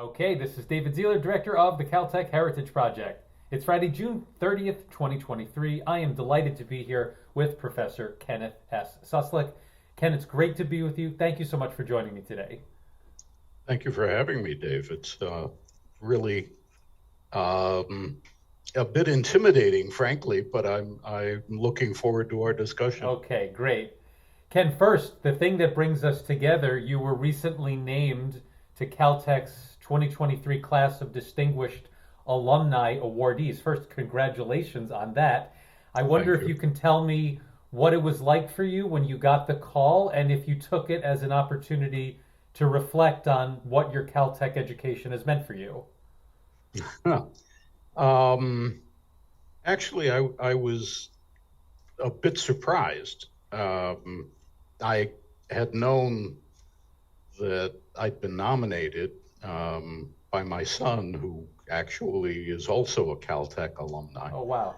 Okay, this is David Zierler, Director of the Caltech Heritage Project. It's Friday, June 30th, 2023. I am delighted to be here with Professor Kenneth S. Suslick. Ken, it's great to be with you. Thank you so much for joining me today. Thank you for having me, Dave. It's really a bit intimidating, frankly, but I'm looking forward to our discussion. Okay, great. Ken, first, the thing that brings us together, you were recently named to Caltech's 2023 Class of Distinguished Alumni Awardees. First, congratulations on that. I wonder Thank if you you. can tell me what it was like for you when you got the call and if you took it as an opportunity to reflect on what your Caltech education has meant for you. Huh. Um, Actually, I was a bit surprised. I had known that I'd been nominated by my son, who actually is also a Caltech alumni. Oh, wow.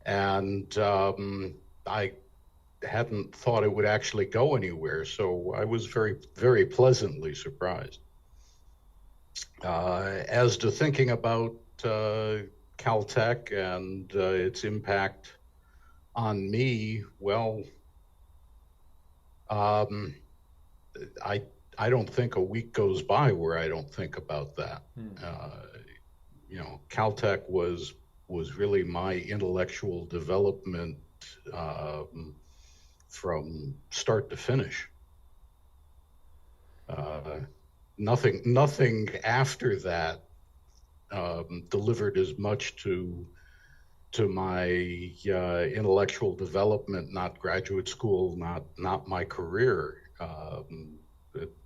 And I hadn't thought it would actually go anywhere, so I was very, very pleasantly surprised. As to thinking about Caltech and its impact on me, well, um, I I don't think a week goes by where I don't think about that. Hmm. Caltech was really my intellectual development um, from start to finish. Uh, nothing after that delivered as much to my intellectual development, not graduate school, not my career.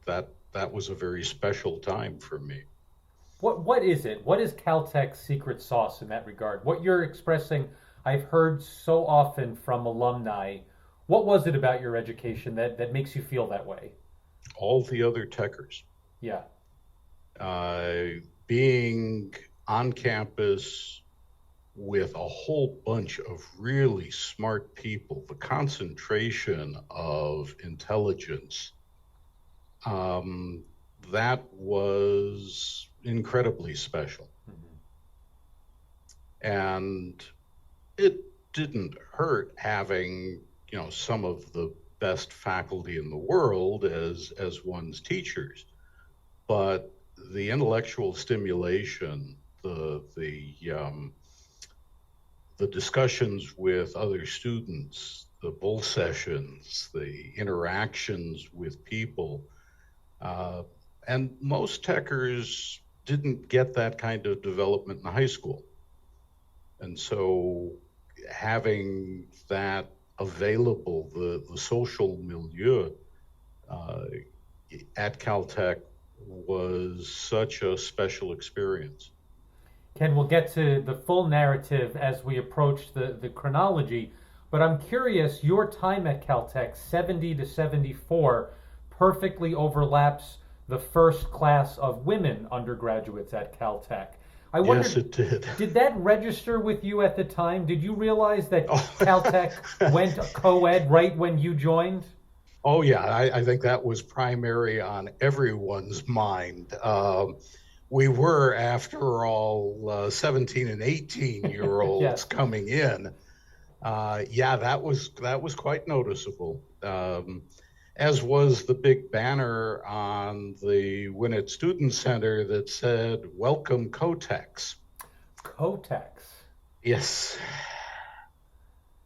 That was a very special time for me. What is it? What is Caltech's secret sauce in that regard? What you're expressing, I've heard so often from alumni. What was it about your education that makes you feel that way? All the other techers, Yeah. uh, being on campus with a whole bunch of really smart people, the concentration of intelligence, um, that was incredibly special. Mhm. And it didn't hurt having, some of the best faculty in the world as one's teachers, but the intellectual stimulation, the discussions with other students, the bull sessions, the interactions with people. Uh, and most techers didn't get that kind of development in high school. And so having that available, the social milieu uh, at Caltech was such a special experience. Ken, we'll get to the full narrative as we approach the chronology, but I'm curious, your time at Caltech, 70 to 74, perfectly overlaps the first class of women undergraduates at Caltech. I Yes, wondered, it did. did that register with you at the time? Did you realize that Oh, Caltech went co-ed right when you joined? oh yeah, I think that was primary on everyone's mind. We were, after all, 17 and 18-year olds Yes. coming in. Yeah, that was quite noticeable. As was the big banner on the Winnett Student Center that said, "Welcome, Cotex." Cotex. Yes,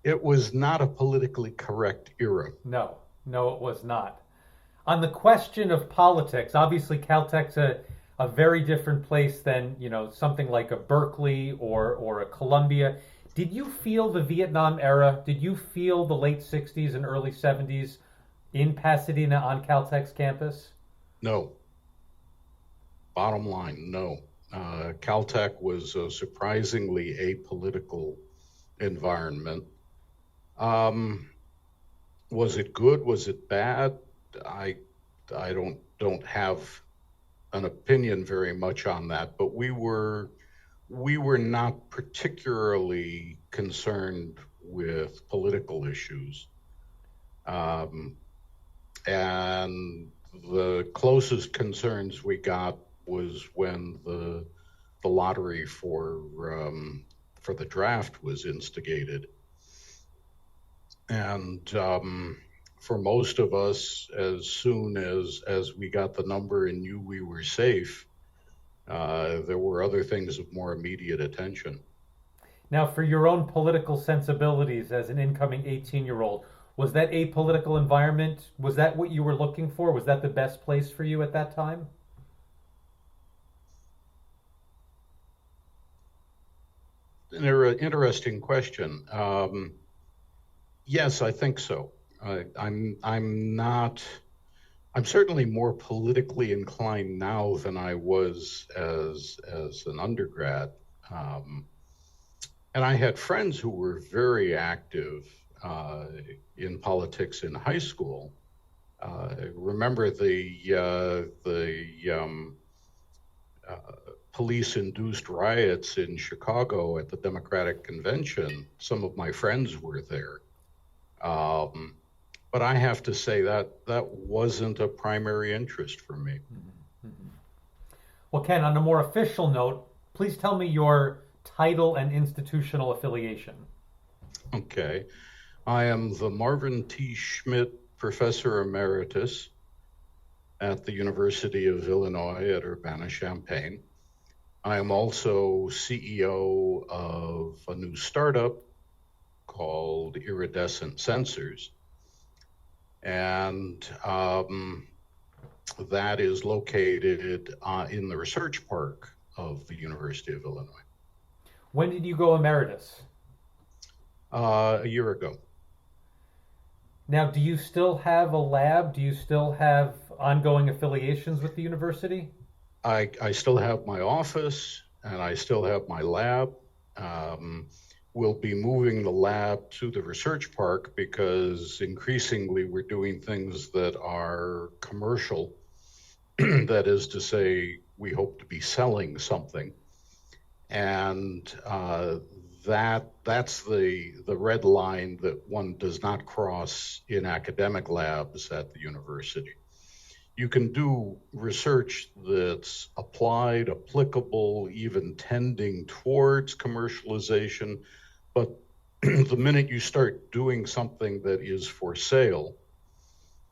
it was not a politically correct era. No, no, it was not. On the question of politics, obviously Caltech's a very different place than something like a Berkeley or a Columbia. Did you feel the Vietnam era? Did you feel the late '60s and early '70s in Pasadena on Caltech's campus? No, bottom line, no. Caltech was a surprisingly apolitical environment. Um, was it good? Was it bad? I I don't have an opinion very much on that, but we were not particularly concerned with political issues. Um, and the closest concerns we got was when the lottery for the draft was instigated. And for most of us, as soon as we got the number and knew we were safe, there were other things of more immediate attention. Now, for your own political sensibilities as an incoming 18-year-old, was that apolitical environment, was that what you were looking for? Was that the best place for you at that time? An interesting question. Yes, I think so. I'm not. I'm certainly more politically inclined now than I was as an undergrad. Um, and I had friends who were very active in politics in high school. Remember the uh, police-induced riots in Chicago at the Democratic Convention? Some of my friends were there. Um, but I have to say that wasn't a primary interest for me. Mm-hmm. Well, Ken, on a more official note, please tell me your title and institutional affiliation. Okay. I am the Marvin T. Schmidt Professor Emeritus at the University of Illinois at Urbana-Champaign. I am also CEO of a new startup called Iridescent Sensors. And that is located in the research park of the University of Illinois. When did you go emeritus? A year ago. Now, do you still have a lab? Do you still have ongoing affiliations with the university? I still have my office and I still have my lab. We'll be moving the lab to the research park because increasingly we're doing things that are commercial. That is to say, we hope to be selling something. And that's the red line that one does not cross in academic labs at the university. You can do research that's applied, applicable, even tending towards commercialization, but the minute you start doing something that is for sale,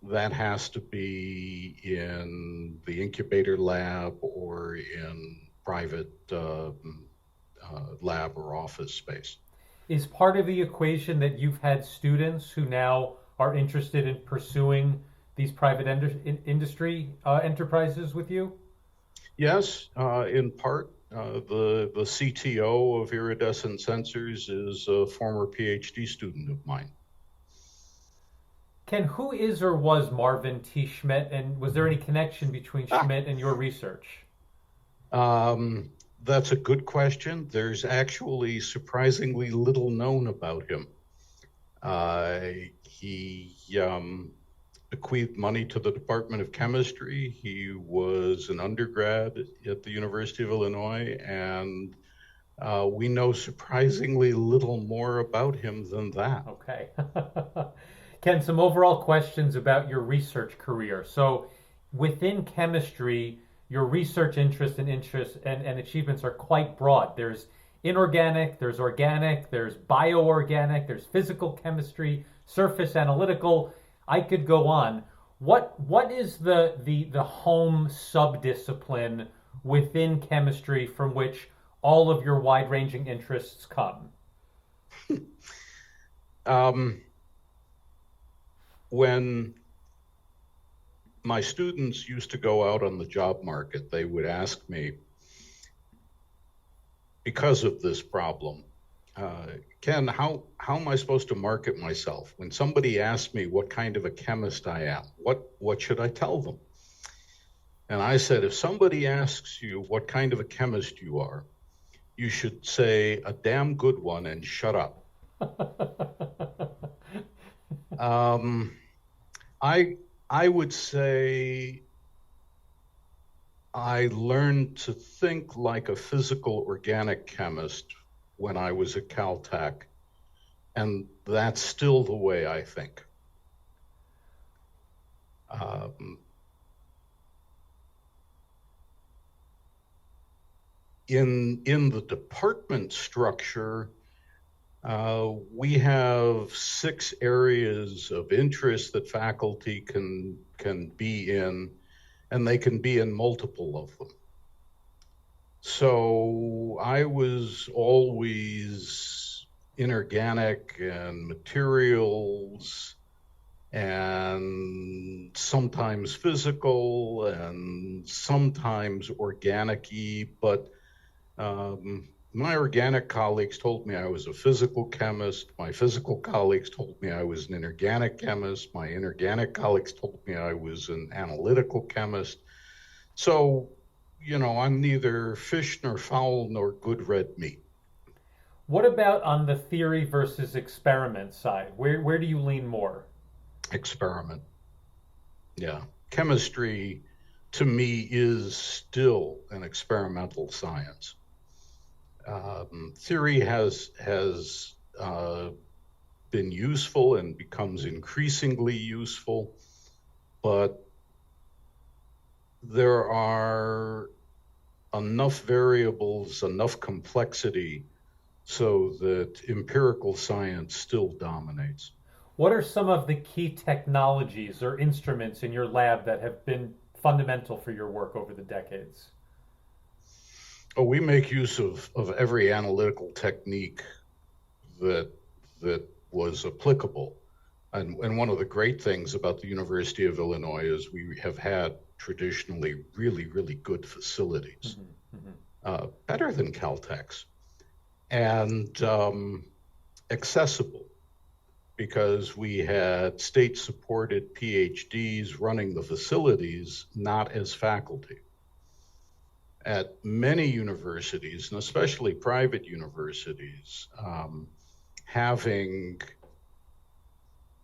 that has to be in the incubator lab or in private lab or office space. Is part of the equation that you've had students who now are interested in pursuing these private industry enterprises with you? Yes, in part. The CTO of Iridescent Sensors is a former PhD student of mine. Ken, who is or was Marvin T. Schmidt, and was there any connection between Schmidt and your research? That's a good question. There's actually surprisingly little known about him. He bequeathed money to the Department of Chemistry. He was an undergrad at the University of Illinois, and we know surprisingly little more about him than that. Okay. Ken, some overall questions about your research career. So, within chemistry, your research interests and achievements are quite broad. There's inorganic, there's organic, there's bioorganic, there's physical chemistry, surface analytical. I could go on. What is the home subdiscipline within chemistry from which all of your wide-ranging interests come? When my students used to go out on the job market, they would ask me, because of this problem, Ken, how am I supposed to market myself? When somebody asks me what kind of a chemist I am, what should I tell them? And I said, if somebody asks you what kind of a chemist you are, you should say a damn good one and shut up. I would say I learned to think like a physical organic chemist when I was at Caltech, and that's still the way I think. in the department structure, we have 6 areas of interest that faculty can be in, and they can be in multiple of them. So I was always inorganic and materials and sometimes physical and sometimes organic-y, but my organic colleagues told me I was a physical chemist. My physical colleagues told me I was an inorganic chemist. My inorganic colleagues told me I was an analytical chemist. So, I'm neither fish nor fowl nor good red meat. What about on the theory versus experiment side? Where do you lean more? Experiment. Yeah. Chemistry, to me, is still an experimental science. Theory has been useful and becomes increasingly useful, but there are enough variables, enough complexity, so that empirical science still dominates. What are some of the key technologies or instruments in your lab that have been fundamental for your work over the decades? Oh, we make use of every analytical technique that was applicable. And one of the great things about the University of Illinois is we have had traditionally really, really good facilities, better than Caltech's, and accessible, because we had state-supported PhDs running the facilities, not as faculty. At many universities, and especially private universities, having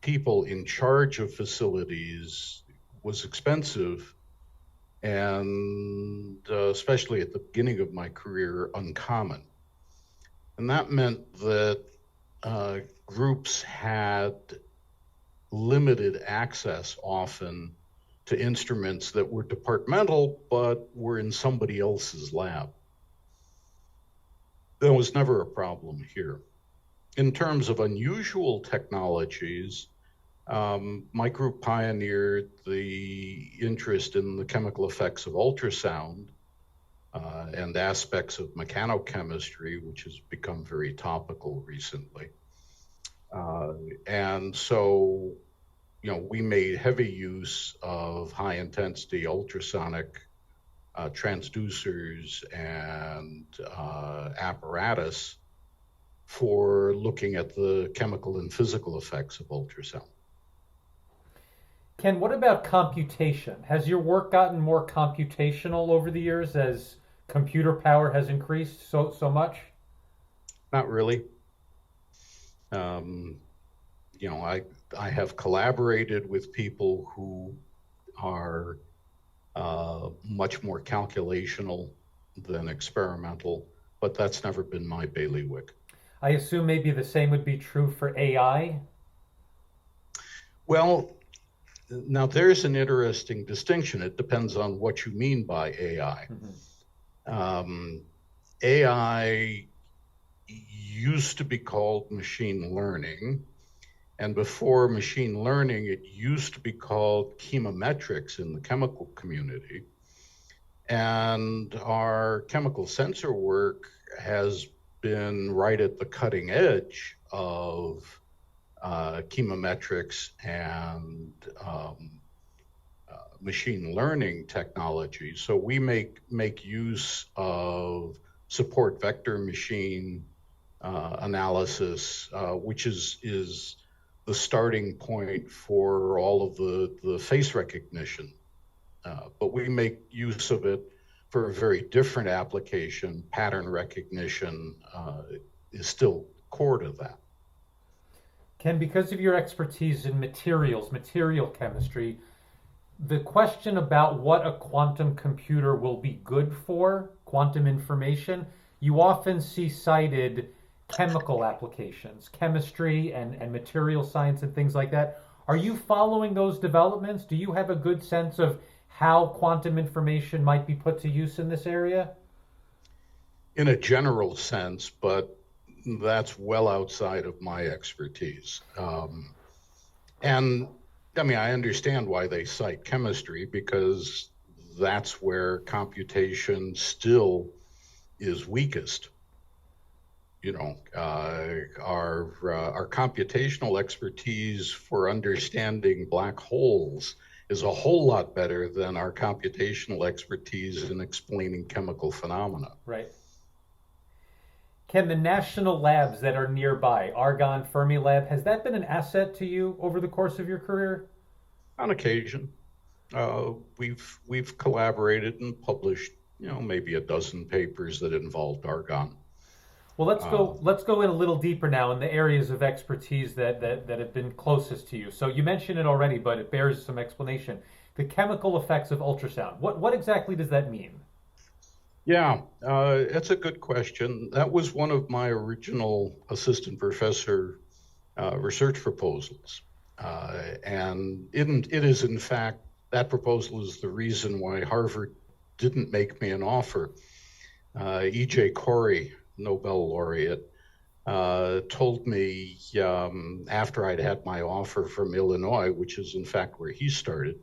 people in charge of facilities was expensive, and especially at the beginning of my career, uncommon. And that meant that groups had limited access often to instruments that were departmental but were in somebody else's lab. That was never a problem here. In terms of unusual technologies, my group pioneered the interest in the chemical effects of ultrasound and aspects of mechanochemistry, which has become very topical recently. And so, we made heavy use of high-intensity ultrasonic transducers and apparatus for looking at the chemical and physical effects of ultrasound. Ken, what about computation? Has your work gotten more computational over the years as computer power has increased so much? Not really. I have collaborated with people who are much more calculational than experimental, but that's never been my bailiwick. I assume maybe the same would be true for AI? Well, now there's an interesting distinction. It depends on what you mean by AI. AI used to be called machine learning. And before machine learning, it used to be called chemometrics in the chemical community. And our chemical sensor work has been right at the cutting edge of chemometrics and machine learning technology. So we make use of support vector machine analysis, which is the starting point for all of the face recognition. But we make use of it for a very different application. Pattern recognition is still core to that. Ken, because of your expertise in material chemistry, the question about what a quantum computer will be good for, quantum information, you often see cited chemical applications, chemistry and material science and things like that. Are you following those developments? Do you have a good sense of how quantum information might be put to use in this area? in a general sense, but that's well outside of my expertise. And I mean, I understand why they cite chemistry, because that's where computation still is weakest. Our computational expertise for understanding black holes is a whole lot better than our computational expertise in explaining chemical phenomena. Right. Can the national labs that are nearby, Argonne, Fermilab, has that been an asset to you over the course of your career? On occasion, we've collaborated and published, maybe a dozen papers that involved argon. Well, let's go in a little deeper now in the areas of expertise that have been closest to you. So you mentioned it already, but it bears some explanation. The chemical effects of ultrasound. What exactly does that mean? Yeah, it's a good question. That was one of my original assistant professor research proposals. And it is, in fact, that proposal is the reason why Harvard didn't make me an offer. E.J. Corey, Nobel laureate, told me after I'd had my offer from Illinois, which is in fact where he started,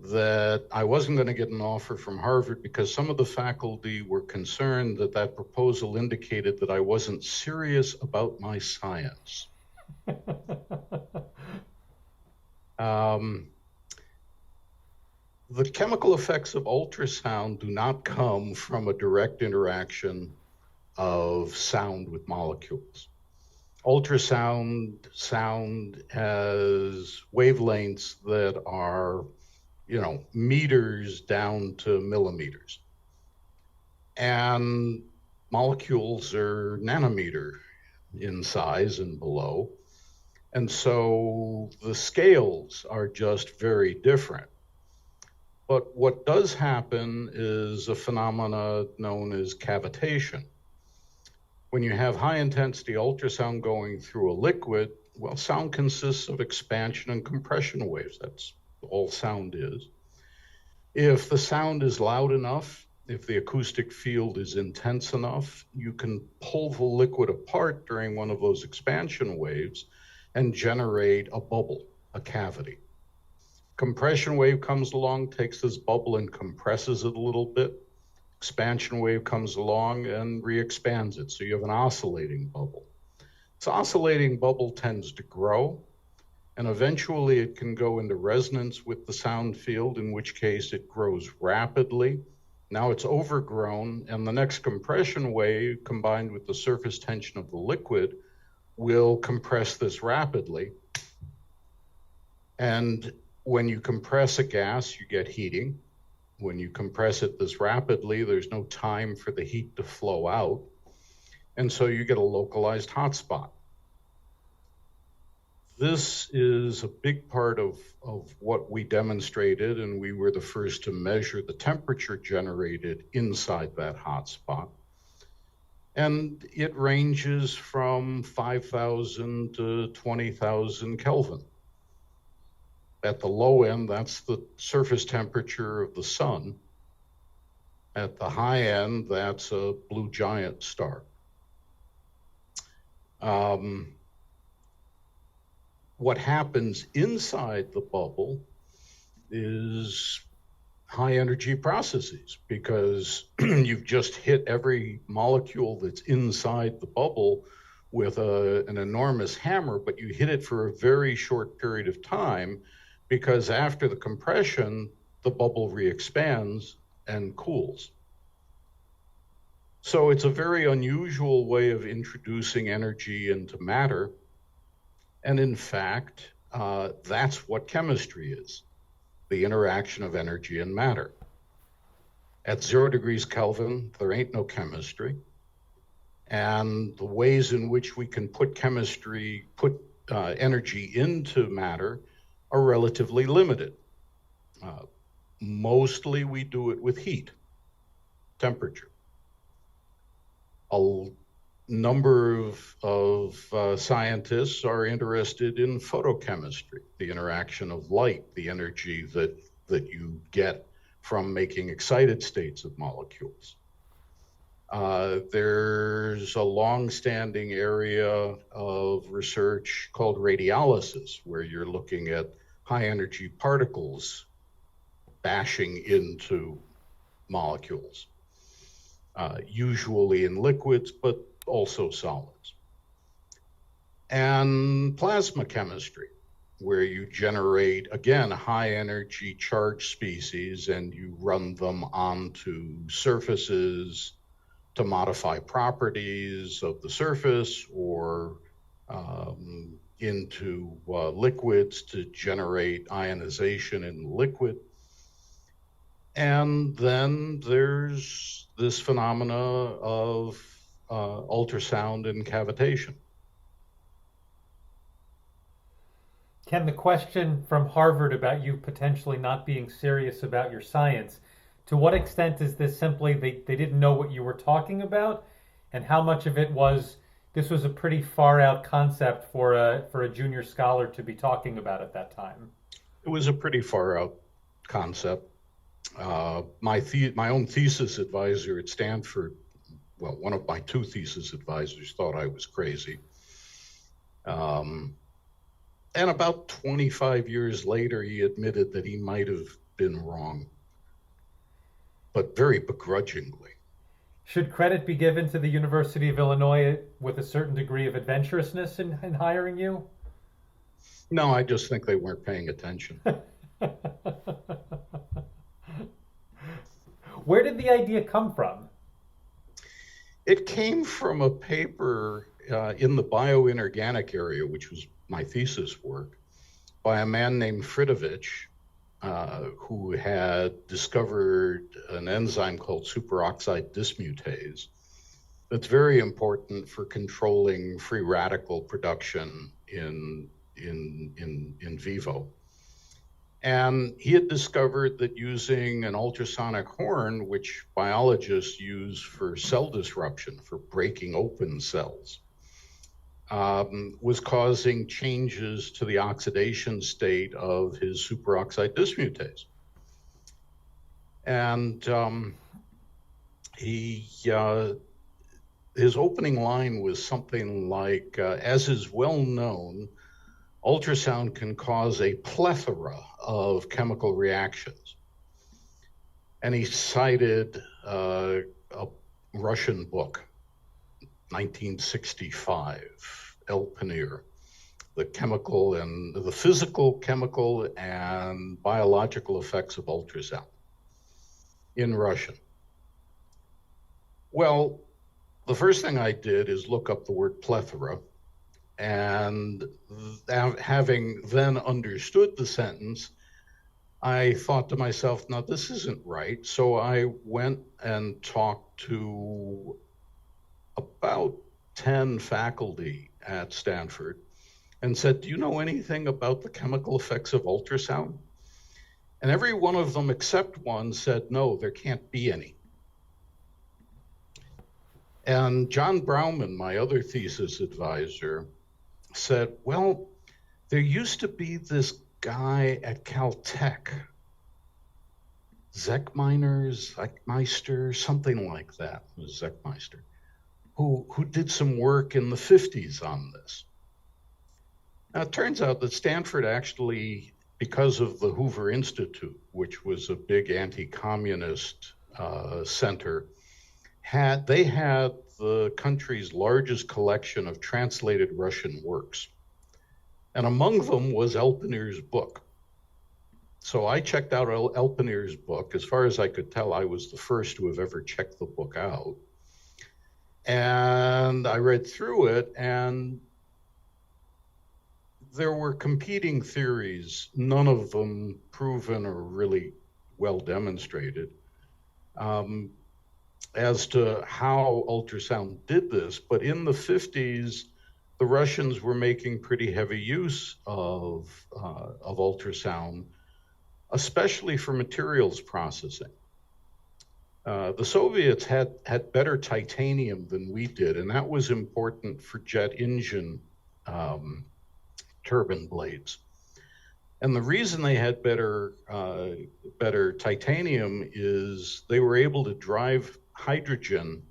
that I wasn't going to get an offer from Harvard because some of the faculty were concerned that that proposal indicated that I wasn't serious about my science. The chemical effects of ultrasound do not come from a direct interaction of sound with molecules. Ultrasound sound has wavelengths that are, meters down to millimeters. And molecules are nanometer in size and below. And so the scales are just very different. But what does happen is a phenomena known as cavitation. When you have high intensity ultrasound going through a liquid, well, sound consists of expansion and compression waves. That's all sound is. If the sound is loud enough, if the acoustic field is intense enough, you can pull the liquid apart during one of those expansion waves and generate a bubble, a cavity. Compression wave comes along, takes this bubble and compresses it a little bit. Expansion wave comes along and re-expands it. So you have an oscillating bubble. This oscillating bubble tends to grow, and eventually it can go into resonance with the sound field, in which case it grows rapidly. Now it's overgrown, and the next compression wave, combined with the surface tension of the liquid, will compress this rapidly. And when you compress a gas, you get heating. When you compress it this rapidly, there's no time for the heat to flow out. And so you get a localized hotspot. This is a big part of what we demonstrated, and we were the first to measure the temperature generated inside that hotspot. And it ranges from 5,000 to 20,000 Kelvin. At the low end, that's the surface temperature of the sun. At the high end, that's a blue giant star. What happens inside the bubble is high energy processes, because you've just hit every molecule that's inside the bubble with an enormous hammer, but you hit it for a very short period of time, because after the compression, the bubble re-expands and cools. So it's a very unusual way of introducing energy into matter. And in fact, that's what chemistry is, the interaction of energy and matter. At 0 degrees Kelvin, there ain't no chemistry. And the ways in which we can put energy into matter are relatively limited. Mostly we do it with heat, temperature. A number of scientists are interested in photochemistry, the interaction of light, the energy that you get from making excited states of molecules. There's a long-standing area of research called radiolysis, where you're looking at high-energy particles bashing into molecules, usually in liquids, but also solids. And plasma chemistry, where you generate, again, high-energy charged species and you run them onto surfaces to modify properties of the surface or into liquids to generate ionization in the liquid. And then there's this phenomena of ultrasound and cavitation. Ken, the question from Harvard about you potentially not being serious about your science, to what extent is this simply they didn't know what you were talking about, and how much of it was this was a pretty far out concept for a junior scholar to be talking about at that time? It was a pretty far out concept. My own thesis advisor at Stanford, well, one of my two thesis advisors thought I was crazy. And about 25 years later, he admitted that he might have been wrong, but very begrudgingly. Should credit be given to the University of Illinois with a certain degree of adventurousness in hiring you? No, I just think they weren't paying attention. Where did the idea come from? It came from a paper in the bioinorganic area, which was my thesis work, by a man named Fridovich, who had discovered an enzyme called superoxide dismutase that's very important for controlling free radical production in vivo. And he had discovered that using an ultrasonic horn, which biologists use for cell disruption, for breaking open cells, was causing changes to the oxidation state of his superoxide dismutase. And his opening line was something like, as is well known, ultrasound can cause a plethora of chemical reactions. And he cited a Russian book, 1965, El Panir, the physical, chemical, and biological effects of ultrasound in Russian. Well, the first thing I did is look up the word plethora, and having then understood the sentence, I thought to myself, now this isn't right. So I went and talked to about 10 faculty at Stanford and said, do you know anything about the chemical effects of ultrasound? And every one of them except one said, no, there can't be any. And John Brauman, my other thesis advisor, said, well, there used to be this guy at Caltech, Zechmeister, something like that, it was Zechmeister, who did some work in the 50s on this. Now, it turns out that Stanford actually, because of the Hoover Institute, which was a big anti-communist center, had the country's largest collection of translated Russian works. And among them was El Panir's book. So I checked out El Panir's book. As far as I could tell, I was the first to have ever checked the book out. And I read through it, and there were competing theories, none of them proven or really well demonstrated, as to how ultrasound did this. But in the 50s, the Russians were making pretty heavy use of ultrasound, especially for materials processing. The Soviets had better titanium than we did, and that was important for jet engine turbine blades. And the reason they had better titanium is they were able to drive hydrogen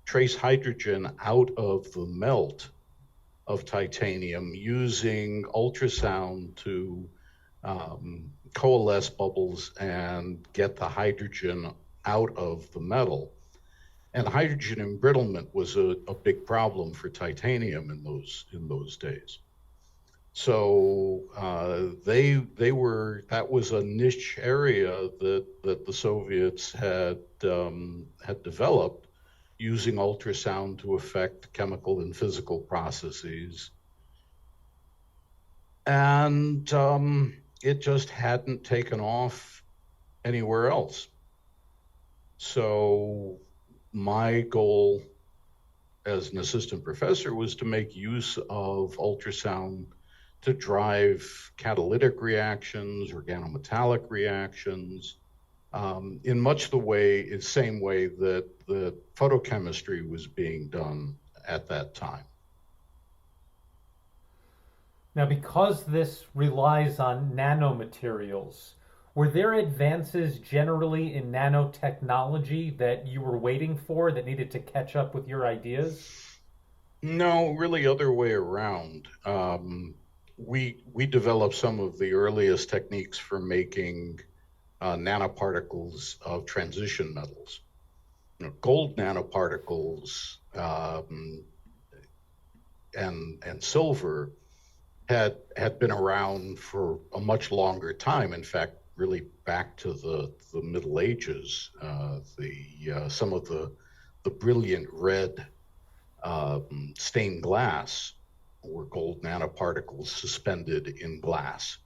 trace hydrogen out of the melt of titanium using ultrasound to coalesce bubbles and get the hydrogen out of the metal. And hydrogen embrittlement was a big problem for titanium in those days. So that was a niche area that the Soviets had developed using ultrasound to affect chemical and physical processes. And it just hadn't taken off anywhere else. So my goal as an assistant professor was to make use of ultrasound to drive catalytic reactions, organometallic reactions, in much the same way that the photochemistry was being done at that time. Now, because this relies on nanomaterials, were there advances generally in nanotechnology that you were waiting for that needed to catch up with your ideas? No, really other way around. We developed some of the earliest techniques for making nanoparticles of transition metals. Gold nanoparticles and silver had been around for a much longer time. In fact, really back to the Middle Ages. Some of the brilliant red stained glass were gold nanoparticles suspended in glass.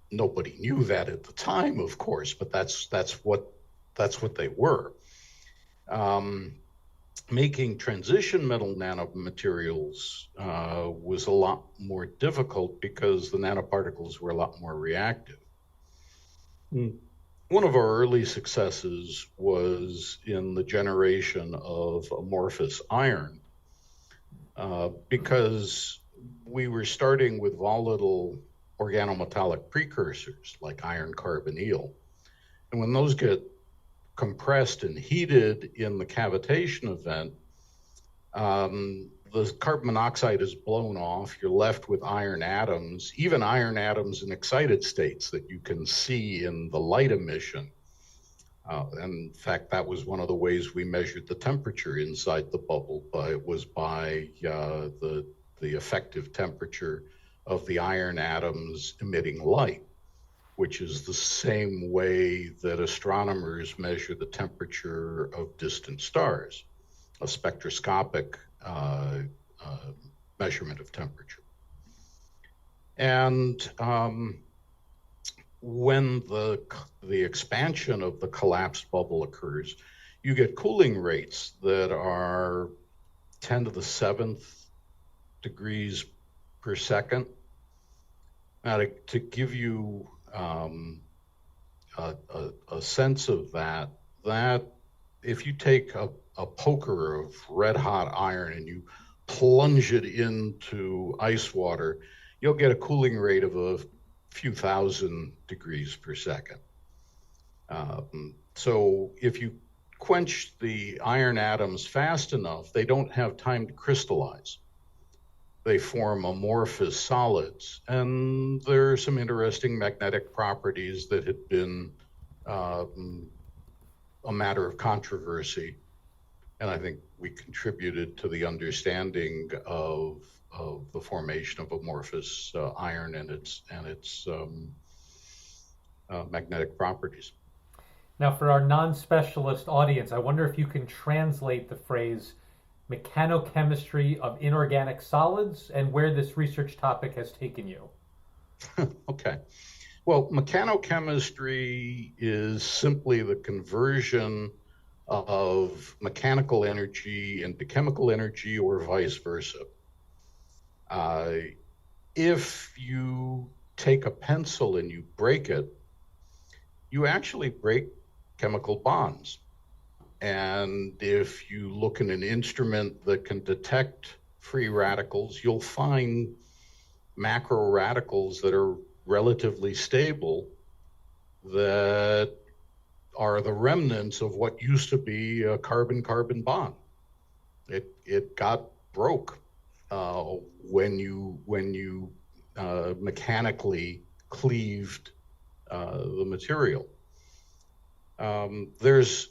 Nobody knew that at the time, of course, but that's what they were. Making transition metal nanomaterials was a lot more difficult because the nanoparticles were a lot more reactive. One of our early successes was in the generation of amorphous iron, because we were starting with volatile organometallic precursors like iron carbonyl. And when those get compressed and heated in the cavitation event, the carbon monoxide is blown off. You're left with iron atoms, even iron atoms in excited states that you can see in the light emission. And in fact, that was one of the ways we measured the temperature inside the bubble. It was by the effective temperature of the iron atoms emitting light, which is the same way that astronomers measure the temperature of distant stars, a spectroscopic measurement of temperature. And when the expansion of the collapsed bubble occurs, you get cooling rates that are 10 to the 7th degrees per second. Now, to give you a sense of that if you take a poker of red hot iron and you plunge it into ice water, you'll get a cooling rate of a few thousand degrees per second. So if you quench the iron atoms fast enough, they don't have time to crystallize. They form amorphous solids. And there are some interesting magnetic properties that had been a matter of controversy. And I think we contributed to the understanding of the formation of amorphous iron and its magnetic properties. Now, for our non-specialist audience, I wonder if you can translate the phrase mechanochemistry of inorganic solids and where this research topic has taken you. Okay. Well, mechanochemistry is simply the conversion of mechanical energy into chemical energy or vice versa. If you take a pencil and you break it, you actually break chemical bonds. And if you look in an instrument that can detect free radicals, you'll find macro radicals that are relatively stable that are the remnants of what used to be a carbon-carbon bond. It got broke when you mechanically cleaved the material. There's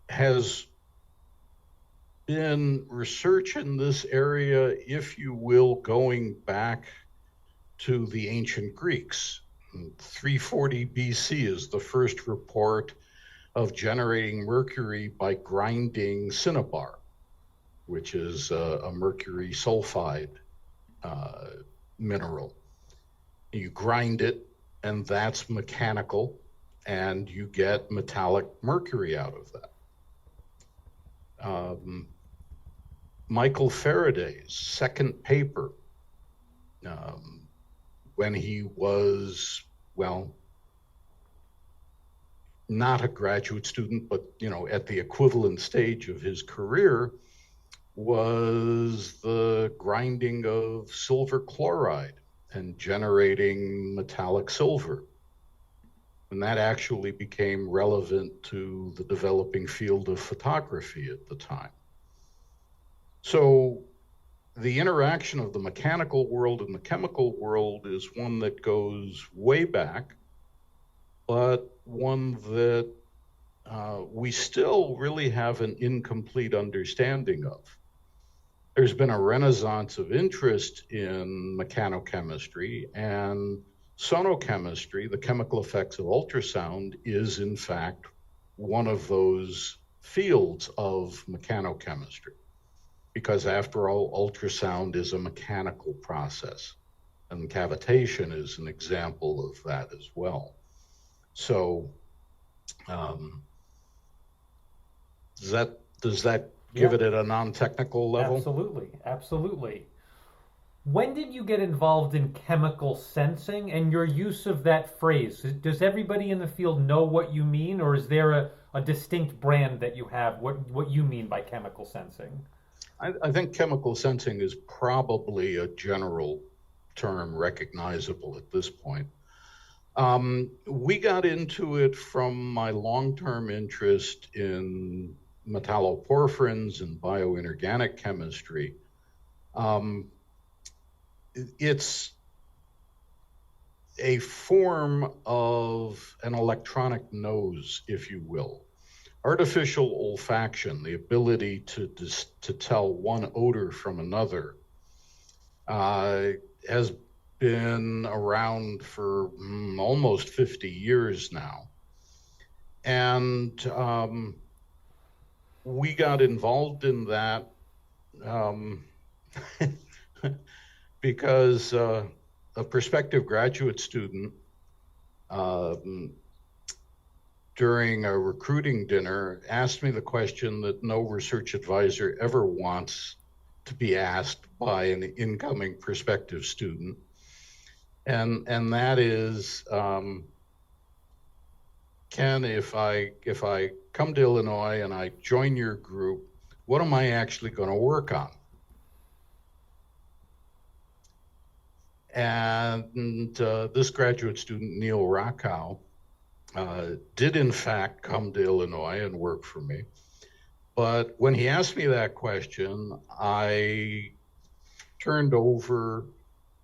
has been research in this area, if you will, going back to the ancient Greeks. 340 BC is the first report of generating mercury by grinding cinnabar, which is a mercury sulfide mineral. You grind it, and that's mechanical, and you get metallic mercury out of that. Michael Faraday's second paper, when he was, well, not a graduate student, but at the equivalent stage of his career, was the grinding of silver chloride and generating metallic silver. And that actually became relevant to the developing field of photography at the time. So the interaction of the mechanical world and the chemical world is one that goes way back, but one that we still really have an incomplete understanding of. There's been a renaissance of interest in mechanochemistry, and sonochemistry, the chemical effects of ultrasound, is in fact one of those fields of mechanochemistry. Because after all, ultrasound is a mechanical process, and cavitation is an example of that as well. So does that give it at a non-technical level? Absolutely. When did you get involved in chemical sensing and your use of that phrase? Does everybody in the field know what you mean, or is there a distinct brand that you have, what you mean by chemical sensing? I think chemical sensing is probably a general term recognizable at this point. We got into it from my long-term interest in metalloporphyrins and bioinorganic chemistry. It's a form of an electronic nose, if you will. Artificial olfaction, the ability to tell one odor from another, has been around for almost 50 years now. And we got involved in that because a prospective graduate student during a recruiting dinner asked me the question that no research advisor ever wants to be asked by an incoming prospective student. And that is, Ken, if I come to Illinois and I join your group, what am I actually going to work on? And this graduate student, Neil Rockow, did in fact come to Illinois and work for me. But when he asked me that question, I turned over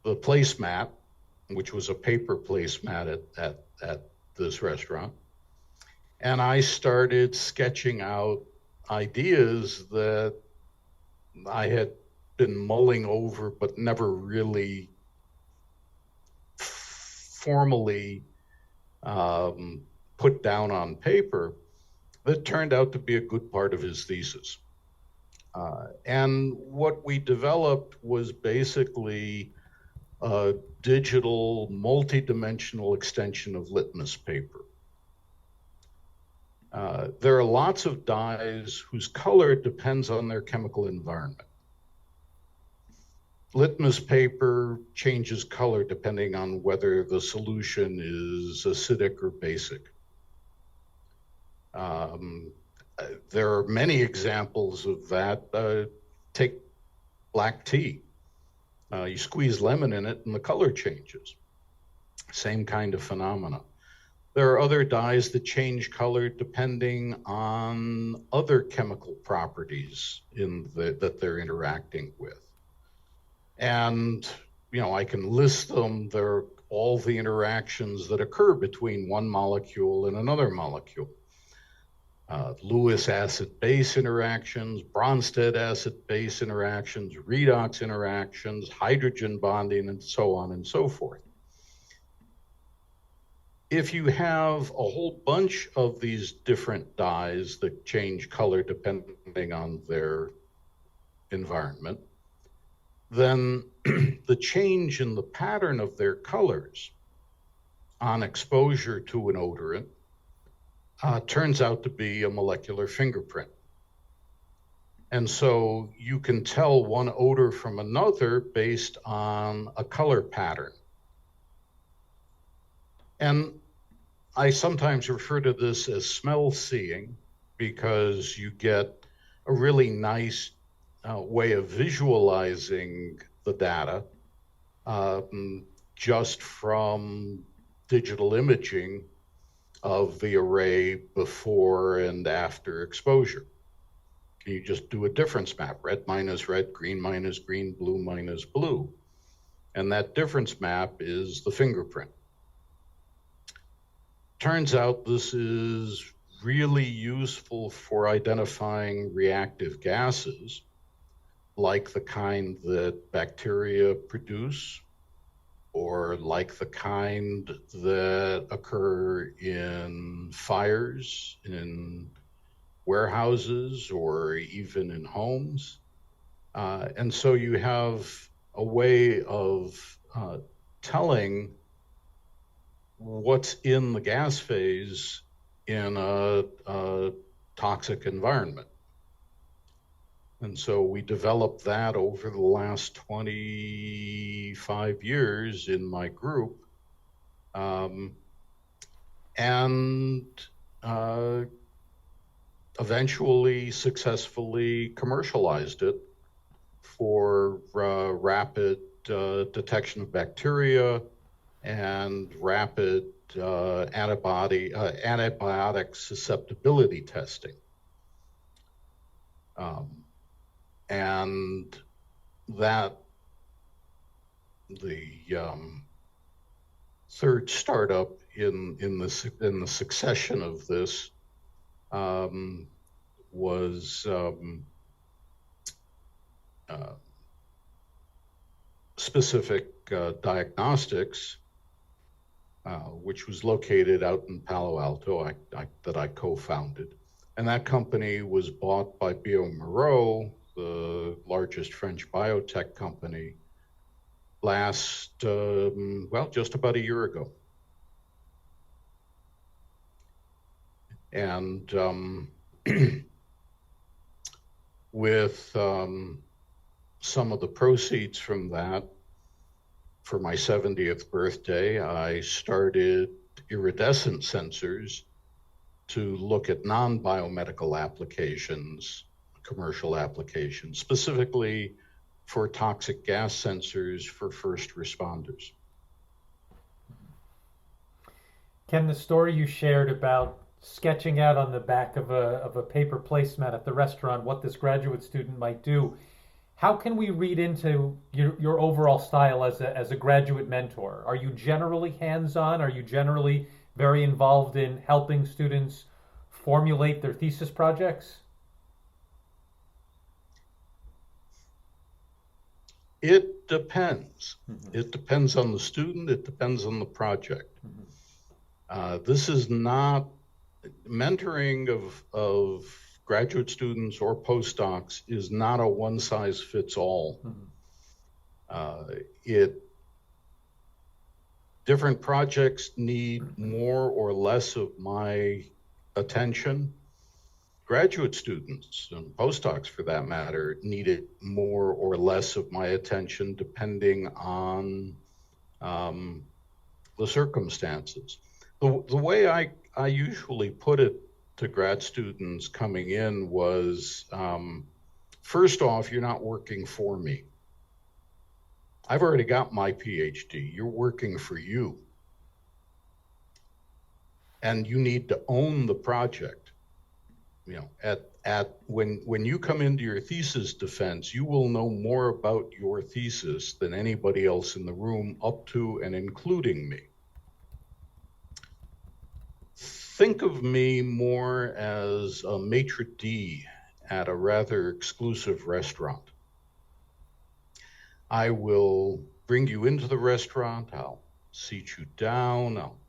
the placemat, which was a paper placemat at this restaurant, and I started sketching out ideas that I had been mulling over but never really formally put down on paper, that turned out to be a good part of his thesis. And what we developed was basically a digital, multi-dimensional extension of litmus paper. There are lots of dyes whose color depends on their chemical environment. Litmus paper changes color depending on whether the solution is acidic or basic. There are many examples of that. Take black tea. You squeeze lemon in it and the color changes. Same kind of phenomena. There are other dyes that change color depending on other chemical properties that they're interacting with. And, I can list them. They're all the interactions that occur between one molecule and another molecule. Lewis acid-base interactions, Bronsted acid-base interactions, redox interactions, hydrogen bonding, and so on and so forth. If you have a whole bunch of these different dyes that change color depending on their environment, then the change in the pattern of their colors on exposure to an odorant turns out to be a molecular fingerprint. And so you can tell one odor from another based on a color pattern. And I sometimes refer to this as smell seeing, because you get a really nice way of visualizing the data just from digital imaging of the array before and after exposure. You just do a difference map, red minus red, green minus green, blue minus blue. And that difference map is the fingerprint. Turns out this is really useful for identifying reactive gases, like the kind that bacteria produce, or like the kind that occur in fires, in warehouses, or even in homes. And so you have a way of telling what's in the gas phase in a toxic environment. And so we developed that over the last 25 years in my group, and eventually successfully commercialized it for rapid detection of bacteria and rapid antibiotic susceptibility testing. And that the third startup in the succession of this was Specific Diagnostics, which was located out in Palo Alto, that I co-founded. And that company was bought by bioMérieux, the largest French biotech company, just about a year ago. And with some of the proceeds from that, for my 70th birthday, I started iridescent sensors to look at non-biomedical applications, commercial applications, specifically for toxic gas sensors for first responders. Ken, the story you shared about sketching out on the back of a paper placemat at the restaurant what this graduate student might do, how can we read into your overall style as a graduate mentor? Are you generally hands-on? Are you generally very involved in helping students formulate their thesis projects? It depends. Mm-hmm. It depends on the student. It depends on the project. Mm-hmm. This is not mentoring of graduate students or postdocs is not a one-size-fits-all. Mm-hmm. Different projects need more or less of my attention. Graduate students and postdocs, for that matter, needed more or less of my attention depending on the circumstances. The way I usually put it to grad students coming in was, first off, you're not working for me. I've already got my PhD. You're working for you. and you need to own the project. When you come into your thesis defense, you will know more about your thesis than anybody else in the room, up to and including me. Think of me more as a maitre d' at a rather exclusive restaurant. I will bring you into the restaurant, I'll seat you down, I'll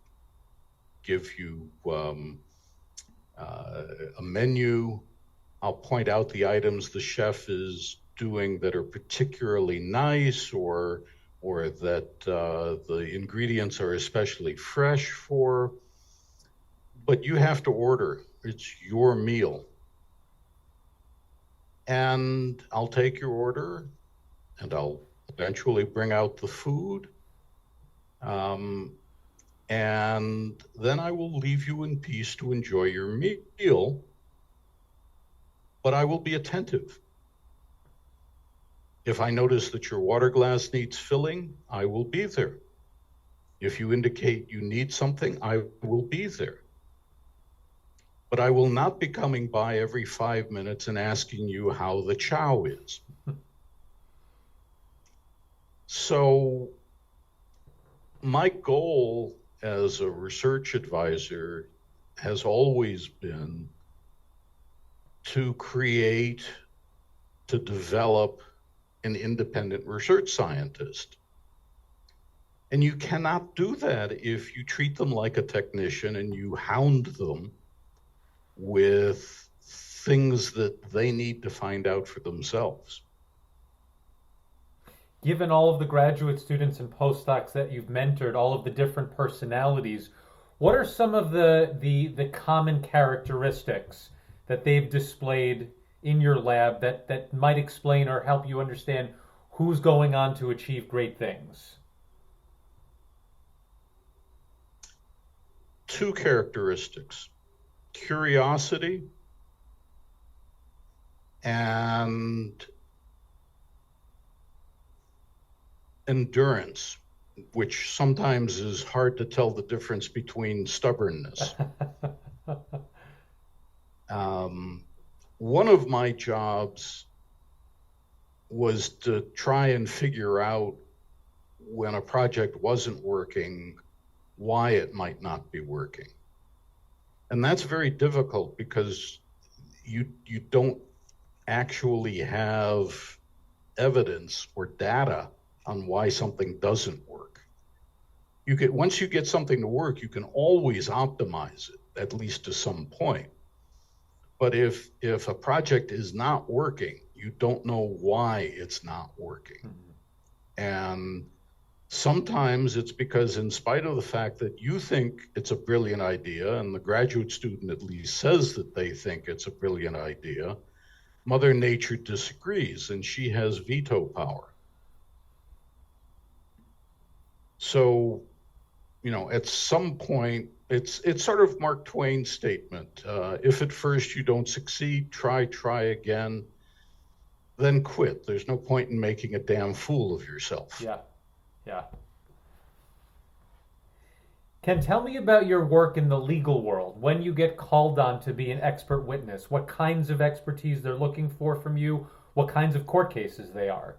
give you a menu, I'll point out the items the chef is doing that are particularly nice, or that the ingredients are especially fresh for. But you have to order. It's your meal. And I'll take your order, and I'll eventually bring out the food. And then I will leave you in peace to enjoy your meal, but I will be attentive. If I notice that your water glass needs filling, I will be there. If you indicate you need something, I will be there. But I will not be coming by every 5 minutes and asking you how the chow is. So my goal as a research advisor has always been to create, to develop an independent research scientist. And you cannot do that if you treat them like a technician and you hound them with things that they need to find out for themselves. Given all of the graduate students and postdocs that you've mentored, all of the different personalities, what are some of the common characteristics that they've displayed in your lab that might explain or help you understand who's going on to achieve great things? Two characteristics: curiosity and endurance, which sometimes is hard to tell the difference between stubbornness. One of my jobs was to try and figure out, when a project wasn't working, why it might not be working. And that's very difficult because you don't actually have evidence or data on why something doesn't work. Once you get something to work, you can always optimize it, at least to some point. But if a project is not working, you don't know why it's not working. Mm-hmm. And sometimes it's because, in spite of the fact that you think it's a brilliant idea, and the graduate student at least says that they think it's a brilliant idea, Mother Nature disagrees, and she has veto power. So, at some point, it's sort of Mark Twain's statement. If at first you don't succeed, try again, then quit. There's no point in making a damn fool of yourself. Yeah. Ken, tell me about your work in the legal world. When you get called on to be an expert witness, what kinds of expertise they're looking for from you, what kinds of court cases they are.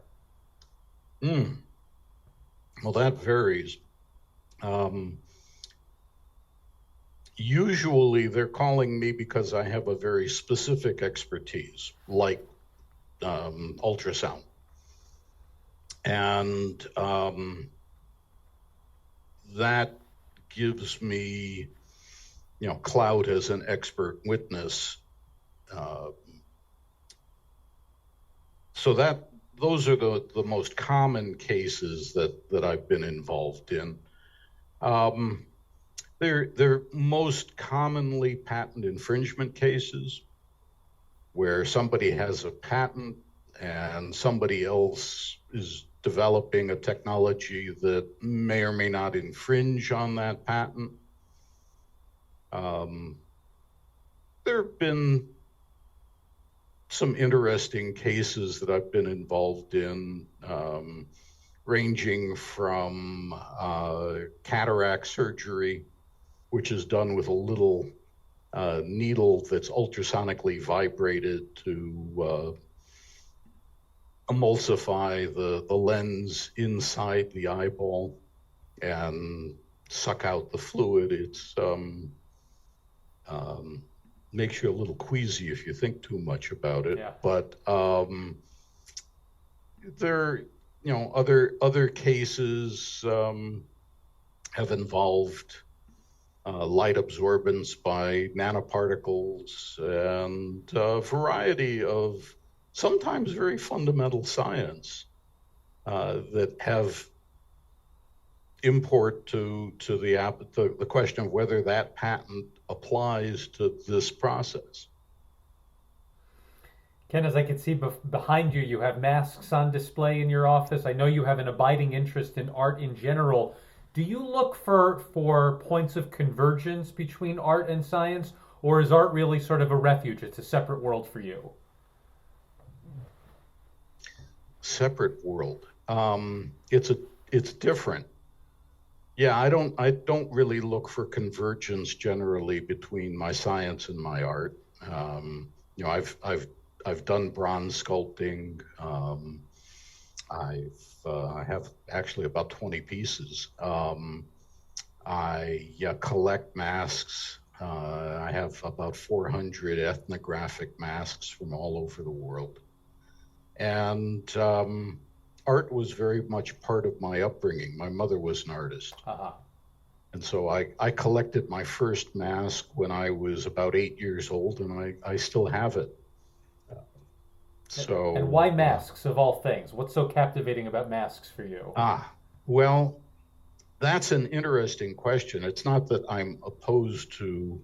Well, that varies. Usually they're calling me because I have a very specific expertise, like ultrasound. And that gives me, clout as an expert witness. So those are the most common cases that I've been involved in. They're most commonly patent infringement cases, where somebody has a patent and somebody else is developing a technology that may or may not infringe on that patent. There have been some interesting cases that I've been involved in, ranging from cataract surgery which is done with a little needle that's ultrasonically vibrated to emulsify the lens inside the eyeball and suck out the fluid. It's makes you a little queasy if you think too much about it. Yeah. But there, other cases have involved light absorbance by nanoparticles and a variety of sometimes very fundamental science that have import to the question of whether that patent applies to this process. Ken, as I can see behind you, you have masks on display in your office. I know you have an abiding interest in art in general. Do you look for points of convergence between art and science, or is art really sort of a refuge? It's a separate world for you? Separate world. It's different. Yeah, I don't really look for convergence generally between my science and my art. I've done bronze sculpting. I have actually about 20 pieces. I collect masks. I have about 400 ethnographic masks from all over the world. And art was very much part of my upbringing. My mother was an artist. Uh-huh. And so I collected my first mask when I was about 8 years old, and I still have it. And why masks of all things? What's so captivating about masks for you? Well, that's an interesting question. It's not that I'm opposed to,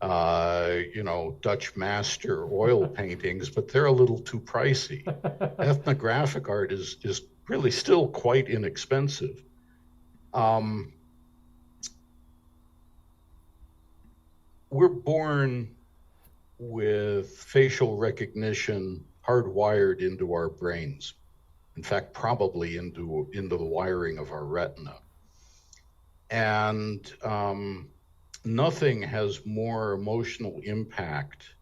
Dutch master oil paintings, but they're a little too pricey. Ethnographic art is really still quite inexpensive. We're born with facial recognition hardwired into our brains. In fact, probably into the wiring of our retina. And nothing has more emotional impact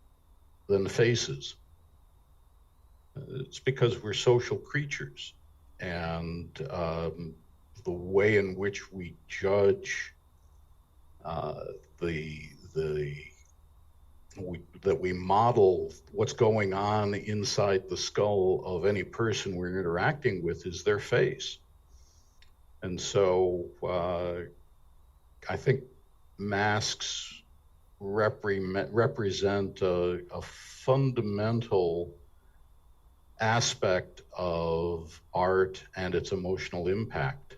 than faces. It's because we're social creatures, and the way in which we judge that we model what's going on inside the skull of any person we're interacting with is their face. And so I think masks represent a fundamental aspect of art and its emotional impact.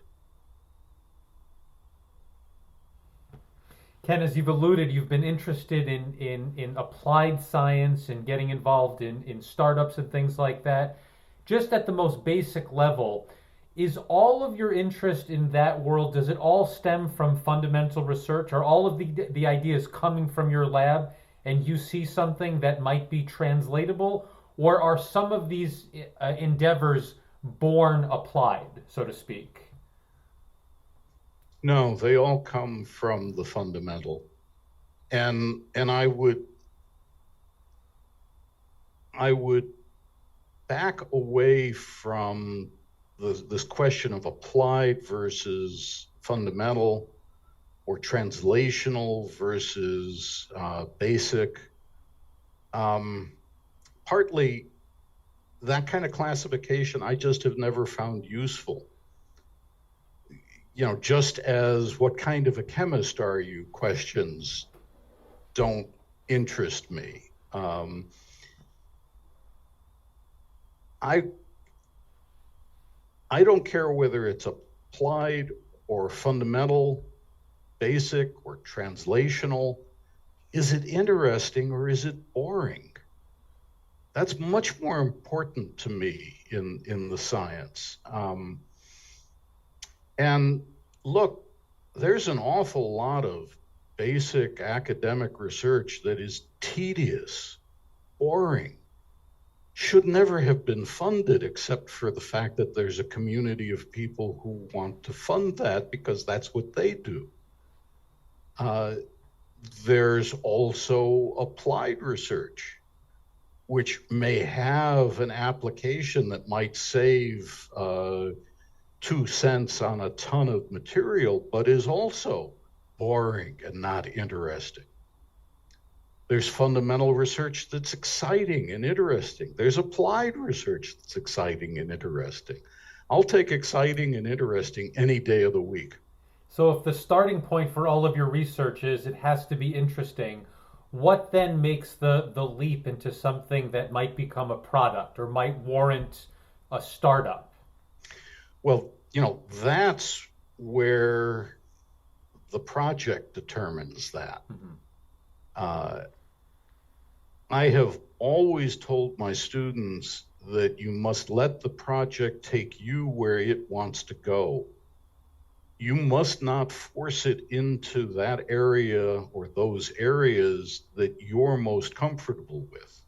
Ken, as you've alluded, you've been interested in applied science and getting involved in startups and things like that. Just at the most basic level, is all of your interest in that world, does it all stem from fundamental research? Are all of the ideas coming from your lab and you see something that might be translatable? Or are some of these endeavors born applied, so to speak? No, they all come from the fundamental. And I would back away from this question of applied versus fundamental, or translational versus basic. Partly that kind of classification I just have never found useful. Just as what kind of a chemist are you questions don't interest me. I don't care whether it's applied or fundamental, basic or translational. Is it interesting or is it boring? That's much more important to me in the science. And look, there's an awful lot of basic academic research that is tedious, boring, should never have been funded, except for the fact that there's a community of people who want to fund that because that's what they do. Uh, there's also applied research, which may have an application that might save 2 cents on a ton of material, but is also boring and not interesting. There's fundamental research that's exciting and interesting. There's applied research that's exciting and interesting. I'll take exciting and interesting any day of the week. So if the starting point for all of your research is it has to be interesting, what then makes the leap into something that might become a product or might warrant a startup? Well, that's where the project determines that. Mm-hmm. Uh, I have always told my students that you must let the project take you where it wants to go. You must not force it into that area or those areas that you're most comfortable with.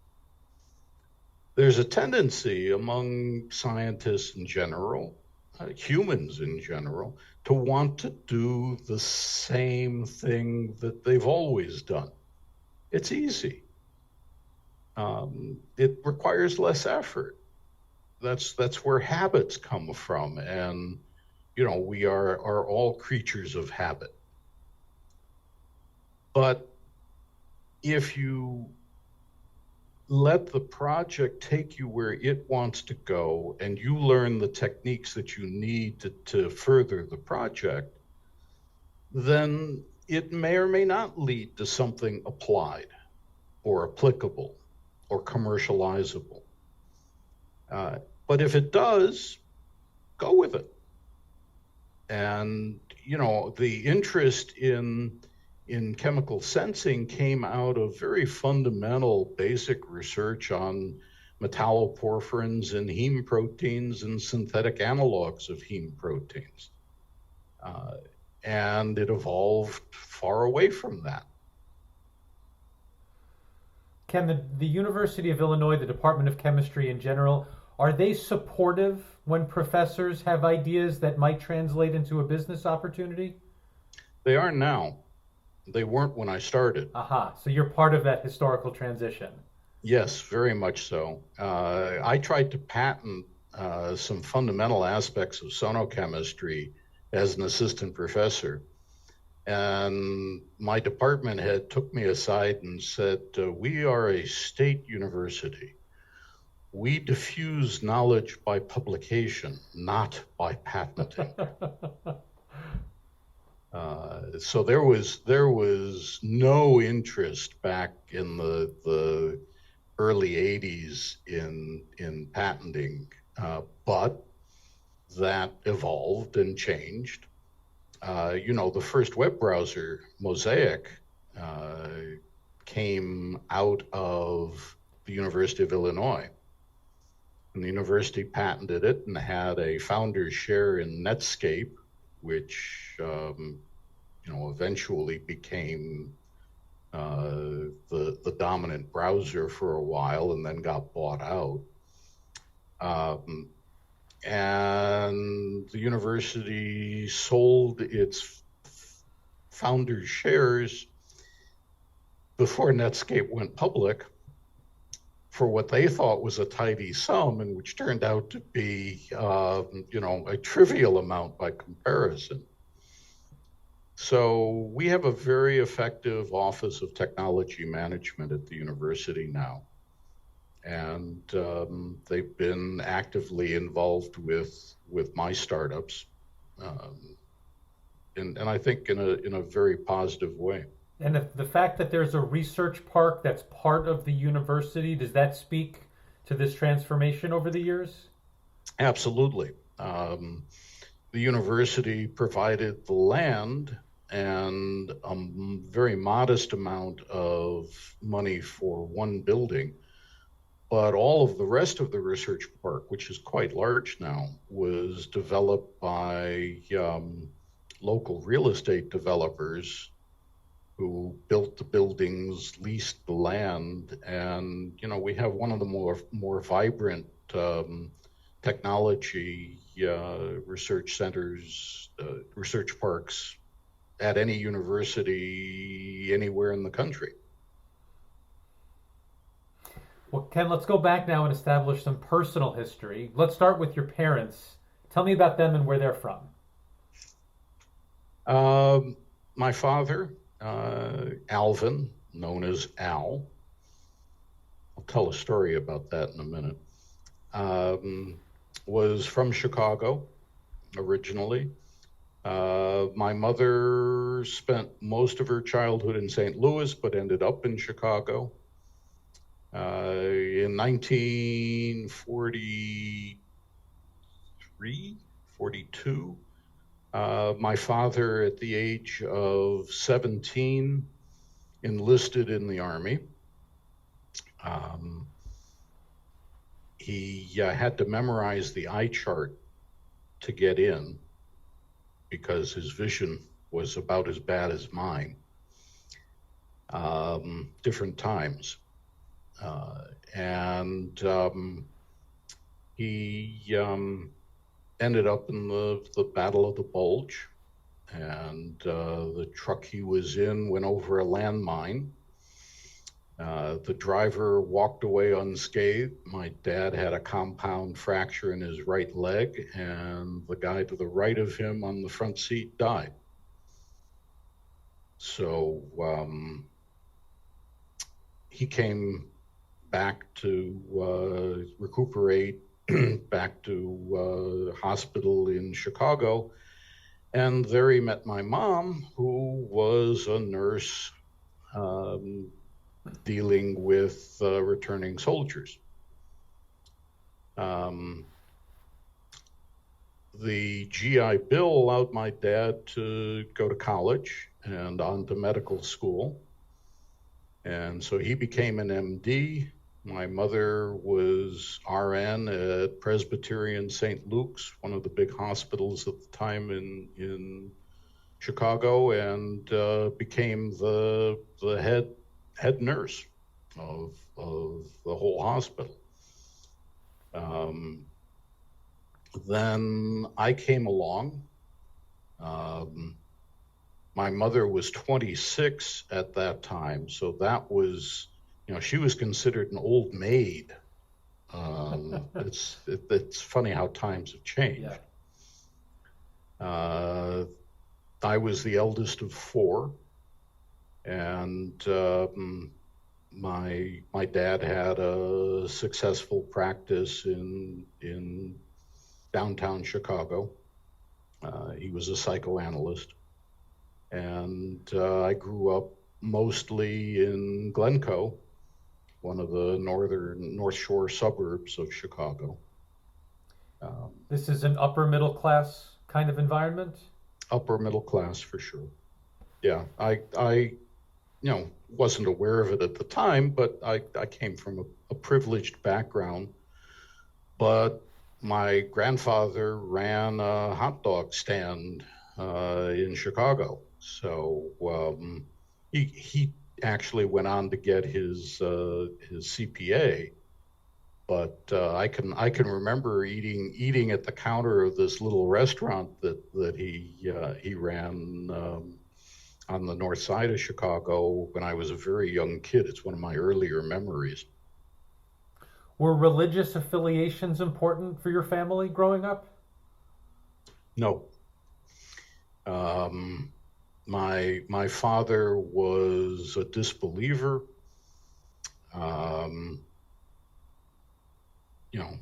There's a tendency among scientists in general, humans in general, to want to do the same thing that they've always done. It's easy. It requires less effort. That's where habits come from, and we are all creatures of habit. But if you let the project take you where it wants to go and you learn the techniques that you need to further the project, then it may or may not lead to something applied or applicable or commercializable. But if it does, go with it. And, the interest in chemical sensing came out of very fundamental basic research on metalloporphyrins and heme proteins and synthetic analogs of heme proteins. And it evolved far away from that. Ken, the University of Illinois, the Department of Chemistry in general, are they supportive when professors have ideas that might translate into a business opportunity? They are now. They weren't when I started. Aha, so you're part of that historical transition. Yes, very much so. I tried to patent some fundamental aspects of sonochemistry as an assistant professor. And my department head took me aside and said, we are a state university. We diffuse knowledge by publication, not by patenting. So there was no interest back in the early 80s in patenting, but that evolved and changed. The first web browser, Mosaic, came out of the University of Illinois. And the university patented it and had a founder's share in Netscape, which eventually became the dominant browser for a while and then got bought out. And the university sold its founder's shares before Netscape went public for what they thought was a tidy sum, and which turned out to be, a trivial amount by comparison. So we have a very effective Office of Technology Management at the university now. And they've been actively involved with my startups, and I think in a very positive way. And the fact that there's a research park that's part of the university, does that speak to this transformation over the years? Absolutely. The university provided the land and a very modest amount of money for one building. But all of the rest of the research park, which is quite large now, was developed by local real estate developers who built the buildings, leased the land, and we have one of the more vibrant technology research centers, research parks at any university anywhere in the country. Well, Ken, let's go back now and establish some personal history. Let's start with your parents. Tell me about them and where they're from. My father, Alvin, known as Al, I'll tell a story about that in a minute, was from Chicago originally. My mother spent most of her childhood in St. Louis, but ended up in Chicago. In 1943, 42, my father, at the age of 17, enlisted in the Army. He had to memorize the eye chart to get in because his vision was about as bad as mine. Different times. And he ended up in the Battle of the Bulge, and the truck he was in went over a landmine. The driver walked away unscathed. My dad had a compound fracture in his right leg, and the guy to the right of him on the front seat died. So he came back to recuperate, back to hospital in Chicago. And there he met my mom, who was a nurse dealing with returning soldiers. The GI Bill allowed my dad to go to college and on to medical school. And so he became an MD. My mother was RN at Presbyterian St. Luke's, one of the big hospitals at the time in Chicago, and became the head nurse of the whole hospital. Then I came along. My mother was 26 at that time, so that was, she was considered an old maid. It's funny how times have changed. Yeah. I was the eldest of four, and my dad had a successful practice in downtown Chicago. He was a psychoanalyst. And I grew up mostly in Glencoe, one of the North Shore suburbs of Chicago. This is an upper middle class kind of environment? Upper middle class, for sure. Yeah, I wasn't aware of it at the time, but I came from a privileged background. But my grandfather ran a hot dog stand in Chicago. So he actually went on to get his CPA, but I can remember eating at the counter of this little restaurant that he ran on the north side of Chicago when I was a very young kid. It's one of my earlier memories. Were religious affiliations important for your family growing up? No. My father was a disbeliever.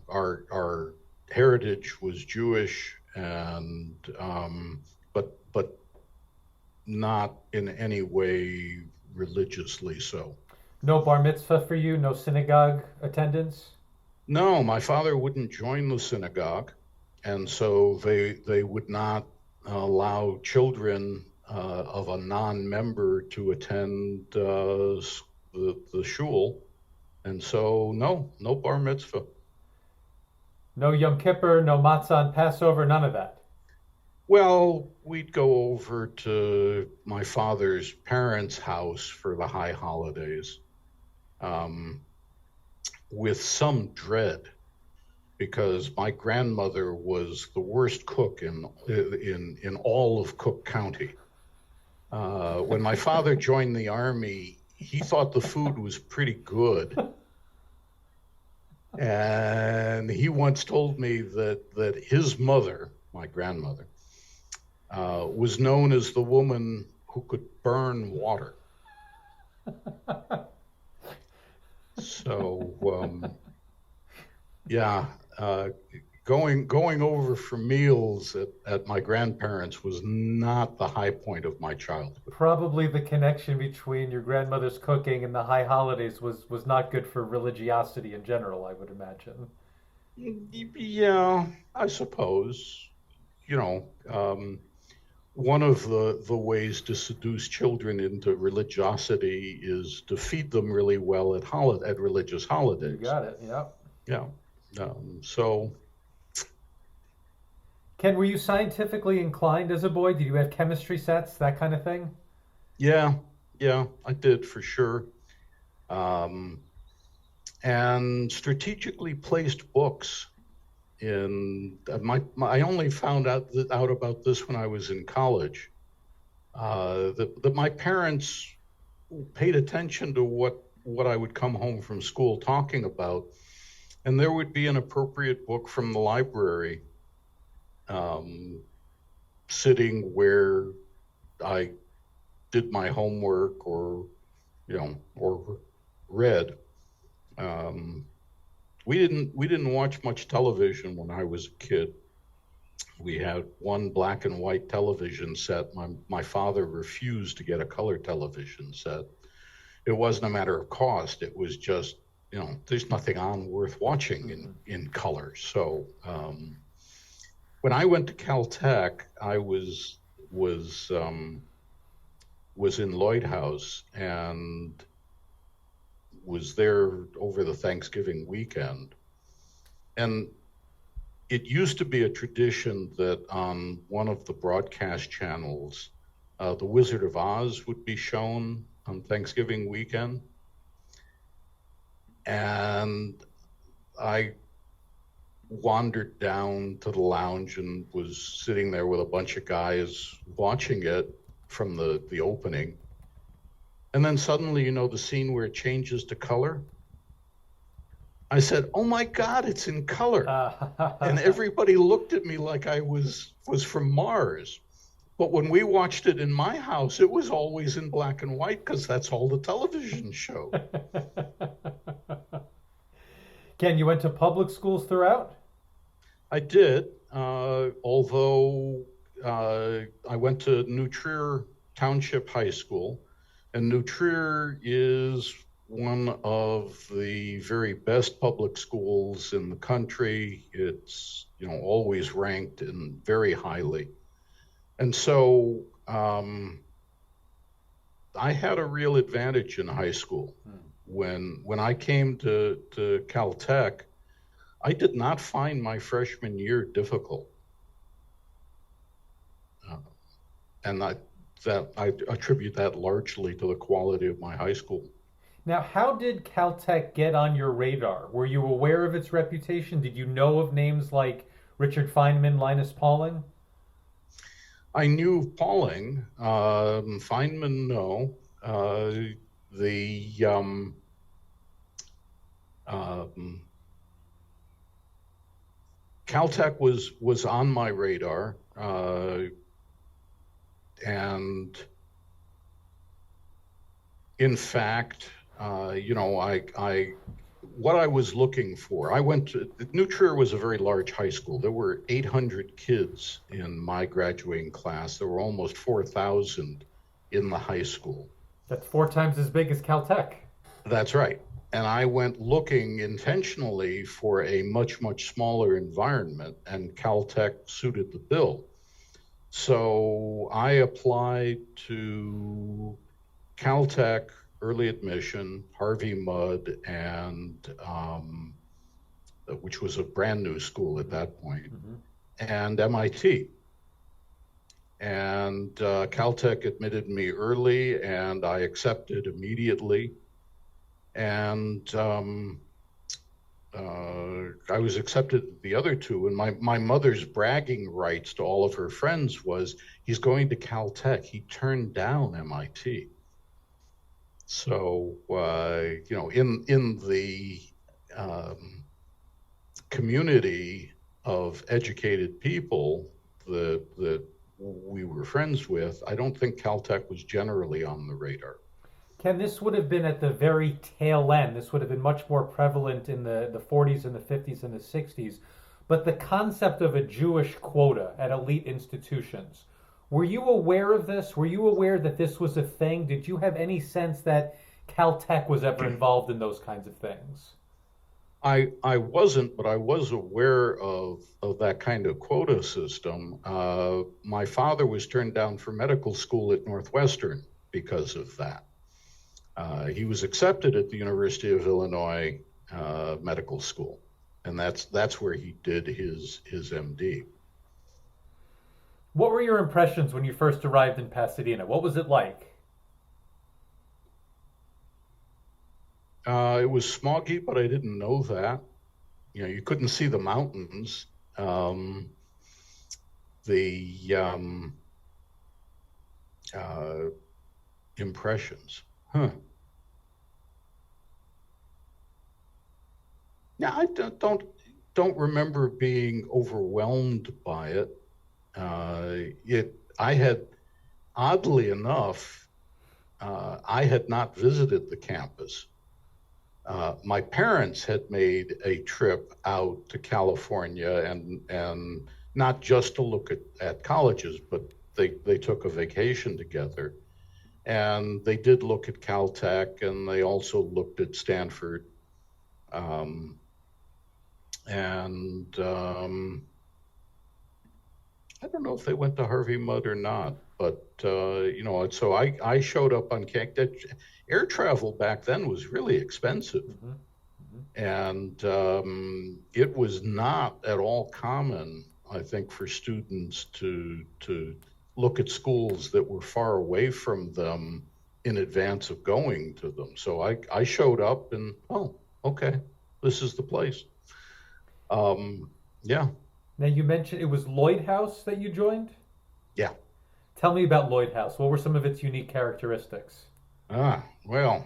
Our heritage was Jewish, and but not in any way religiously so. No bar mitzvah for you? No synagogue attendance? No, my father wouldn't join the synagogue, and so they would not allow children of a non-member to attend the shul, and so no bar mitzvah. No Yom Kippur, no matzah on Passover, none of that? Well, we'd go over to my father's parents' house for the high holidays, with some dread, because my grandmother was the worst cook in all of Cook County. When my father joined the Army, he thought the food was pretty good. And he once told me that his mother, my grandmother, was known as the woman who could burn water. So, yeah, going over for meals at my grandparents was not the high point of my childhood. Probably the connection between your grandmother's cooking and the high holidays was not good for religiosity in general, I would imagine. Yeah, I suppose. You know, one of the ways to seduce children into religiosity is to feed them really well at religious You holidays. got it. Yep. Yeah. So Ken, were you scientifically inclined as a boy? Did you have chemistry sets, that kind of thing? yeah, I did for sure. Um, and strategically placed books in I only found out about this when I was in college. That my parents paid attention to what I would come home from school talking about, and there would be an appropriate book from the library um, sitting where I did my homework or read. Um, we didn't watch much television when I was a kid. We had one black and white television set. My father refused to get a color television set. It wasn't a matter of cost. It was just, there's nothing on worth watching in color. So when I went to Caltech, I was in Lloyd House and was there over the Thanksgiving weekend. And it used to be a tradition that on one of the broadcast channels, The Wizard of Oz would be shown on Thanksgiving weekend. And I wandered down to the lounge and was sitting there with a bunch of guys watching it from the opening. And then suddenly, the scene where it changes to color. I said, "Oh my God, it's in color." And everybody looked at me like I was from Mars. But when we watched it in my house, it was always in black and white because that's all the television showed. Ken, you went to public schools throughout? I did, although I went to New Trier Township High School, and New Trier is one of the very best public schools in the country. It's always ranked and very highly, and so I had a real advantage in high school. When I came to Caltech, I did not find my freshman year difficult, and I attribute that largely to the quality of my high school. Now, how did Caltech get on your radar? Were you aware of its reputation? Did you know of names like Richard Feynman, Linus Pauling? I knew Pauling. Feynman, no. Caltech was on my radar, and in fact, what I was looking for, New Trier was a very large high school. There were 800 kids in my graduating class. There were almost 4,000 in the high school. That's 4 times as big as Caltech. That's right. And I went looking intentionally for a much, much smaller environment, and Caltech suited the bill. So I applied to Caltech, early admission, Harvey Mudd, and which was a brand new school at that point, and MIT. And Caltech admitted me early, and I accepted immediately. And I was accepted at the other two, and my mother's bragging rights to all of her friends was he's going to Caltech. He turned down MIT. So in the community of educated people that we were friends with, I don't think Caltech was generally on the radar. Ken, this would have been at the very tail end. This would have been much more prevalent in the 40s and the 50s and the 60s. But the concept of a Jewish quota at elite institutions, were you aware of this? Were you aware that this was a thing? Did you have any sense that Caltech was ever involved in those kinds of things? I wasn't, but I was aware of that kind of quota system. My father was turned down for medical school at Northwestern because of that. He was accepted at the University of Illinois Medical School, and that's where he did his MD. What were your impressions when you first arrived in Pasadena? What was it like? It was smoggy, but I didn't know that. You couldn't see the mountains. The impressions. Huh. Yeah, I don't remember being overwhelmed by it. I had, oddly enough, I had not visited the campus. My parents had made a trip out to California and not just to look at colleges, but they took a vacation together. And they did look at Caltech, and they also looked at Stanford. I don't know if they went to Harvey Mudd or not, but so I showed up on Caltech. Air travel back then was really expensive, and it was not at all common, I think, for students to look at schools that were far away from them in advance of going to them. So I showed up and, oh, okay, this is the place. Yeah. Now, you mentioned it was Lloyd House that you joined? Yeah. Tell me about Lloyd House. What were some of its unique characteristics? Well,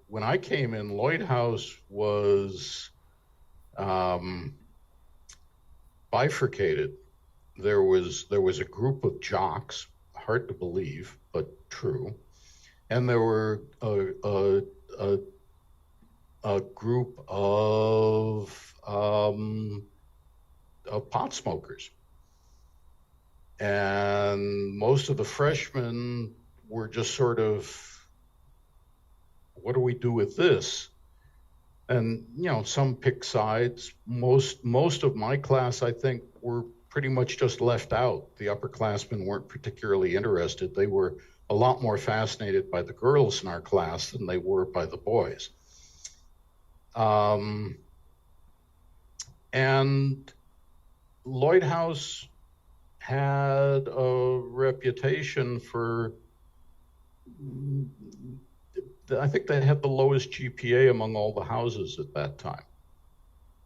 when I came in, Lloyd House was bifurcated. There was a group of jocks, hard to believe, but true, and there were a group of pot smokers, and most of the freshmen were just sort of, what do we do with this? And some pick sides. Most of my class, I think, were pretty much just left out. The upperclassmen weren't particularly interested. They were a lot more fascinated by the girls in our class than they were by the boys. And Lloyd House had a reputation for, I think they had the lowest GPA among all the houses at that time.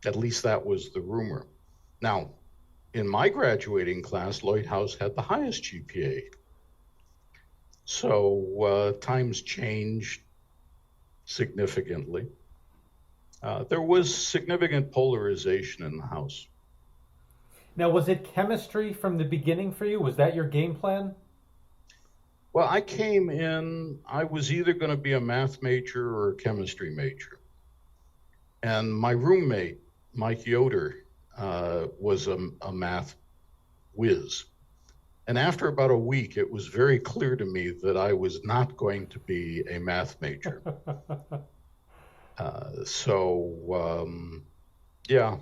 At least that was the rumor. Now, in my graduating class, Lloyd House had the highest GPA. So times changed significantly. There was significant polarization in the house. Now, was it chemistry from the beginning for you? Was that your game plan? Well, I came in, I was either going to be a math major or a chemistry major. And my roommate, Mike Yoder, was a math whiz. And after about a week, it was very clear to me that I was not going to be a math major. Yeah,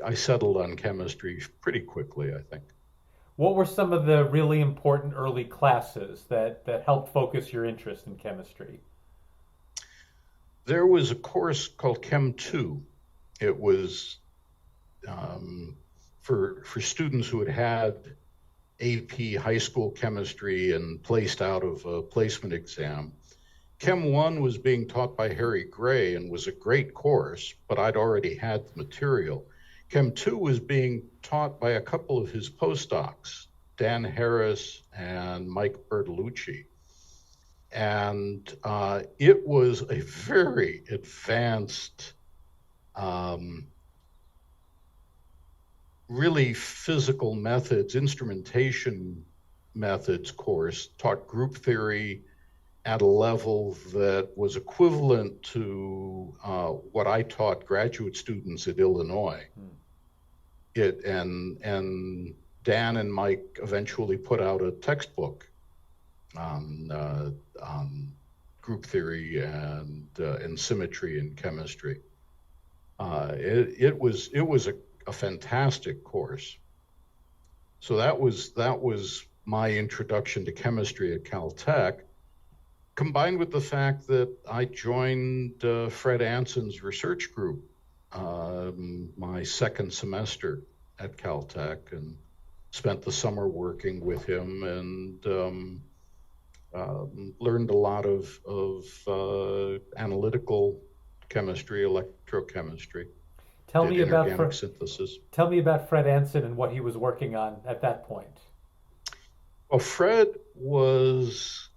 I settled on chemistry pretty quickly, I think. What were some of the really important early classes that helped focus your interest in chemistry? There was a course called Chem 2. It was for students who had AP high school chemistry and placed out of a placement exam. Chem 1 was being taught by Harry Gray and was a great course, but I'd already had the material. Chem 2 was being taught by a couple of his postdocs, Dan Harris and Mike Bertolucci. And it was a very advanced, really physical methods, instrumentation methods course, taught group theory at a level that was equivalent to what I taught graduate students at Illinois. And Dan and Mike eventually put out a textbook on group theory and symmetry in chemistry. It was a fantastic course. So that was my introduction to chemistry at Caltech, combined with the fact that I joined Fred Anson's research group my second semester at Caltech and spent the summer working with him and learned a lot of analytical chemistry, electrochemistry. Tell me about synthesis. Tell me about Fred Anson and what he was working on at that point. Well, Fred was,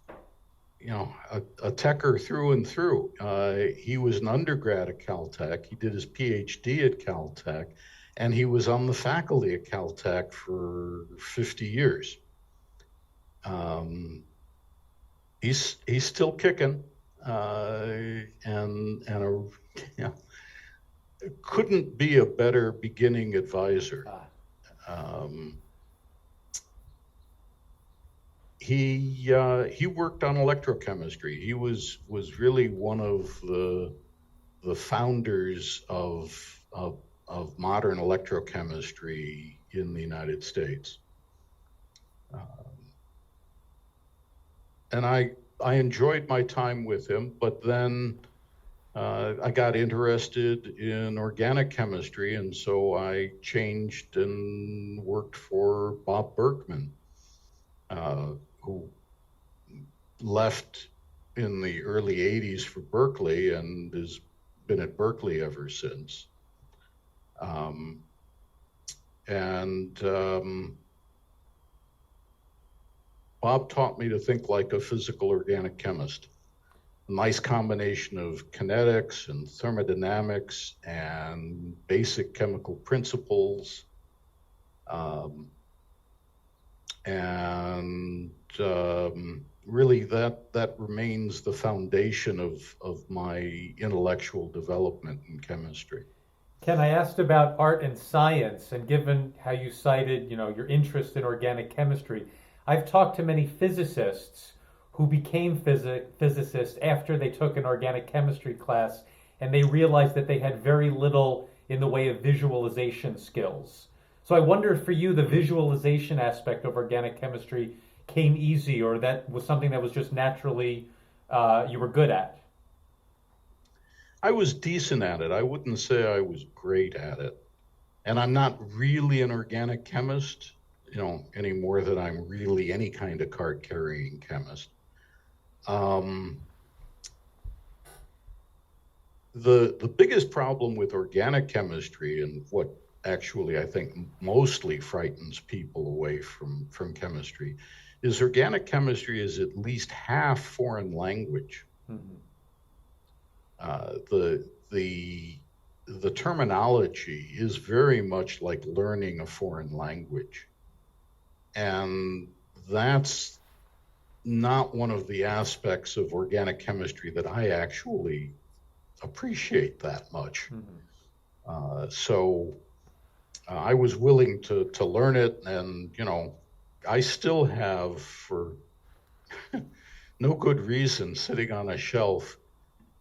a techer through and through. He was an undergrad at Caltech. He did his PhD at Caltech, and he was on the faculty at Caltech for 50 years. He's still kicking, couldn't be a better beginning advisor. He worked on electrochemistry. He was really one of the founders of modern electrochemistry in the United States. And I enjoyed my time with him, but then I got interested in organic chemistry, and so I changed and worked for Bob Berkman, who left in the early 80s for Berkeley and has been at Berkeley ever since. Bob taught me to think like a physical organic chemist. A nice combination of kinetics and thermodynamics and basic chemical principles. Really that remains the foundation of my intellectual development in chemistry. Ken, I asked about art and science, and given how you cited, your interest in organic chemistry, I've talked to many physicists who became physicists after they took an organic chemistry class, and they realized that they had very little in the way of visualization skills. So I wonder if for you, the visualization aspect of organic chemistry came easy, or that was something that was just naturally you were good at. I was decent at it. I wouldn't say I was great at it. And I'm not really an organic chemist, any more than I'm really any kind of card-carrying chemist. The biggest problem with organic chemistry, and what actually I think mostly frightens people away from chemistry, is organic chemistry is at least half foreign language. Mm-hmm. The terminology is very much like learning a foreign language. And that's not one of the aspects of organic chemistry that I actually appreciate that much. Mm-hmm. So I was willing to learn it, and I still have, for no good reason, sitting on a shelf,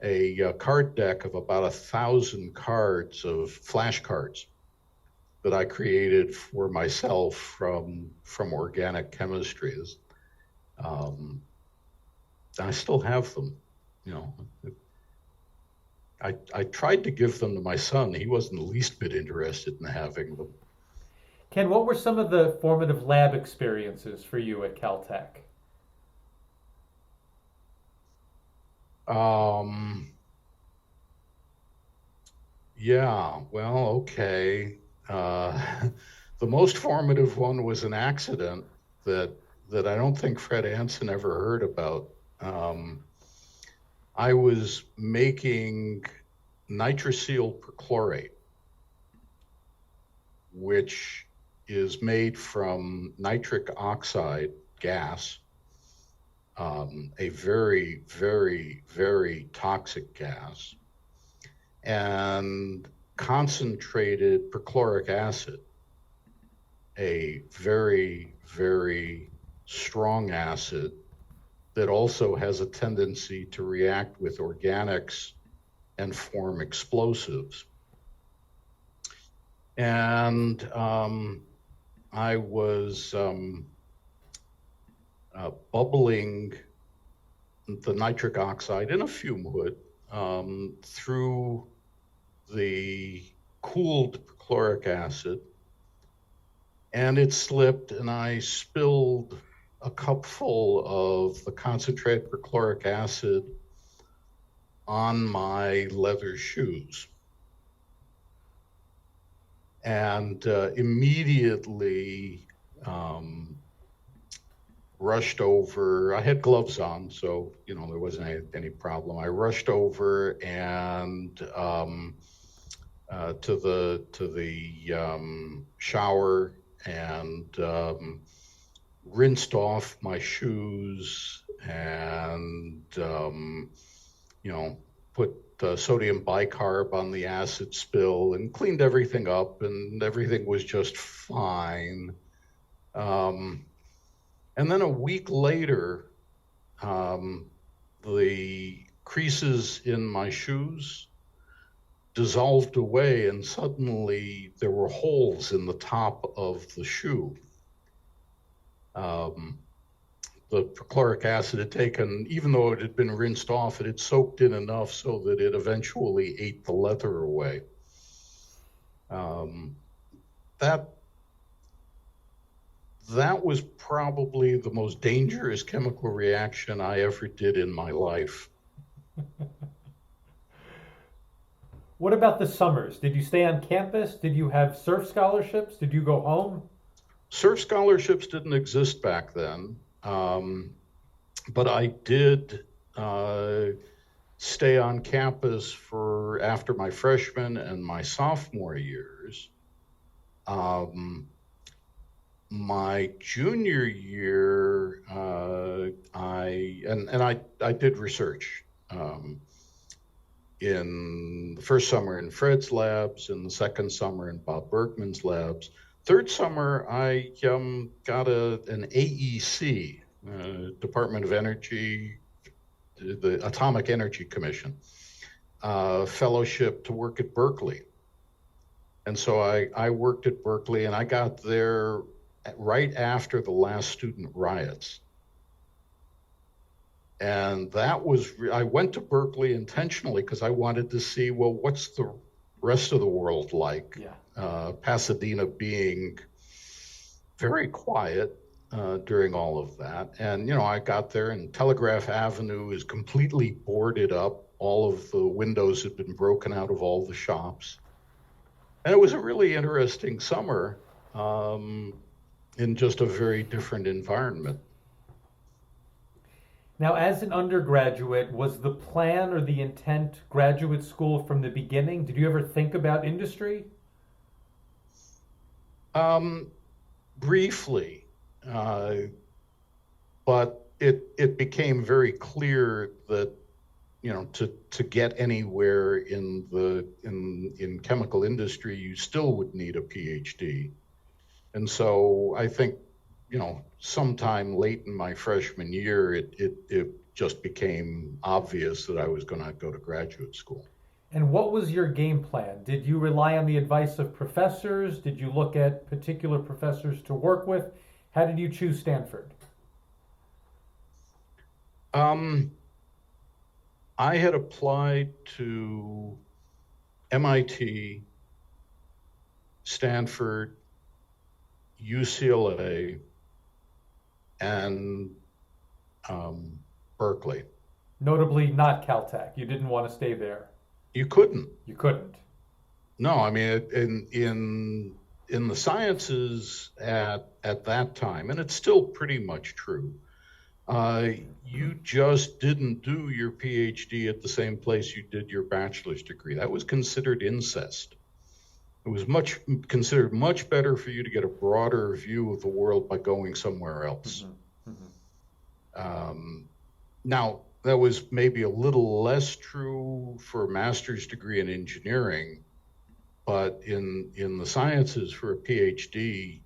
a card deck of about 1,000 cards of flashcards that I created for myself from organic chemistry. I still have them. I tried to give them to my son. He wasn't the least bit interested in having them. Ken, what were some of the formative lab experiences for you at Caltech? Um, yeah, well, okay. Uh, the most formative one was an accident that that I don't think Fred Anson ever heard about. Um, I was making nitrosyl perchlorate, which is made from nitric oxide gas, a very, very, very toxic gas, and concentrated perchloric acid, a very, very strong acid that also has a tendency to react with organics and form explosives. And I was bubbling the nitric oxide in a fume hood through the cooled perchloric acid, and it slipped, and I spilled a cup full of the concentrated perchloric acid on my leather shoes. And immediately rushed over. I had gloves on, so there wasn't any problem. I rushed over and to the shower and rinsed off my shoes and put sodium bicarb on the acid spill and cleaned everything up, and everything was just fine. And then a week later, the creases in my shoes dissolved away, and suddenly there were holes in the top of the shoe. The perchloric acid had taken, even though it had been rinsed off, it had soaked in enough so that it eventually ate the leather away. That was probably the most dangerous chemical reaction I ever did in my life. What about the summers? Did you stay on campus? Did you have surf scholarships? Did you go home? Surf scholarships didn't exist back then, but I did stay on campus for after my freshman and my sophomore years. My junior year, I did research in the first summer in Fred's labs, in the second summer in Bob Bergman's labs. Third summer, I got an AEC, Department of Energy, the Atomic Energy Commission, fellowship to work at Berkeley. And so I worked at Berkeley, and I got there right after the last student riots. And I went to Berkeley intentionally because I wanted to see, well, what's the rest of the world like? Yeah. Pasadena being very quiet during all of that. And, I got there, and Telegraph Avenue is completely boarded up. All of the windows had been broken out of all the shops. And it was a really interesting summer in just a very different environment. Now, as an undergraduate, was the plan or the intent graduate school from the beginning? Did you ever think about industry? Briefly, but it became very clear that to get anywhere in chemical industry, you still would need a PhD. And so I think sometime late in my freshman year, it just became obvious that I was going to go to graduate school. And what was your game plan? Did you rely on the advice of professors? Did you look at particular professors to work with? How did you choose Stanford? I had applied to MIT, Stanford, UCLA, and Berkeley. Notably not Caltech. You didn't want to stay there. You couldn't. You couldn't. No, I mean, in the sciences at that time, and it's still pretty much true. Uh, you just didn't do your PhD at the same place you did your bachelor's degree. That was considered incest. It was much considered much better for you to get a broader view of the world by going somewhere else. Mm-hmm. Mm-hmm. Now, that was maybe a little less true for a master's degree in engineering, but in the sciences for a PhD,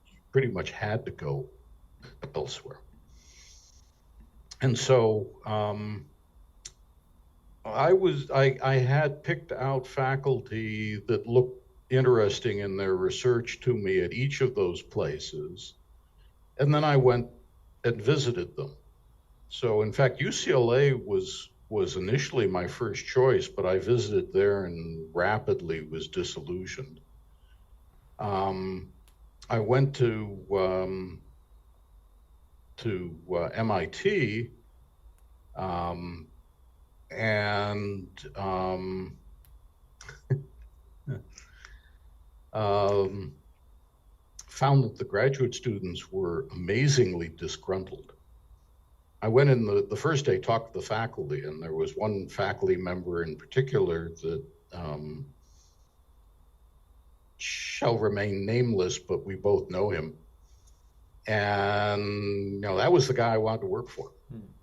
you pretty much had to go elsewhere. And so I had picked out faculty that looked interesting in their research to me at each of those places, and then I went and visited them. So in fact, UCLA was initially my first choice, but I visited there and rapidly was disillusioned. I went to MIT, and found that the graduate students were amazingly disgruntled. I went in the first day, talked to the faculty, and there was one faculty member in particular that shall remain nameless, but we both know him. And that was the guy I wanted to work for.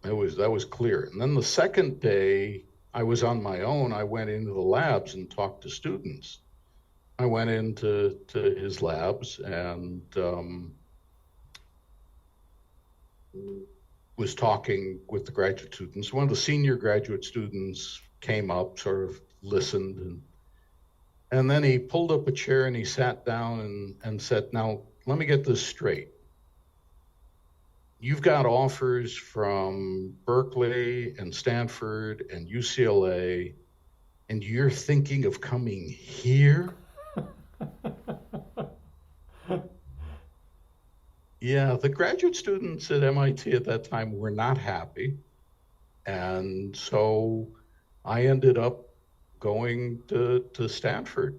That was clear. And then the second day, I was on my own. I went into the labs and talked to students. I went into his labs and was talking with the graduate students. One of the senior graduate students came up, sort of listened, and then he pulled up a chair and he sat down and said, "Now, let me get this straight. You've got offers from Berkeley and Stanford and UCLA, and you're thinking of coming here?" Yeah, the graduate students at MIT at that time were not happy. And so I ended up going to Stanford.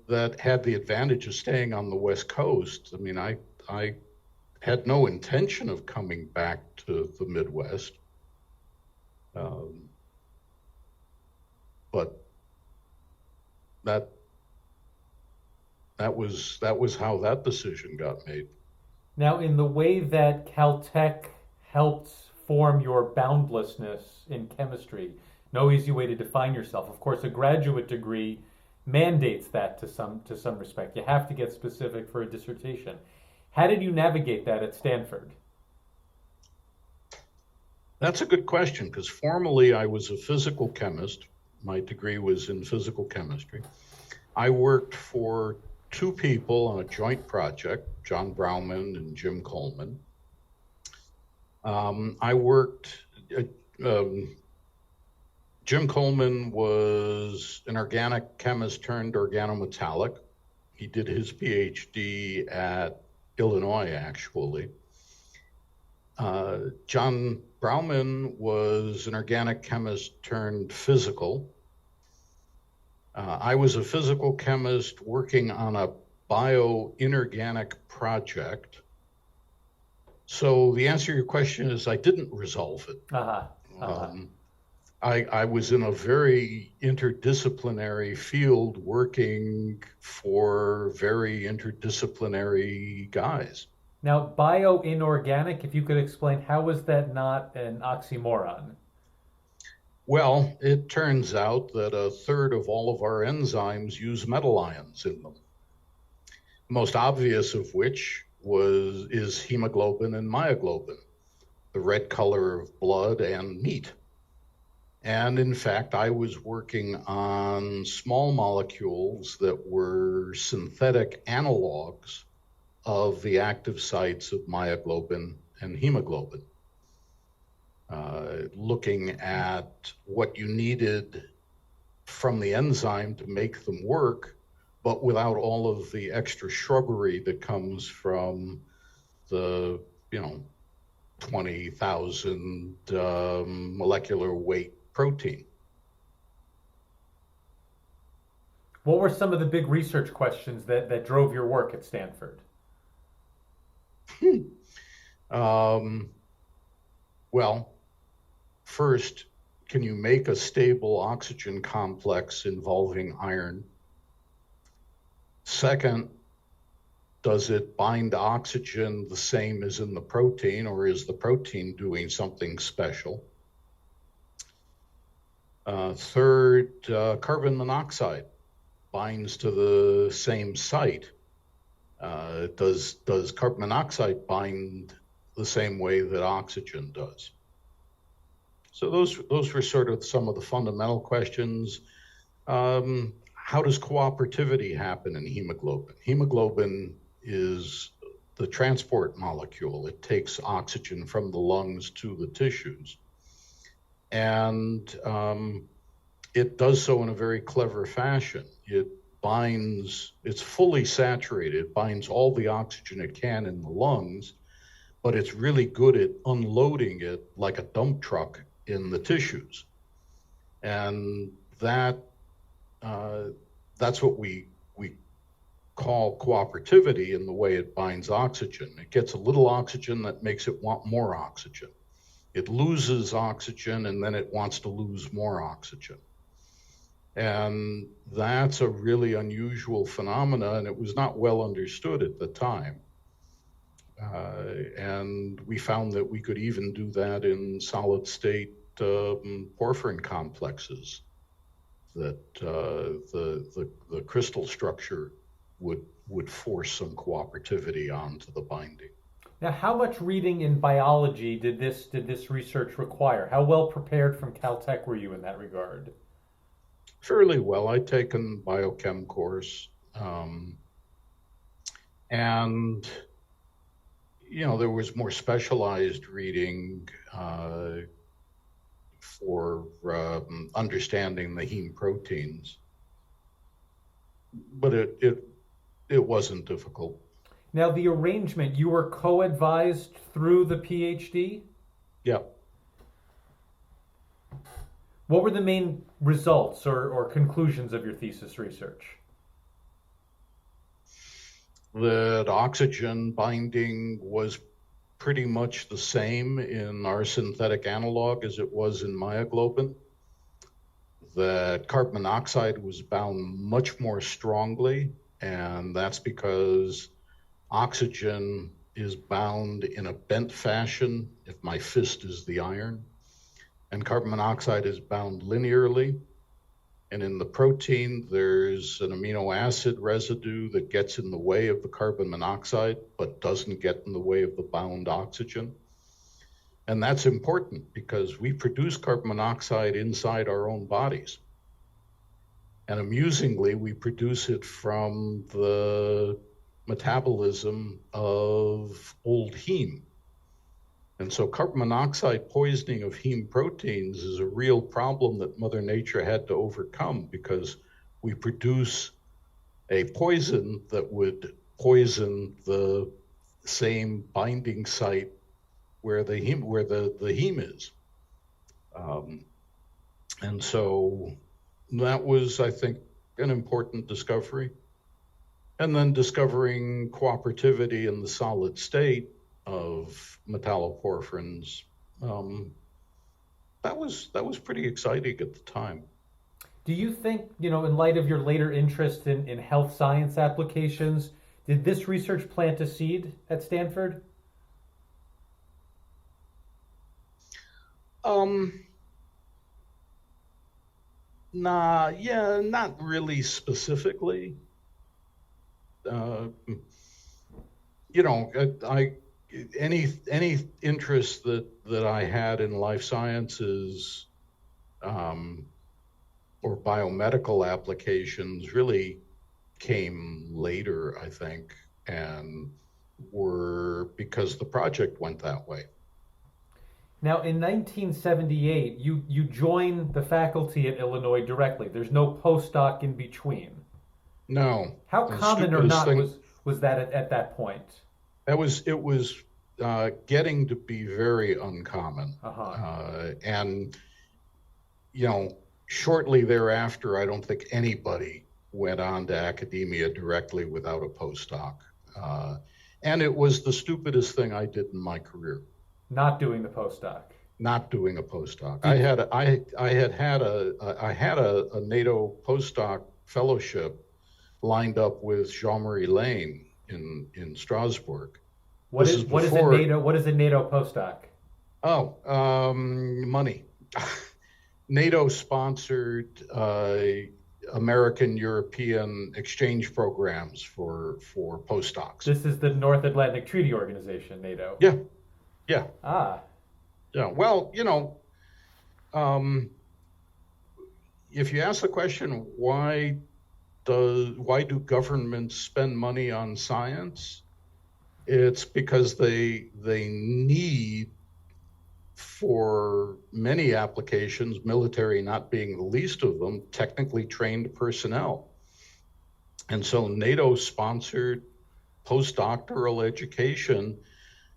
That had the advantage of staying on the West Coast. I mean, I had no intention of coming back to the Midwest. But that was how that decision got made. Now, in the way that Caltech helped form your boundlessness in chemistry, no easy way to define yourself. Of course, a graduate degree mandates that to some respect. You have to get specific for a dissertation. How did you navigate that at Stanford? That's a good question, because formally I was a physical chemist. My degree was in physical chemistry. I worked for two people on a joint project, John Brauman and Jim Coleman. Jim Coleman was an organic chemist turned organometallic. He did his PhD at Illinois, actually. John Brauman was an organic chemist turned physical. I was a physical chemist working on a bio-inorganic project. So the answer to your question is I didn't resolve it. I was in a very interdisciplinary field working for very interdisciplinary guys. Now, bio-inorganic, if you could explain, how is that not an oxymoron? Well, it turns out that a third of all of our enzymes use metal ions in them. The most obvious of which is hemoglobin and myoglobin, the red color of blood and meat. And in fact, I was working on small molecules that were synthetic analogs of the active sites of myoglobin and hemoglobin, looking at what you needed from the enzyme to make them work but without all of the extra shrubbery that comes from the, 20,000 molecular weight protein. What were some of the big research questions that drove your work at Stanford? Um, well, first, can you make a stable oxygen complex involving iron? Second, does it bind oxygen the same as in the protein, or is the protein doing something special? Third, carbon monoxide binds to the same site. Does carbon monoxide bind the same way that oxygen does? So those were sort of some of the fundamental questions. How does cooperativity happen in hemoglobin? Hemoglobin is the transport molecule. It takes oxygen from the lungs to the tissues. And it does so in a very clever fashion. It's fully saturated, it binds all the oxygen it can in the lungs, but it's really good at unloading it like a dump truck in the tissues. And that's what we call cooperativity in the way it binds oxygen. It gets a little oxygen that makes it want more oxygen. It loses oxygen and then it wants to lose more oxygen. And that's a really unusual phenomena, and it was not well understood at the time. And we found that we could even do that in solid state porphyrin complexes, that the crystal structure would force some cooperativity onto the binding. Now, how much reading in biology did this research require? How well prepared from Caltech were you in that regard? Fairly well. I'd taken biochem course, and there was more specialized reading for understanding the heme proteins, but it wasn't difficult. Now, the arrangement, you were co-advised through the PhD? Yeah. What were the main results or conclusions of your thesis research? That oxygen binding was pretty much the same in our synthetic analog as it was in myoglobin. That carbon monoxide was bound much more strongly, and that's because oxygen is bound in a bent fashion, if my fist is the iron, and carbon monoxide is bound linearly. And in the protein, there's an amino acid residue that gets in the way of the carbon monoxide, but doesn't get in the way of the bound oxygen. And that's important because we produce carbon monoxide inside our own bodies. And amusingly, we produce it from the metabolism of old heme. And so carbon monoxide poisoning of heme proteins is a real problem that Mother Nature had to overcome, because we produce a poison that would poison the same binding site where the heme is. And so that was, I think, an important discovery. And then discovering cooperativity in the solid state of metalloporphyrins, that was pretty exciting at the time. Do you think, in light of your later interest in health science applications, did this research plant a seed at Stanford? Not really specifically. Any interest that I had in life sciences or biomedical applications really came later, I think, and were because the project went that way. Now, in 1978, you joined the faculty at Illinois directly. There's no postdoc in between. No, How the common or stupidest not thing was that at that point? it was getting to be very uncommon, Uh-huh. and you know, shortly thereafter, I don't think anybody went on to academia directly without a postdoc. Uh, and it was the stupidest thing I did in my career, Not doing the postdoc. not doing a postdoc. Did I had a NATO postdoc fellowship lined up with Jean-Marie Lane in Strasbourg. This is what is a before, NATO postdoc? money. NATO sponsored American European exchange programs for postdocs. This is the North Atlantic Treaty Organization, NATO. Yeah, yeah, Ah, yeah. Well, um, if you ask the question why do governments spend money on science, it's because they need, for many applications, military not being the least of them, technically trained personnel. And so NATO sponsored postdoctoral education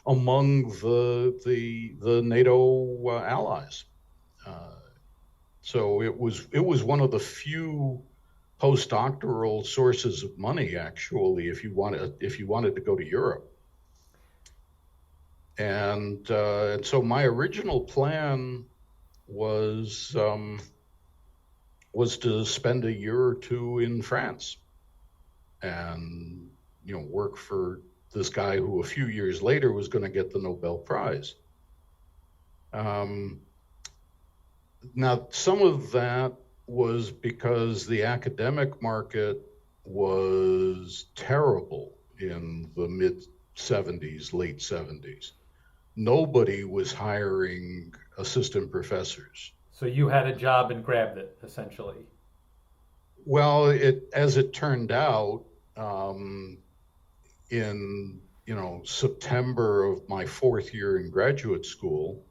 among the NATO allies. Uh, so it was one of the few postdoctoral sources of money, actually, if you wanted to go to Europe. And so my original plan was to spend a year or two in France and work for this guy who a few years later was going to get the Nobel Prize. Now, some of that was because the academic market was terrible in the mid 70s, late 70s. Nobody was hiring assistant professors. so you had a job and grabbed it, essentially. Well, as it turned out, in September of my fourth year in graduate school,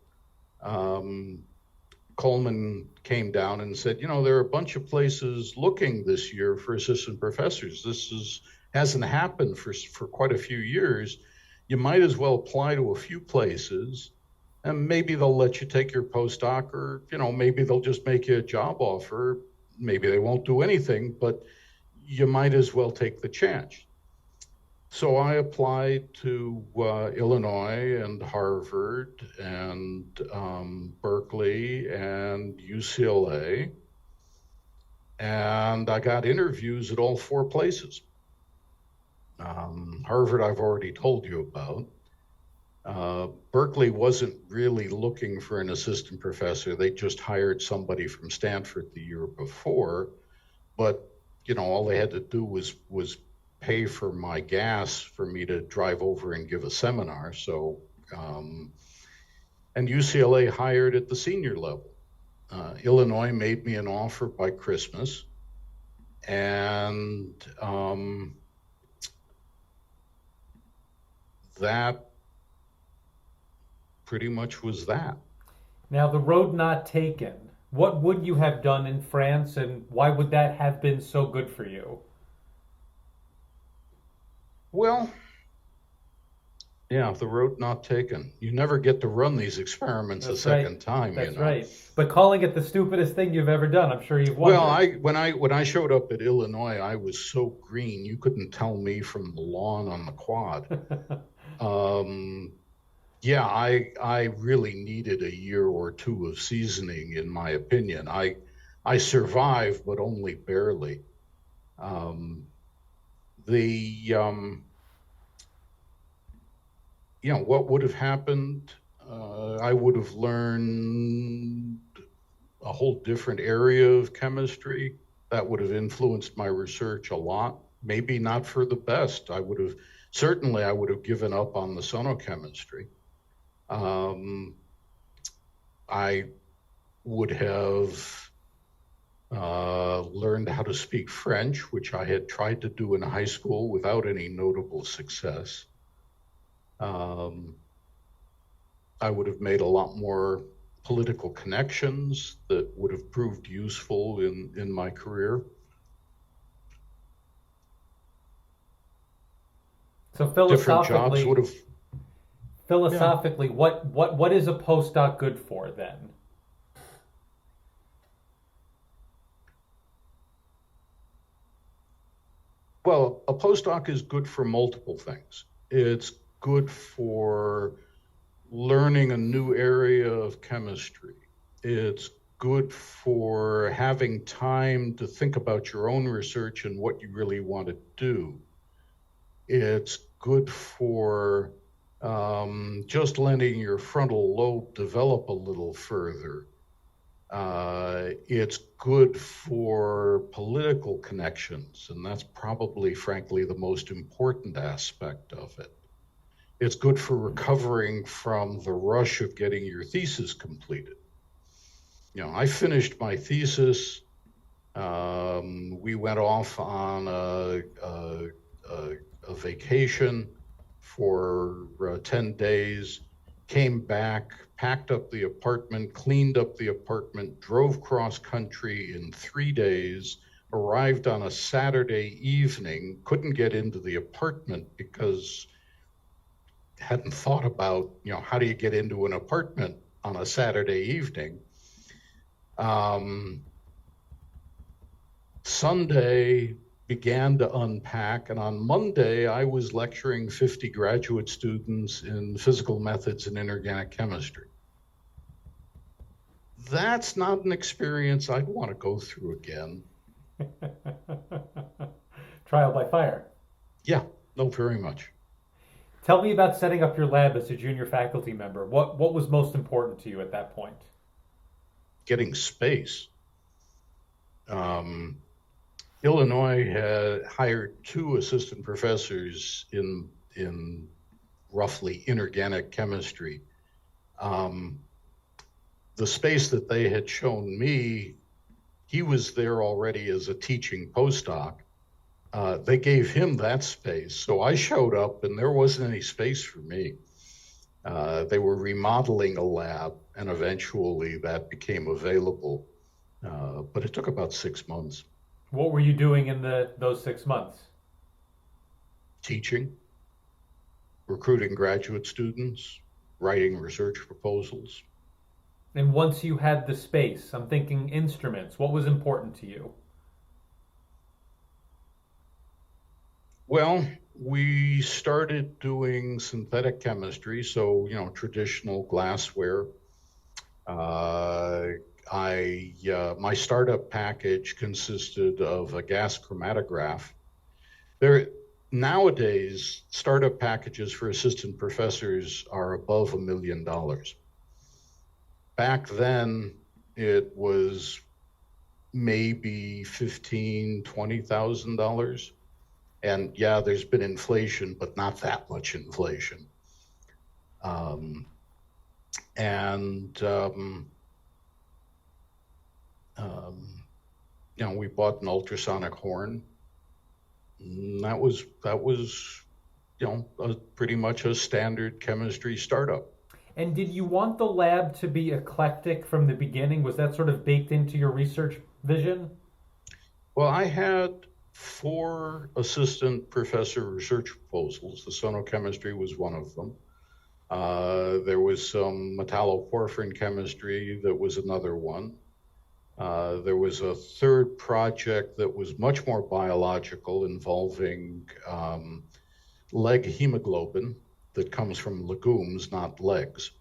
Coleman came down and said, there are a bunch of places looking this year for assistant professors. Hasn't happened for quite a few years. You might as well apply to a few places, and maybe they'll let you take your postdoc, or maybe they'll just make you a job offer. Maybe they won't do anything, but you might as well take the chance. So I applied to Illinois and Harvard and Berkeley and UCLA, and I got interviews at all four places. Harvard, I've already told you about. Berkeley wasn't really looking for an assistant professor. They just hired somebody from Stanford the year before, but all they had to do was pay for my gas for me to drive over and give a seminar. So, and UCLA hired at the senior level. Illinois made me an offer by Christmas, and that pretty much was that. Now, the road not taken. What would you have done in France, and why would that have been so good for you? Well, yeah, the road not taken. You never get to run these experiments a second time. That's right. But calling it the stupidest thing you've ever done, I'm sure you've wondered. Well, when I showed up at Illinois, I was so green you couldn't tell me from the lawn on the quad. Yeah, I really needed a year or two of seasoning, in my opinion. I survived, but only barely. What would have happened? I would have learned a whole different area of chemistry that would have influenced my research a lot. Maybe not for the best. I would have given up on the sonochemistry. I would have learned how to speak French, which I had tried to do in high school without any notable success. I would have made a lot more political connections that would have proved useful in my career. So different jobs would have. Yeah. philosophically, what is a postdoc good for then? Well, a postdoc is good for multiple things. It's good for learning a new area of chemistry. It's good for having time to think about your own research and what you really want to do. It's good for just letting your frontal lobe develop a little further. It's good for political connections, and that's probably, frankly, the most important aspect of it. It's good for recovering from the rush of getting your thesis completed. I finished my thesis. We went off on a vacation for 10 days, came back, packed up the apartment, cleaned up the apartment, drove cross country in 3 days, arrived on a Saturday evening, couldn't get into the apartment because hadn't thought about, how do you get into an apartment on a Saturday evening. Sunday began to unpack, and on Monday I was lecturing 50 graduate students in physical methods and inorganic chemistry. That's not an experience I'd want to go through again. Trial by fire. Yeah, no, very much. Tell me about setting up your lab as a junior faculty member. What was most important to you at that point? Getting space. Illinois had hired 2 assistant professors in roughly inorganic chemistry. The space that they had shown me, he was there already as a teaching postdoc. They gave him that space. So I showed up and there wasn't any space for me. They were remodeling a lab and eventually that became available. But it took about 6 months. What were you doing in those 6 months? Teaching, recruiting graduate students, writing research proposals. And once you had the space, I'm thinking instruments, what was important to you? Well, we started doing synthetic chemistry, so, traditional glassware. My startup package consisted of a gas chromatograph. Nowadays, startup packages for assistant professors are above $1 million. Back then, it was maybe $15,000, $20,000. And yeah, there's been inflation, but not that much inflation. We bought an ultrasonic horn. And that was pretty much a standard chemistry startup. And did you want the lab to be eclectic from the beginning? Was that sort of baked into your research vision? Well, I had 4 assistant professor research proposals. The sonochemistry was one of them. There was some metalloporphyrin chemistry that was another one. There was a third project that was much more biological involving leg hemoglobin that comes from legumes, not legs.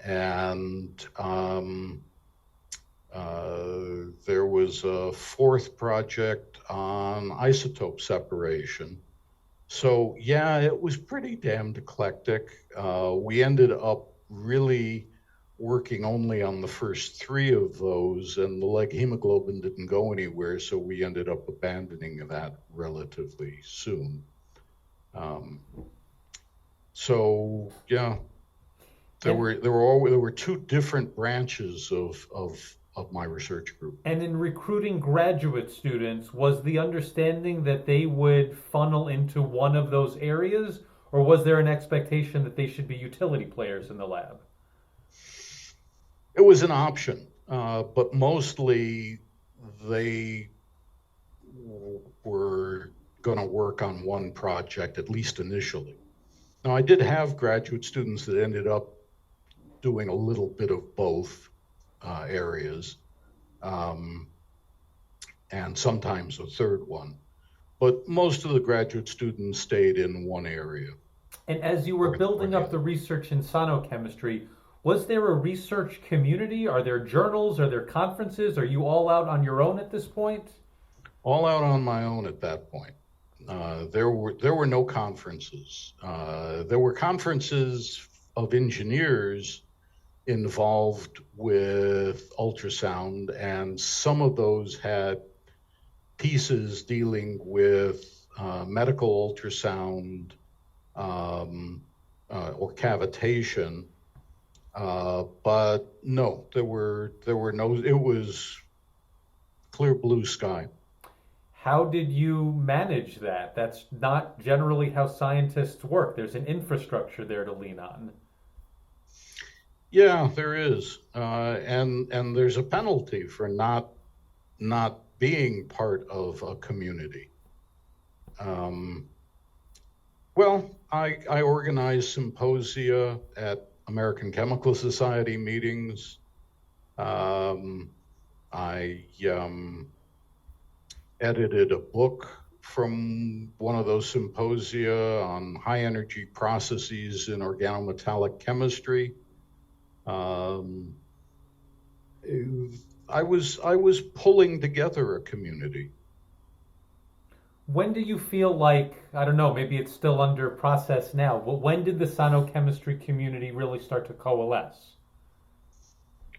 And there was a 4th project on isotope separation. So yeah, it was pretty damned eclectic. We ended up really working only on the first 3 of those, and the leg hemoglobin didn't go anywhere, so we ended up abandoning that relatively soon. So yeah, there were 2 different branches of my research group. And in recruiting graduate students, was the understanding that they would funnel into one of those areas, or was there an expectation that they should be utility players in the lab? It was an option, but mostly they were going to work on one project, at least initially. Now, I did have graduate students that ended up doing a little bit of both areas, and sometimes a third one. But most of the graduate students stayed in one area. And as you were building up the research in sonochemistry, was there a research community? Are there journals? Are there conferences? Are you all out on your own at this point? All out on my own at that point. There were no conferences. There were conferences of engineers involved with ultrasound, and some of those had pieces dealing with medical ultrasound or cavitation. But no, there were no. It was clear blue sky. How did you manage that? That's not generally how scientists work. There's an infrastructure there to lean on. Yeah, there is, and there's a penalty for not being part of a community. Well, I organized symposia at American Chemical Society meetings. I edited a book from one of those symposia on high energy processes in organometallic chemistry. I was pulling together a community. When do you feel like, I don't know, maybe it's still under process now, but when did the sonochemistry community really start to coalesce?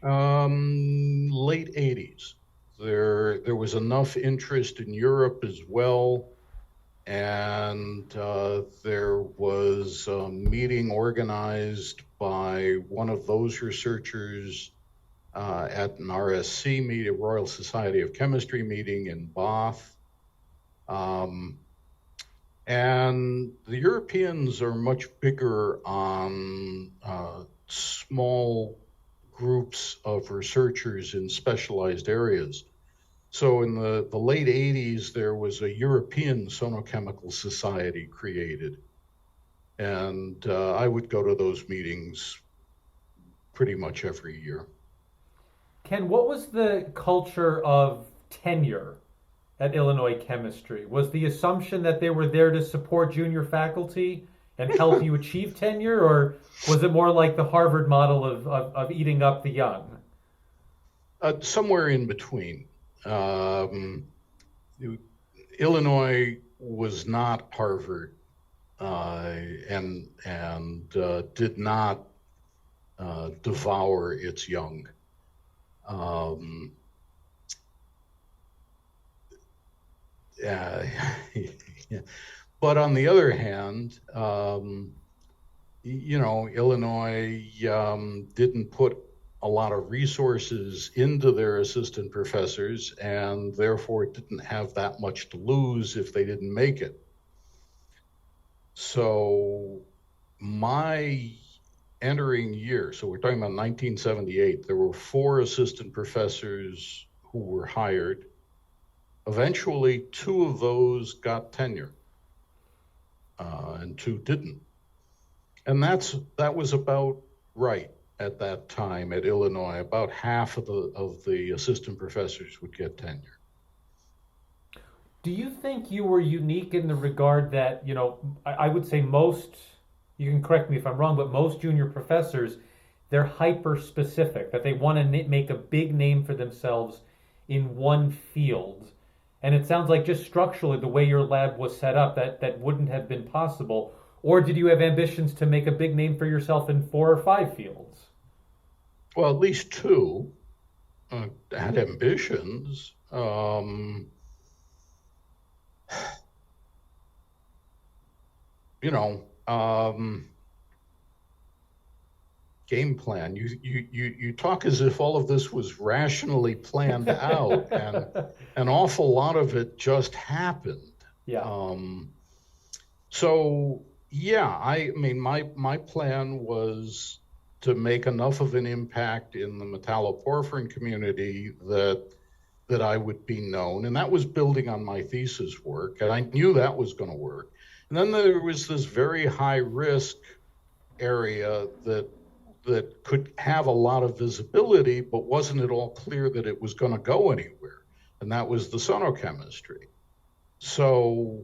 Late 80s. There was enough interest in Europe as well, and there was a meeting organized by one of those researchers at an RSC meeting, Royal Society of Chemistry meeting in Bath. And the Europeans are much bigger on small groups of researchers in specialized areas. So in the late 80s, there was a European Sonochemical Society created. And I would go to those meetings pretty much every year. Ken, what was the culture of tenure at Illinois Chemistry? Was the assumption that they were there to support junior faculty and help you achieve tenure, or was it more like the Harvard model of eating up the young? Somewhere in between. Illinois was not Harvard, and did not devour its young. But on the other hand, Illinois didn't put a lot of resources into their assistant professors, and therefore didn't have that much to lose if they didn't make it. So my entering year, so we're talking about 1978, there were 4 assistant professors who were hired. Eventually, 2 of those got tenure, and 2 didn't. And that was about right at that time at Illinois. About half of the assistant professors would get tenure. Do you think you were unique in the regard that, I would say most, you can correct me if I'm wrong, but most junior professors, they're hyper specific, that they want to make a big name for themselves in one field. And it sounds like just structurally, the way your lab was set up, that wouldn't have been possible. Or did you have ambitions to make a big name for yourself in 4 or 5 fields? Well, at least 2 had ambitions. Game plan. You talk as if all of this was rationally planned out, and an awful lot of it just happened. Yeah. So yeah, I mean, my plan was to make enough of an impact in the metalloporphyrin community that that I would be known, and that was building on my thesis work, and I knew that was going to work. And then there was this very high risk area that could have a lot of visibility, but wasn't at all clear that it was going to go anywhere, and that was the sonochemistry. So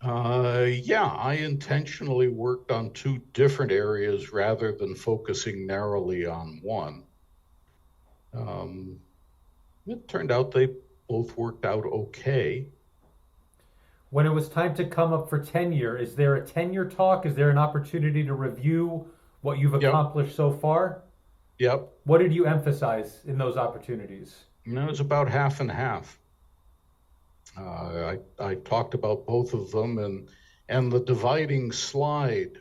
yeah, I intentionally worked on two different areas rather than focusing narrowly on one. It turned out they both worked out okay. When it was time to come up for tenure, is there a tenure talk? Is there an opportunity to review what you've Yep, accomplished so far? yep. What did you emphasize in those opportunities? And it was about half and half. I talked about both of them, and the dividing slide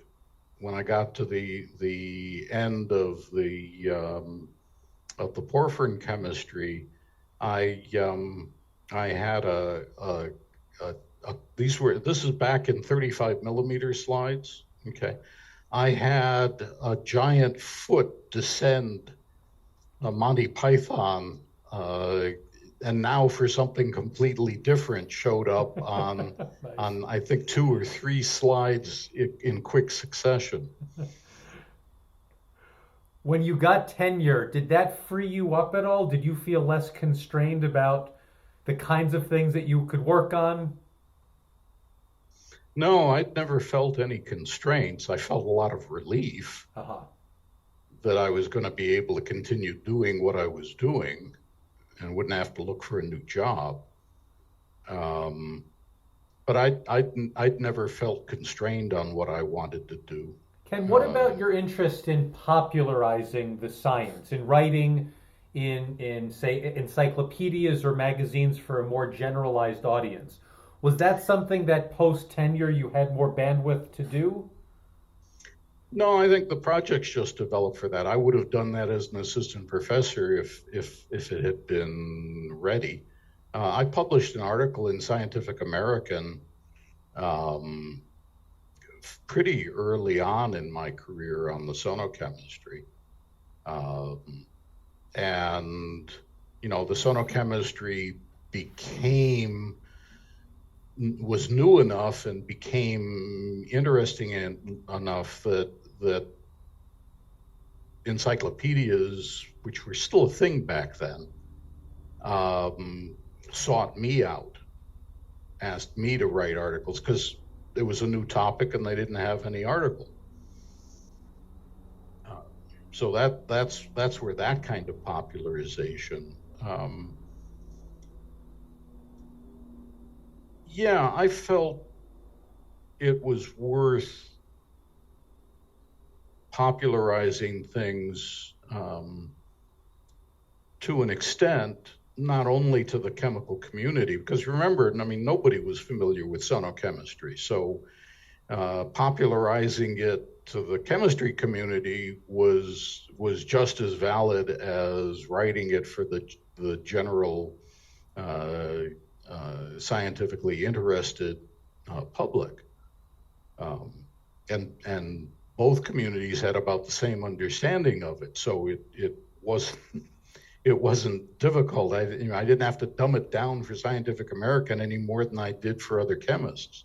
when I got to the end of the porphyrin chemistry, I had this is back in 35 millimeter slides. Okay, I had a giant foot descend a Monty Python, and now for something completely different showed up on Nice. on I think two or three slides in quick succession. When you got tenure, did that free you up at all? Did you feel less constrained about the kinds of things that you could work on? No, I'd never felt any constraints. I felt a lot of relief Uh-huh. that I was going to be able to continue doing what I was doing and wouldn't have to look for a new job. Um, but I'd never felt constrained on what I wanted to do. Ken, what Uh, about your interest in popularizing the science, in writing in say encyclopedias or magazines for a more generalized audience? Was that something that post tenure you had more bandwidth to do? no, I think the project's just developed for that. I would have done that as an assistant professor if it had been ready. I published an article in Scientific American um, pretty early on in my career on the sonochemistry. Um, and, the sonochemistry was new enough and became interesting enough that encyclopedias, which were still a thing back then, sought me out, asked me to write articles because it was a new topic and they didn't have any article. So that's where that kind of popularization. Yeah, I felt it was worth popularizing things to an extent, not only to the chemical community, because remember, I mean, nobody was familiar with sonochemistry. So popularizing it to the chemistry community was just as valid as writing it for the general scientifically interested public. And both communities had about the same understanding of it, so it wasn't difficult. I didn't have to dumb it down for Scientific American any more than I did for other chemists.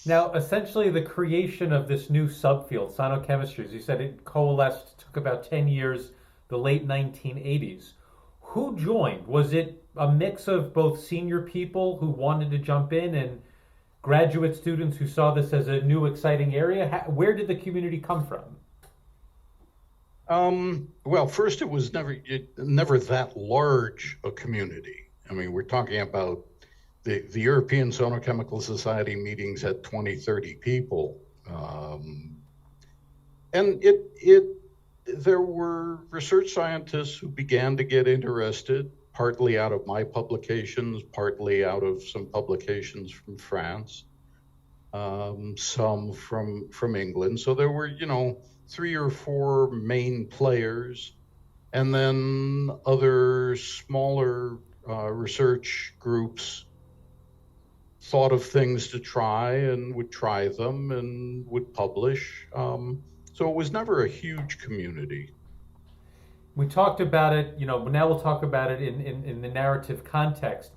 Now, essentially, the creation of this new subfield, sonochemistry, as you said, it coalesced, took about 10 years, the late 1980s. Who joined? Was it a mix of both senior people who wanted to jump in and graduate students who saw this as a new, exciting area? Where did the community come from? Well, first, it was never that large a community. I mean, we're talking about the European Sonochemical Society meetings had 20, 30 people. And there were research scientists who began to get interested, partly out of my publications, partly out of some publications from France, some from England. So there were, 3 or 4 main players, and then other smaller research groups thought of things to try and would try them and would publish. So it was never a huge community. We talked about it, now we'll talk about it in the narrative context.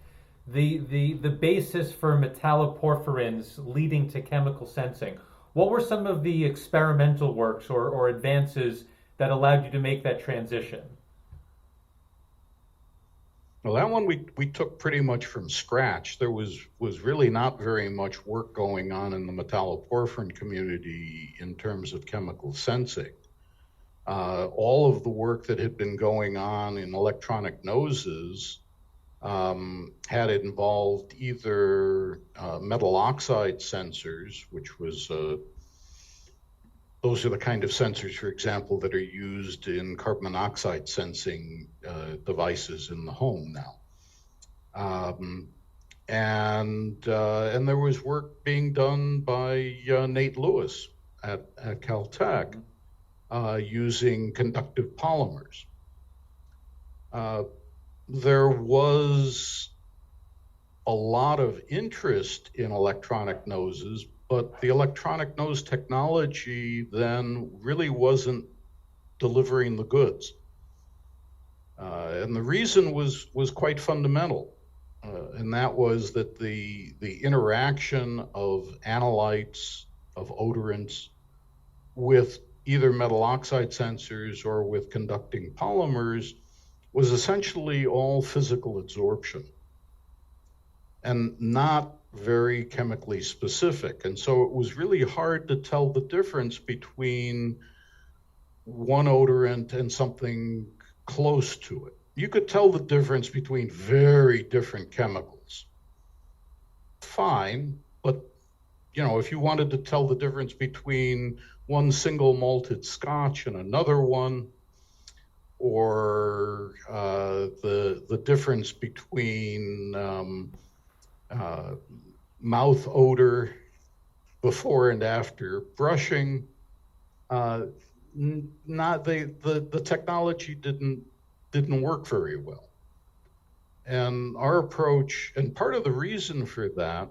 The basis for metalloporphyrins leading to chemical sensing. What were some of the experimental works or advances that allowed you to make that transition? Well, that one we took pretty much from scratch. There was really not very much work going on in the metalloporphyrin community in terms of chemical sensing. All of the work that had been going on in electronic noses had involved either metal oxide sensors, which was those are the kind of sensors, for example, that are used in carbon monoxide sensing devices in the home now. And there was work being done by Nate Lewis at Caltech using conductive polymers. There was a lot of interest in electronic noses, but the electronic nose technology then really wasn't delivering the goods. And the reason was quite fundamental, and that was that the interaction of analytes, of odorants, with either metal oxide sensors or with conducting polymers was essentially all physical absorption and not very chemically specific. And so it was really hard to tell the difference between one odorant and something close to it. You could tell the difference between very different chemicals. Fine, but if you wanted to tell the difference between one single malted scotch and another one, or the difference between mouth odor before and after brushing, the technology didn't work very well. And our approach, and part of the reason for that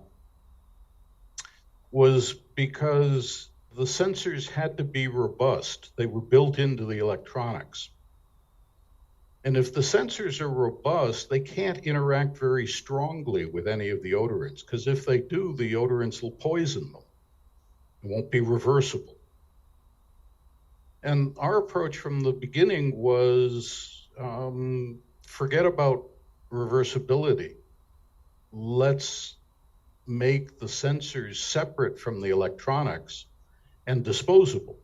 was because the sensors had to be robust. They were built into the electronics. And if the sensors are robust, they can't interact very strongly with any of the odorants, because if they do, the odorants will poison them. It won't be reversible. And our approach from the beginning was forget about reversibility. Let's make the sensors separate from the electronics and disposable.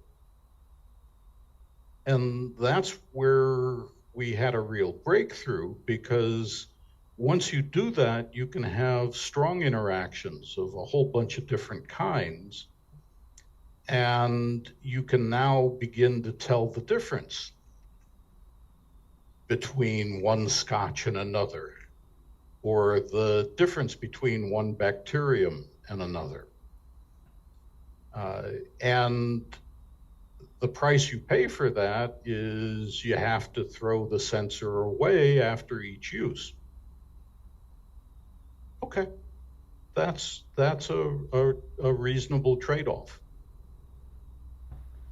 And that's where we had a real breakthrough, because once you do that, you can have strong interactions of a whole bunch of different kinds, and you can now begin to tell the difference between one scotch and another, or the difference between one bacterium and another. And the price you pay for that is you have to throw the sensor away after each use. Okay, that's a reasonable trade-off.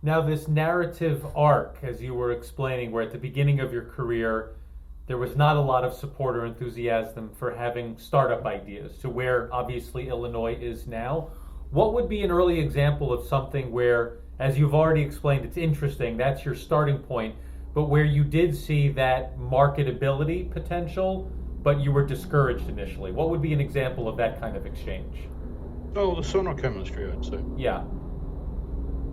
Now, this narrative arc, as you were explaining, where at the beginning of your career, there was not a lot of support or enthusiasm for having startup ideas, to where obviously Illinois is now. What would be an early example of something where, as you've already explained, it's interesting, that's your starting point, but where you did see that marketability potential, but you were discouraged initially? What would be an example of that kind of exchange? Oh, the sonochemistry, I'd say. Yeah.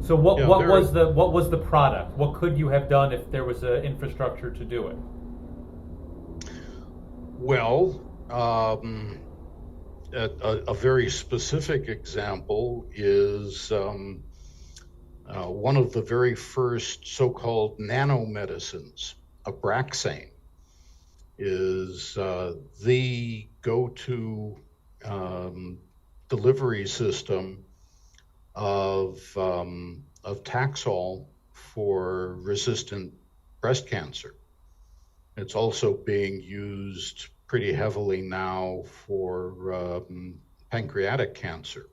So what was the product? What could you have done if there was an infrastructure to do it? Well, a very specific example is one of the very first so-called nanomedicines, Abraxane, is the go-to delivery system of Taxol for resistant breast cancer. It's also being used pretty heavily now for pancreatic cancer.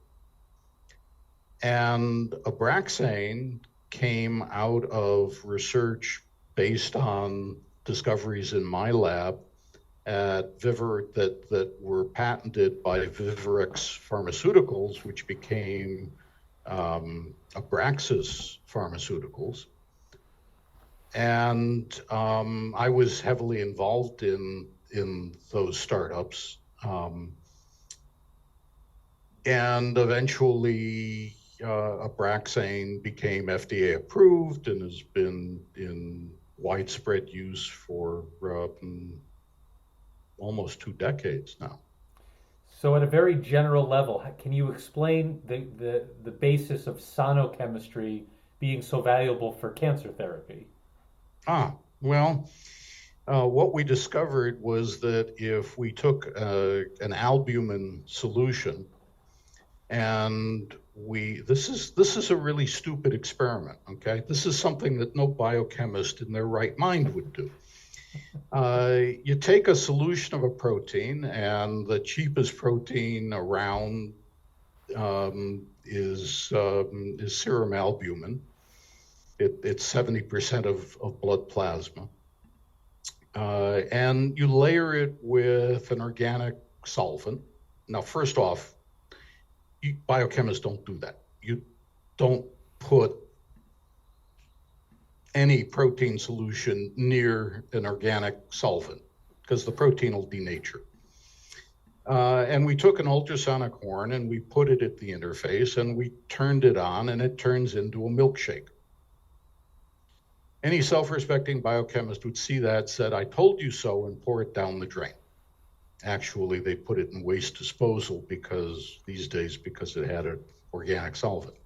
And Abraxane came out of research based on discoveries in my lab at that were patented by Vivarex Pharmaceuticals, which became Abraxas Pharmaceuticals. And I was heavily involved in those startups. And eventually, Abraxane became FDA approved and has been in widespread use for almost 2 decades now. So at a very general level, can you explain the basis of sonochemistry being so valuable for cancer therapy? Well, what we discovered was that if we took an albumin solution and this is a really stupid experiment, okay? This is something that no biochemist in their right mind would do. You take a solution of a protein, and the cheapest protein around is serum albumin. It's 70% of blood plasma. And you layer it with an organic solvent. Now, first off, biochemists don't do that. You don't put any protein solution near an organic solvent because the protein will denature. And we took an ultrasonic horn and we put it at the interface and we turned it on, and it turns into a milkshake. Any self-respecting biochemist would see that, said, "I told you so," and pour it down the drain. Actually, they put it in waste disposal because it had an organic solvent.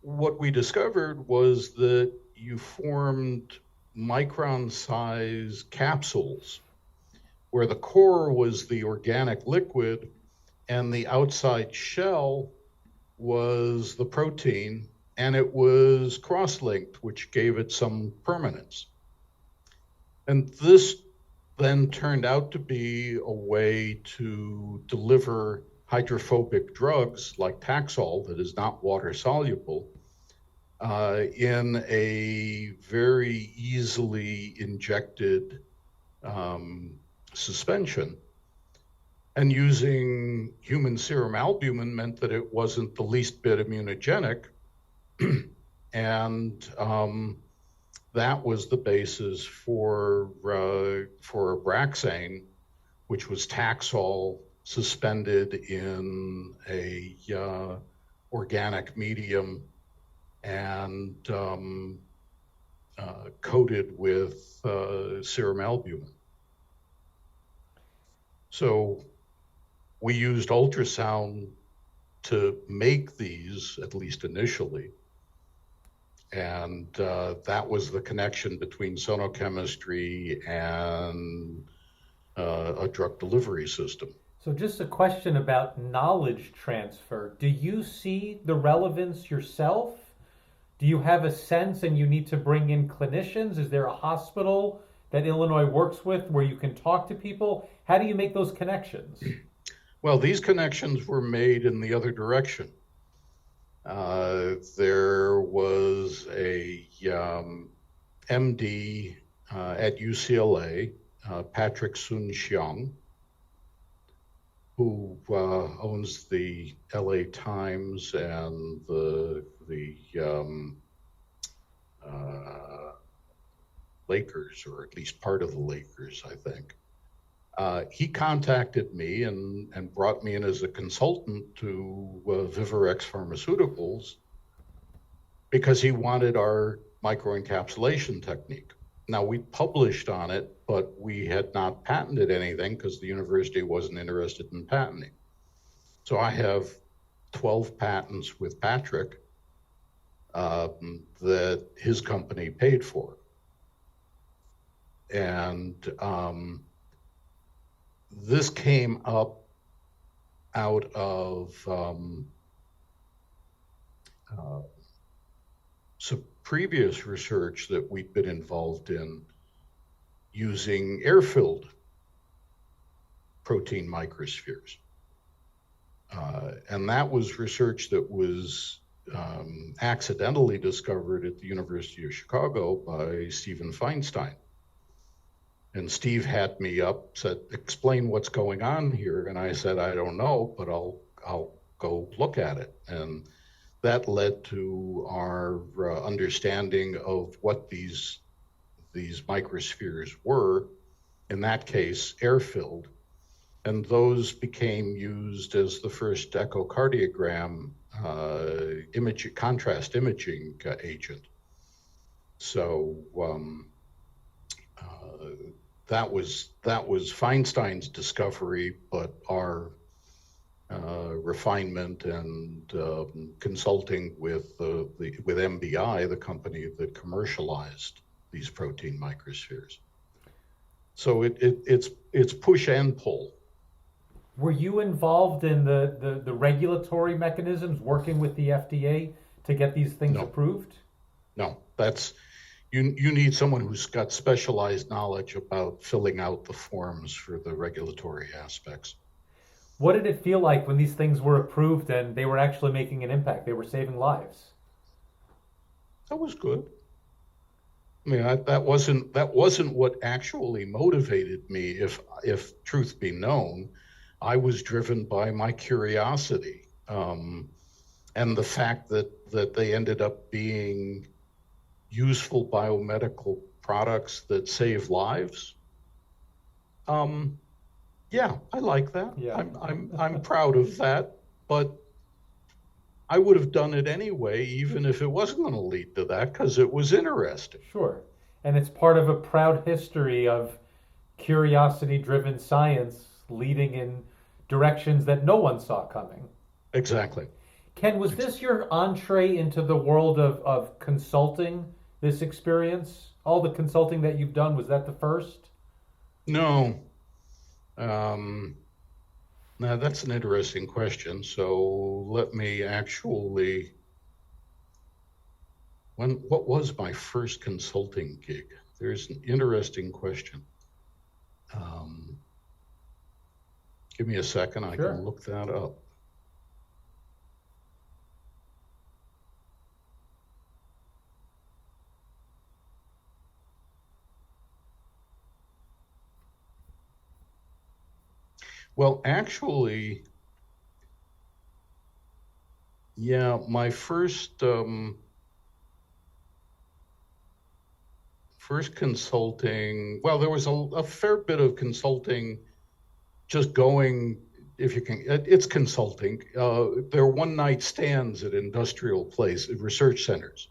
What we discovered was that you formed micron-sized capsules where the core was the organic liquid and the outside shell was the protein, and it was cross-linked, which gave it some permanence. And this then turned out to be a way to deliver hydrophobic drugs like Taxol, that is not water soluble, in a very easily injected suspension. And using human serum albumin meant that it wasn't the least bit immunogenic. And that was the basis for Abraxane, which was Taxol suspended in a organic medium and coated with serum albumin. So we used ultrasound to make these, at least initially. And that was the connection between sonochemistry and a drug delivery system. So just a question about knowledge transfer. Do you see the relevance yourself? Do you have a sense and you need to bring in clinicians? Is there a hospital that Illinois works with where you can talk to people? How do you make those connections? Well, these connections were made in the other direction. There was a MD at UCLA, Patrick Soon-Shiong, who owns the LA Times and the Lakers, or at least part of the Lakers, I think. He contacted me and brought me in as a consultant to Vivarex Pharmaceuticals because he wanted our microencapsulation technique. Now, we published on it, but we had not patented anything because the university wasn't interested in patenting. So I have 12 patents with Patrick that his company paid for. And this came up out of some previous research that we'd been involved in using air-filled protein microspheres. And that was research that was accidentally discovered at the University of Chicago by Stephen Feinstein. And Steve had me up, said, "Explain what's going on here." And I said, "I don't know, but I'll go look at it." And that led to our understanding of what these microspheres were. In that case, air-filled. And those became used as the first echocardiogram contrast imaging agent. So that was Feinstein's discovery, but our refinement and consulting with MBI, the company that commercialized these protein microspheres. So it's push and pull. Were you involved in the regulatory mechanisms, working with the FDA to get these things approved? No, that's you need someone who's got specialized knowledge about filling out the forms for the regulatory aspects. What did it feel like when these things were approved and they were actually making an impact? They were saving lives. That was good. I mean, that wasn't what actually motivated me. If truth be known, I was driven by my curiosity, and the fact that they ended up being useful biomedical products that save lives. Yeah, I like that. Yeah. I'm proud of that, but I would have done it anyway, even if it wasn't going to lead to that, because it was interesting. Sure. And it's part of a proud history of curiosity-driven science leading in directions that no one saw coming. Exactly. Ken, was this your entree into the world of consulting, this experience? All the consulting that you've done, was that the first? No. Now, that's an interesting question. So let me actually... What was my first consulting gig? There's an interesting question. Give me a second. I can look that up. Well, actually, yeah, my first consulting, well, there was a fair bit of consulting, just going, if you can, it's consulting. There are one-night stands at industrial research centers.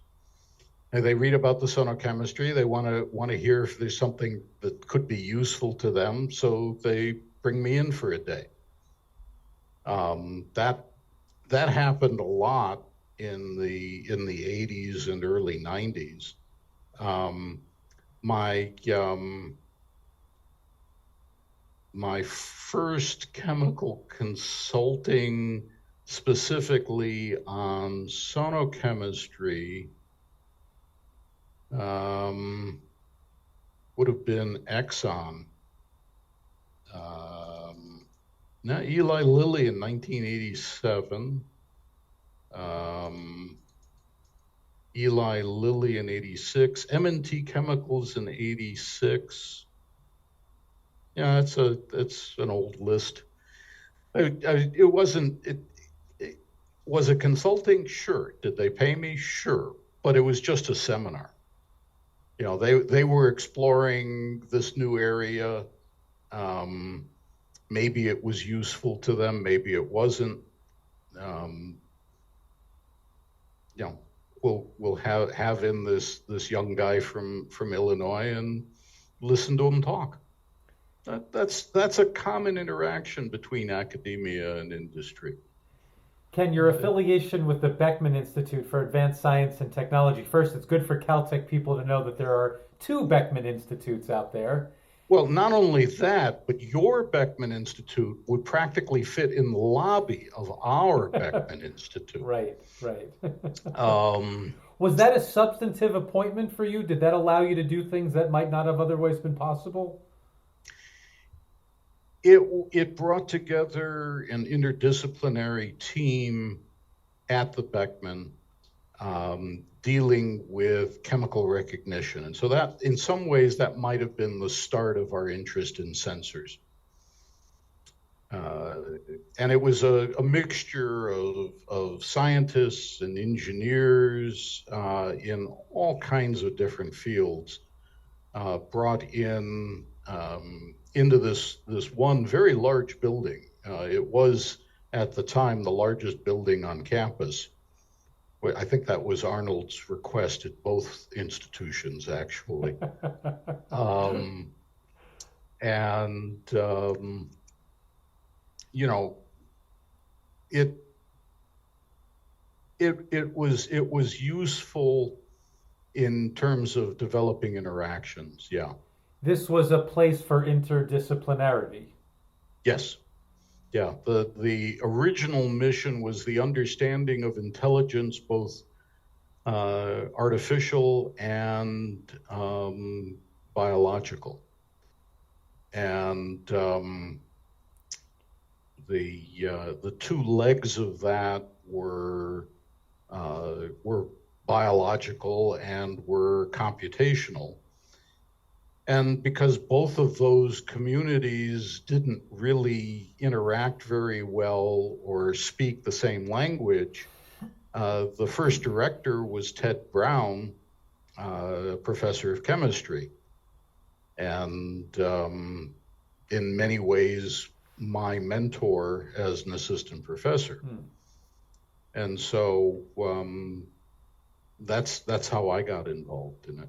And they read about the sonochemistry. They want to hear if there's something that could be useful to them, so they bring me in for a day. That happened a lot in the 80s and early 90s. My first chemical consulting specifically on sonochemistry would have been Exxon. Now Eli Lilly in 1987. Eli Lilly in 86, M&T Chemicals in 86. Yeah, it's an old list. Was it consulting? Sure. Did they pay me? Sure. But it was just a seminar. You know, they were exploring this new area. Maybe it was useful to them. Maybe it wasn't. You know, we'll have in this young guy from Illinois and listen to him talk. That's a common interaction between academia and industry. Ken, your affiliation with the Beckman Institute for Advanced Science and Technology. First, it's good for Caltech people to know that there are 2 Beckman Institutes out there. Well, not only that, but your Beckman Institute would practically fit in the lobby of our Beckman Institute. Right. Was that a substantive appointment for you? Did that allow you to do things that might not have otherwise been possible? It brought together an interdisciplinary team at the Beckman dealing with chemical recognition. And so that, in some ways, that might have been the start of our interest in sensors. And it was a mixture of scientists and engineers in all kinds of different fields brought in into this one very large building. It was at the time the largest building on campus. I think that was Arnold's request at both institutions, actually. And you know, it was useful in terms of developing interactions. Yeah. This was a place for interdisciplinarity. Yes. Yeah. The original mission was the understanding of intelligence, both artificial and biological, and the two legs of that were biological and were computational. And because both of those communities didn't really interact very well or speak the same language, the first director was Ted Brown, professor of chemistry, and in many ways my mentor as an assistant professor. And so that's how I got involved in it.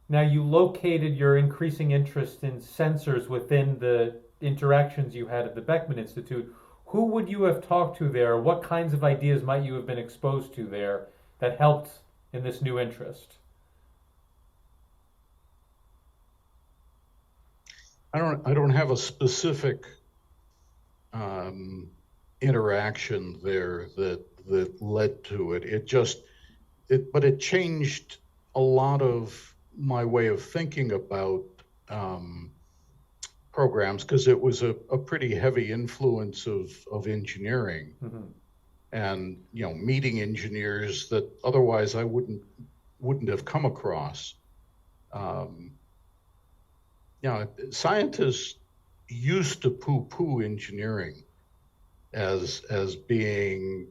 Now, you located your increasing interest in sensors within the interactions you had at the Beckman Institute. Who would you have talked to there? What kinds of ideas might you have been exposed to there that helped in this new interest? I don't have a specific interaction there that led to it. But it changed a lot of my way of thinking about programs, because it was a pretty heavy influence of engineering. Mm-hmm. And meeting engineers that otherwise I wouldn't have come across. Scientists used to poo-poo engineering as being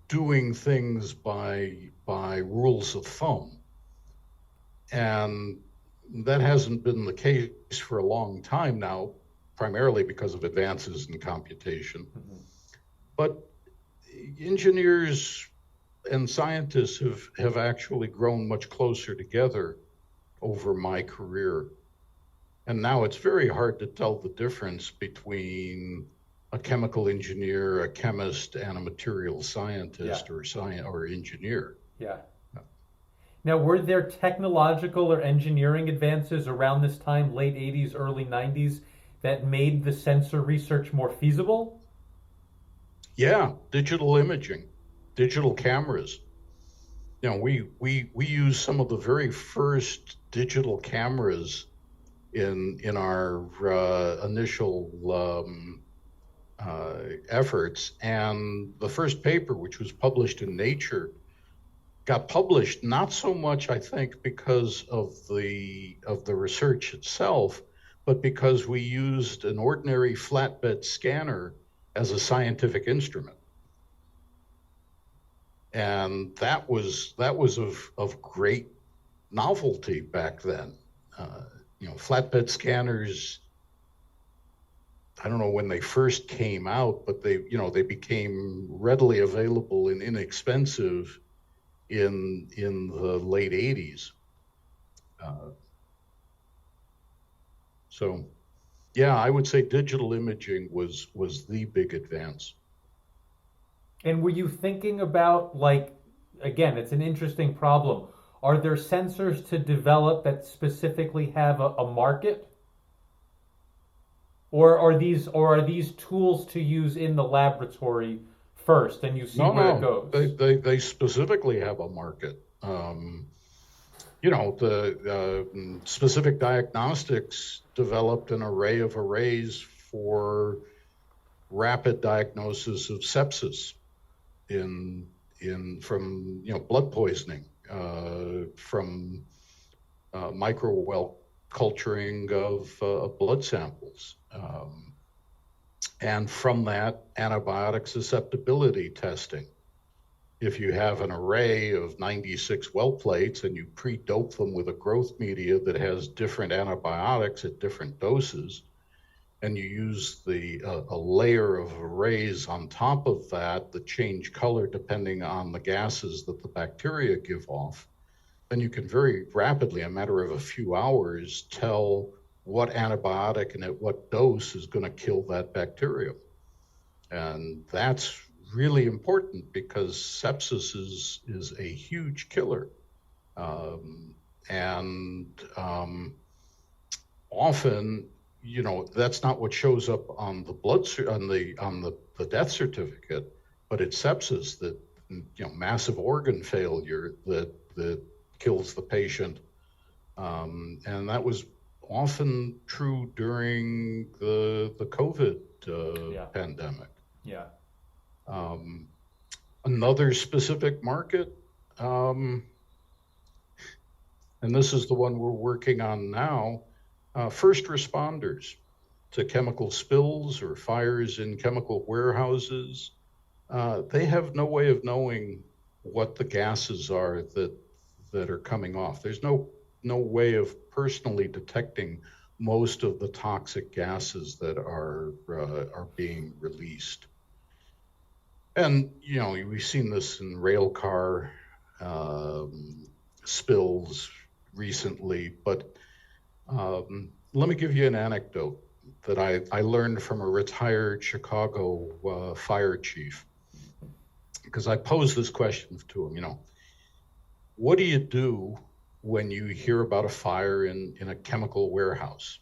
doing things by rules of thumb, and that hasn't been the case for a long time now, primarily because of advances in computation. Mm-hmm. But engineers and scientists have actually grown much closer together over my career. And now it's very hard to tell the difference between a chemical engineer, a chemist, and a materials scientist, or engineer. Yeah. Now, were there technological or engineering advances around this time, late 80s, early 90s, that made the sensor research more feasible? Yeah, digital imaging, digital cameras. We used some of the very first digital cameras in our initial efforts, and the first paper, which was published in Nature, got published not so much, I think, because of the research itself, but because we used an ordinary flatbed scanner as a scientific instrument. And that was of great novelty back then. Flatbed scanners, I don't know when they first came out, but they became readily available and inexpensive in the late 80s. So yeah, I would say digital imaging was the big advance. And were you thinking about, again, it's an interesting problem. Are there sensors to develop that specifically have a market? Or are these tools to use in the laboratory first, and you see where it goes? They specifically have a market. The specific diagnostics developed an array of arrays for rapid diagnosis of sepsis from blood poisoning, from microwell culturing of blood samples, and from that, antibiotic susceptibility testing. If you have an array of 96 well plates and you pre-dope them with a growth media that has different antibiotics at different doses, and you use a layer of arrays on top of that change color depending on the gases that the bacteria give off, then you can very rapidly, a matter of a few hours, tell what antibiotic and at what dose is going to kill that bacterium. And that's really important because sepsis is a huge killer. Often, that's not what shows up on the the death certificate, but it's sepsis that, massive organ failure that kills the patient. And that was often true during the COVID pandemic. Yeah. Another specific market, and this is the one we're working on now, first responders to chemical spills or fires in chemical warehouses. They have no way of knowing what the gases are that are coming off. There's no way of personally detecting most of the toxic gases that are being released. And, we've seen this in rail car spills recently, but let me give you an anecdote that I learned from a retired Chicago fire chief, because I posed this question to him, what do you do when you hear about a fire in a chemical warehouse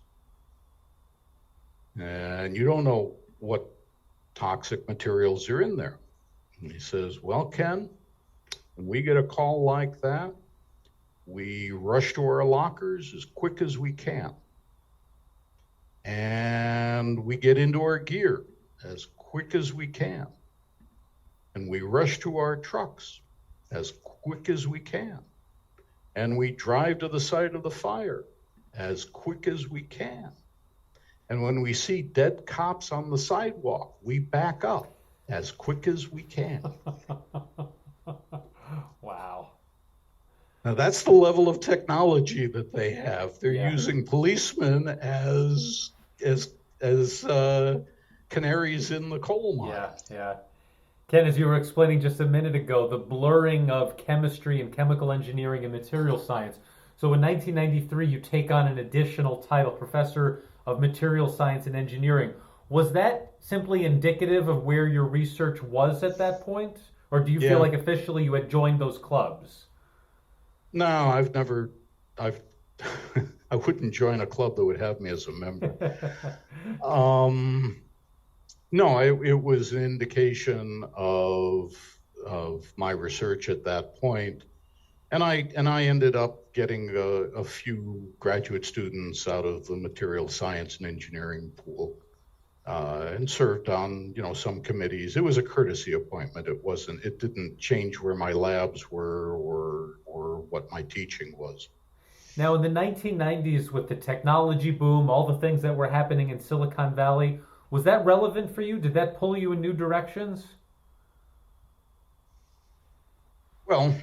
and you don't know what toxic materials are in there? And he says, well, Ken, when we get a call like that, we rush to our lockers as quick as we can. And we get into our gear as quick as we can. And we rush to our trucks as quick as we can. And we drive to the site of the fire as quick as we can. And when we see dead cops on the sidewalk, we back up as quick as we can. Wow. Now that's the level of technology that they have. They're using policemen as canaries in the coal mine. Yeah. Ken, as you were explaining just a minute ago, the blurring of chemistry and chemical engineering and material science. So in 1993, you take on an additional title, Professor of Material Science and Engineering. Was that simply indicative of where your research was at that point? Or do you feel like officially you had joined those clubs? No, I wouldn't join a club that would have me as a member. No, it was an indication of my research at that point. And I ended up getting a few graduate students out of the material science and engineering pool, and served on, some committees. It was a courtesy appointment. It didn't change where my labs were or what my teaching was. Now, in the 1990s, with the technology boom, all the things that were happening in Silicon Valley, was that relevant for you? Did that pull you in new directions? Well,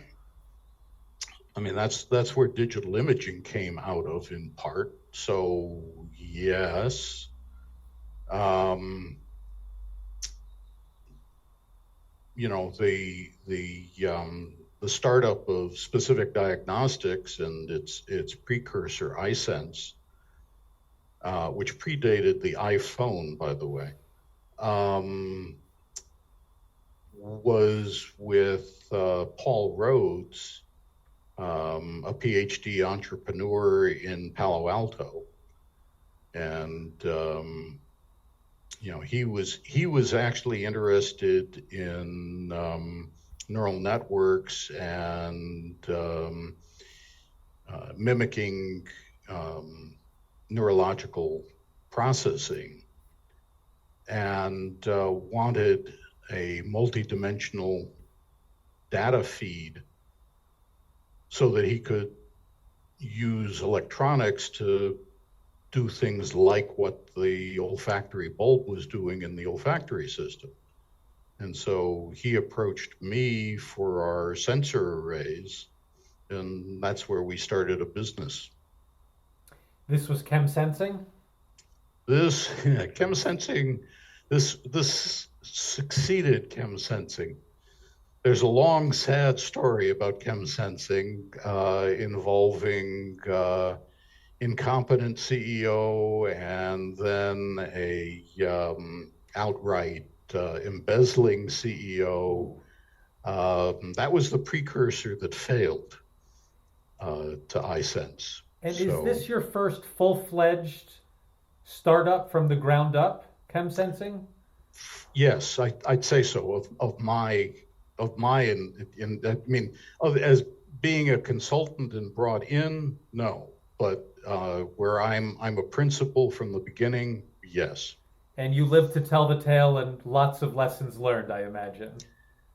I mean, that's where digital imaging came out of, in part. So yes. The startup of specific diagnostics and its precursor, iSense, which predated the iPhone, by the way, was with Paul Rhodes, a PhD entrepreneur in Palo Alto, and he was actually interested in neural networks and mimicking neurological processing. and wanted a multidimensional data feed so that he could use electronics to do things like what the olfactory bulb was doing in the olfactory system. And so he approached me for our sensor arrays, and that's where we started a business. This was chem sensing? This chem sensing, this succeeded chem sensing. There's a long, sad story about chem sensing involving incompetent CEO and then a outright embezzling CEO. That was the precursor that failed to iSense. And is this your first full-fledged startup from the ground up, chem sensing? Yes, I'd say so. As being a consultant and brought in, no. But where I'm a principal from the beginning, yes. And you live to tell the tale and lots of lessons learned, I imagine.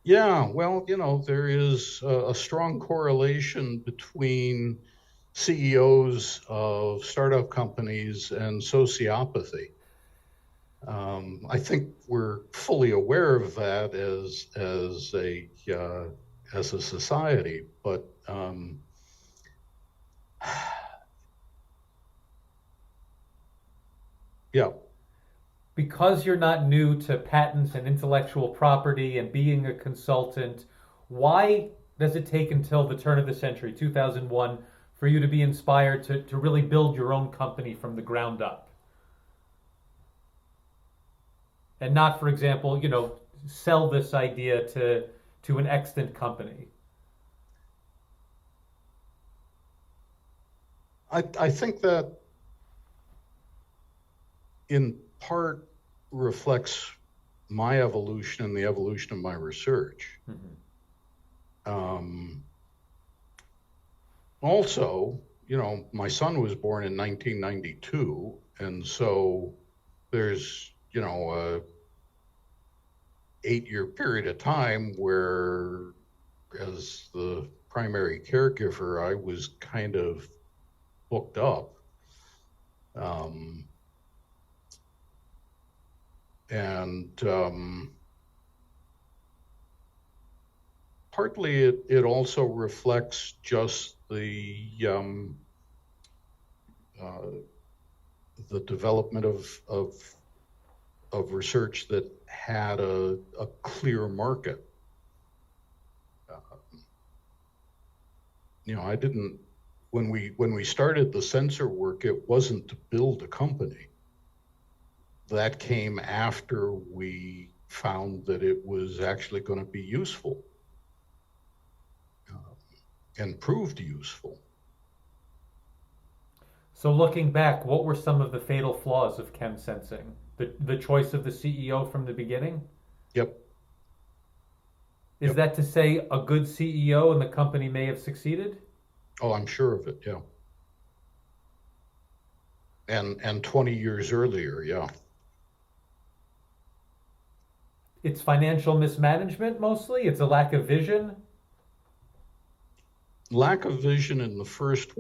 Yeah, well, there is a strong correlation between CEOs of startup companies and sociopathy. I think we're fully aware of that as a society, but yeah. Because you're not new to patents and intellectual property and being a consultant, why does it take until the turn of the century, 2001, for you to be inspired to really build your own company from the ground up? And not, for example, sell this idea to an extant company? I think that in part reflects my evolution and the evolution of my research. Mm-hmm. Also, my son was born in 1992, and so there's, a 8-year period of time where, as the primary caregiver, I was kind of booked up. Partly it also reflects just the development of research that had a clear market. I didn't, when we started the sensor work, it wasn't to build a company. That came after we found that it was actually going to be useful and proved useful. So looking back, what were some of the fatal flaws of chem sensing? The choice of the CEO from the beginning? Yep. Is that to say a good CEO and the company may have succeeded? Oh, I'm sure of it, yeah. And 20 years earlier, yeah. It's financial mismanagement mostly? It's a lack of vision? Lack of vision in the first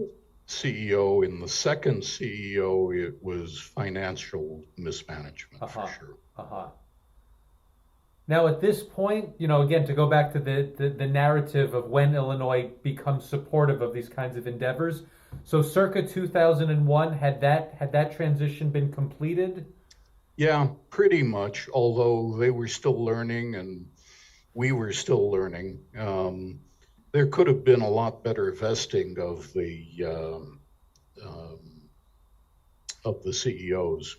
CEO. In the second CEO, it was financial mismanagement, for sure. Now, at this point, again, to go back to the narrative of when Illinois becomes supportive of these kinds of endeavors. So circa 2001, had that transition been completed? Yeah, pretty much, although they were still learning and we were still learning. There could have been a lot better vesting of the CEOs.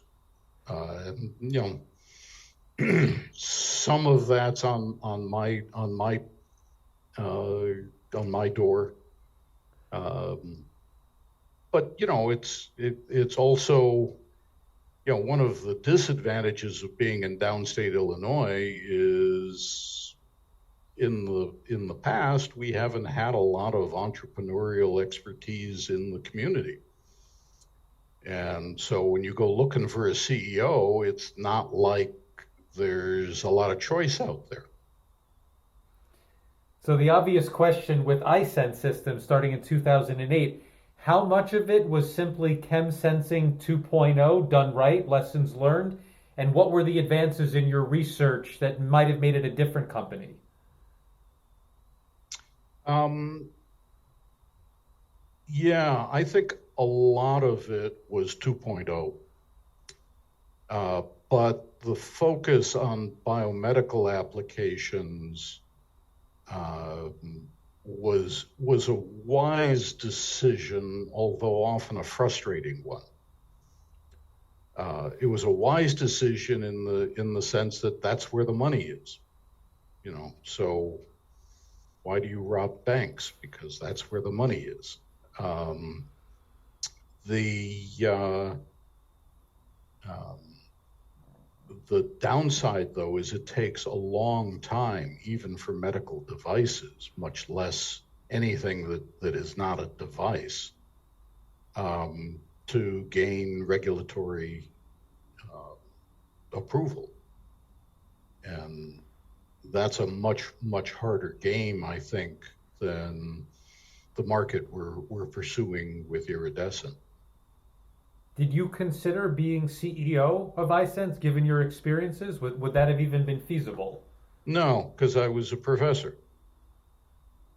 Some of that's on my door. But it's also, one of the disadvantages of being in downstate Illinois is in the past, we haven't had a lot of entrepreneurial expertise in the community. And so when you go looking for a CEO, it's not like there's a lot of choice out there. So the obvious question with iSense systems starting in 2008, how much of it was simply chem sensing 2.0 done right, lessons learned, and what were the advances in your research that might have made it a different company? Um, yeah, I think a lot of it was 2.0, but the focus on biomedical applications uh, was a wise decision, although often a frustrating one. It was a wise decision in the sense that that's where the money is, you know. So why do you rob banks? Because that's where the money is. Um, the um, the downside, though, is it takes a long time, even for medical devices, much less anything that is not a device, to gain regulatory approval. And that's a much harder game, I think, than the market we're pursuing with iridescent. Did you consider being CEO of iSense given your experiences? Would that have even been feasible? No, because I was a professor.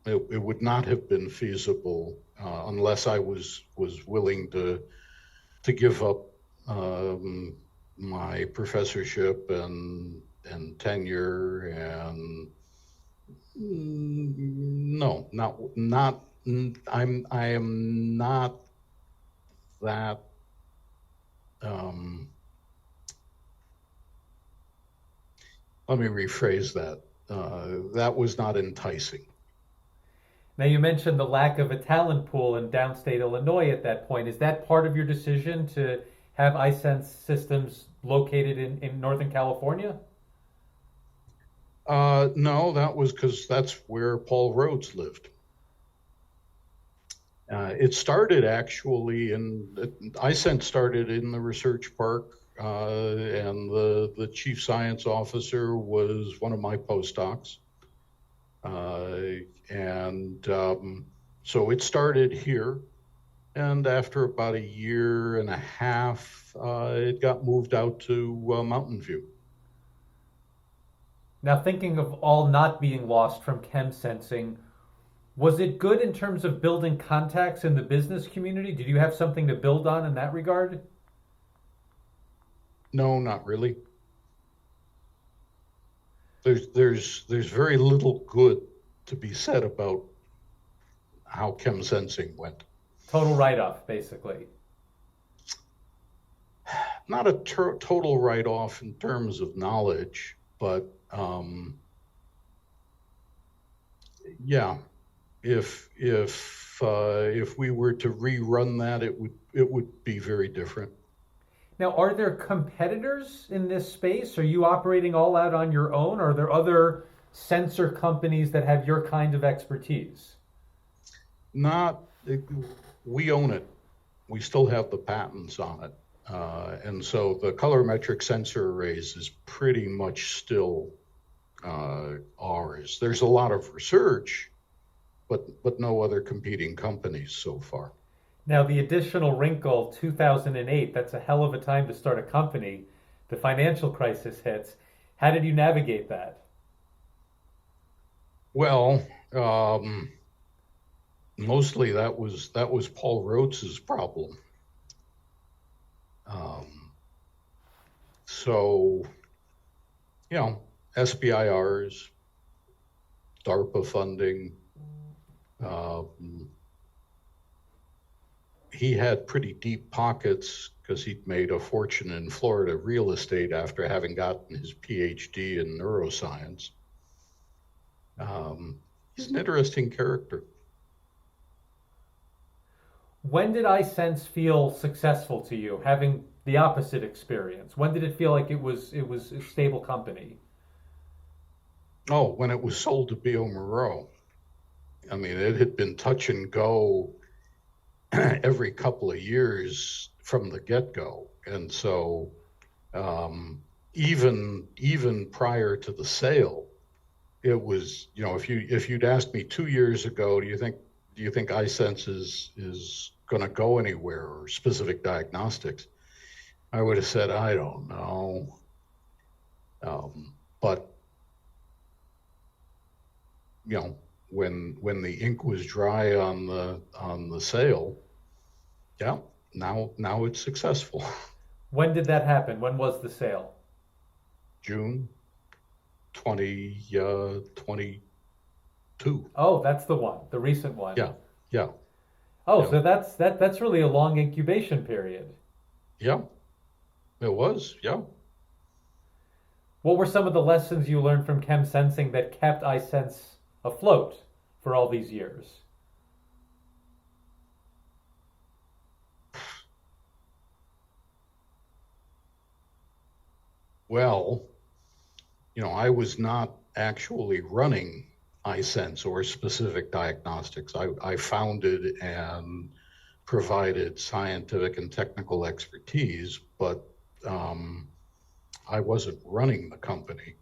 It would not have been feasible unless I was willing to give up my professorship and tenure and no, not I am not that um, let me rephrase that. That was not enticing. Now, you mentioned the lack of a talent pool in downstate Illinois at that point. Is that part of your decision to have iSense systems located in Northern California? No, that was because that's where Paul Rhodes lived. It started actually iSense started in the research park, and the chief science officer was one of my postdocs. And so it started here. And after about a year and a half, it got moved out to Mountain View. Now, thinking of all not being lost from chem sensing, was it good in terms of building contacts in the business community? Did you have something to build on in that regard? No, not really. There's very little good to be said about how chem sensing went. Total write off, basically. Not a total write off in terms of knowledge, but yeah, if we were to rerun that, it would be very different. Now, are there competitors in this space? Are you operating all out on your own? Are there other sensor companies that have your kind of expertise? Not, we own it. We still have the patents on it. And so the colorimetric sensor arrays is pretty much still ours. There's a lot of research, but no other competing companies so far. Now, the additional wrinkle, 2008, that's a hell of a time to start a company. The financial crisis hits. How did you navigate that? Well, mostly that was Paul Rhodes's problem. So, you know, SBIRs, DARPA funding. He had pretty deep pockets because he'd made a fortune in Florida real estate after having gotten his PhD in neuroscience. He's an interesting character. When did iSense feel successful to you, having the opposite experience? When did it feel like it was a stable company? Oh, when it was sold to B.O. Moreau. I mean, it had been touch and go every couple of years from the get-go. And so even prior to the sale, it was, if you'd asked me 2 years ago, do you think iSense is going to go anywhere, or specific diagnostics? I would have said, I don't know. But when the ink was dry on the sale, yeah, now it's successful. When did that happen? When was the sale? June 2022. Oh, that's the one, the recent one. Yeah, yeah, Oh, yeah, so that's really a long incubation period. yeah. It was, yeah. What were some of the lessons you learned from chem sensing that kept iSense afloat for all these years? Well, I was not actually running iSense or specific diagnostics. I founded and provided scientific and technical expertise, but um, I wasn't running the company.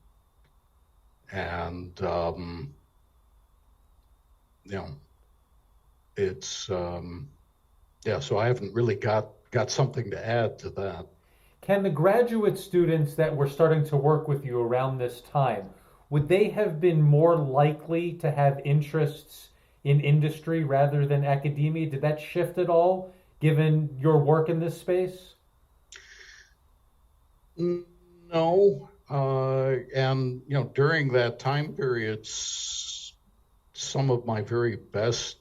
And, you know, it's, yeah, so I haven't really got something to add to that. Can the graduate students that were starting to work with you around this time, would they have been more likely to have interests in industry rather than academia? Did that shift at all given your work in this space? No. And, during that time period, some of my very best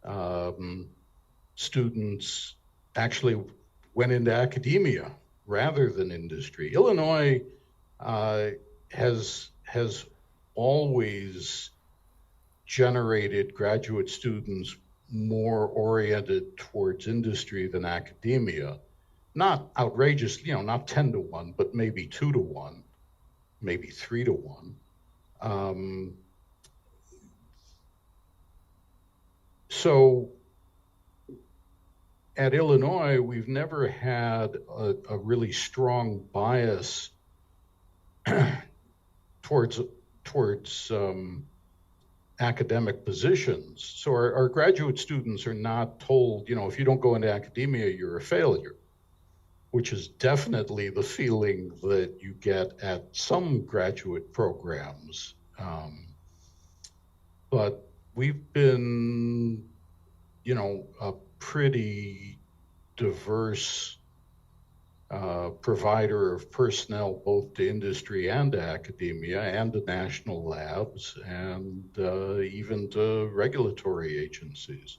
um, students actually went into academia rather than industry. Illinois uh, has always generated graduate students more oriented towards industry than academia. Not outrageous, not 10 to 1, but maybe 2 to 1, maybe 3 to 1. Um, so at Illinois, we've never had a really strong bias towards academic positions. So our graduate students are not told, if you don't go into academia, you're a failure, which is definitely the feeling that you get at some graduate programs. But we've been, a pretty diverse provider of personnel both to industry and to academia and to national labs and even to regulatory agencies.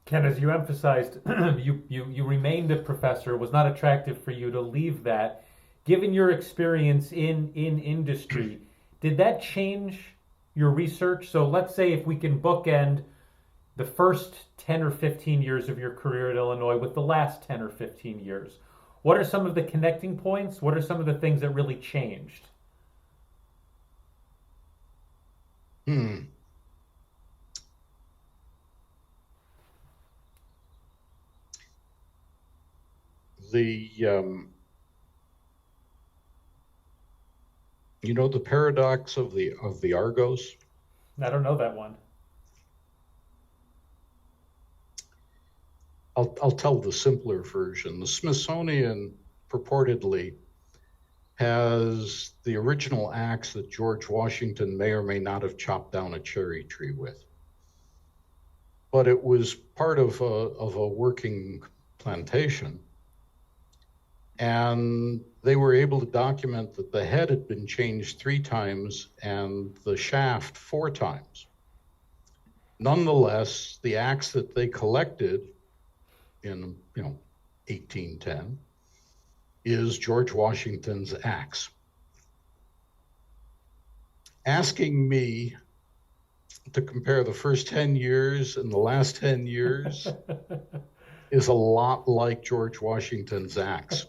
Ken, as you emphasized, you remained a professor. It was not attractive for you to leave that. Given your experience in industry, did that change your research? So let's say if we can bookend the first 10 or 15 years of your career at Illinois with the last 10 or 15 years, what are some of the connecting points? What are some of the things that really changed? Hmm. The the paradox of the Argos. I don't know that one. I'll tell the simpler version. The Smithsonian purportedly has the original axe that George Washington may or may not have chopped down a cherry tree with, but it was part of a working plantation, and they were able to document that the head had been changed 3 times and the shaft 4 times. Nonetheless, the axe that they collected in 1810 is George Washington's axe. Asking me to compare the first 10 years and the last 10 years is a lot like George Washington's axe.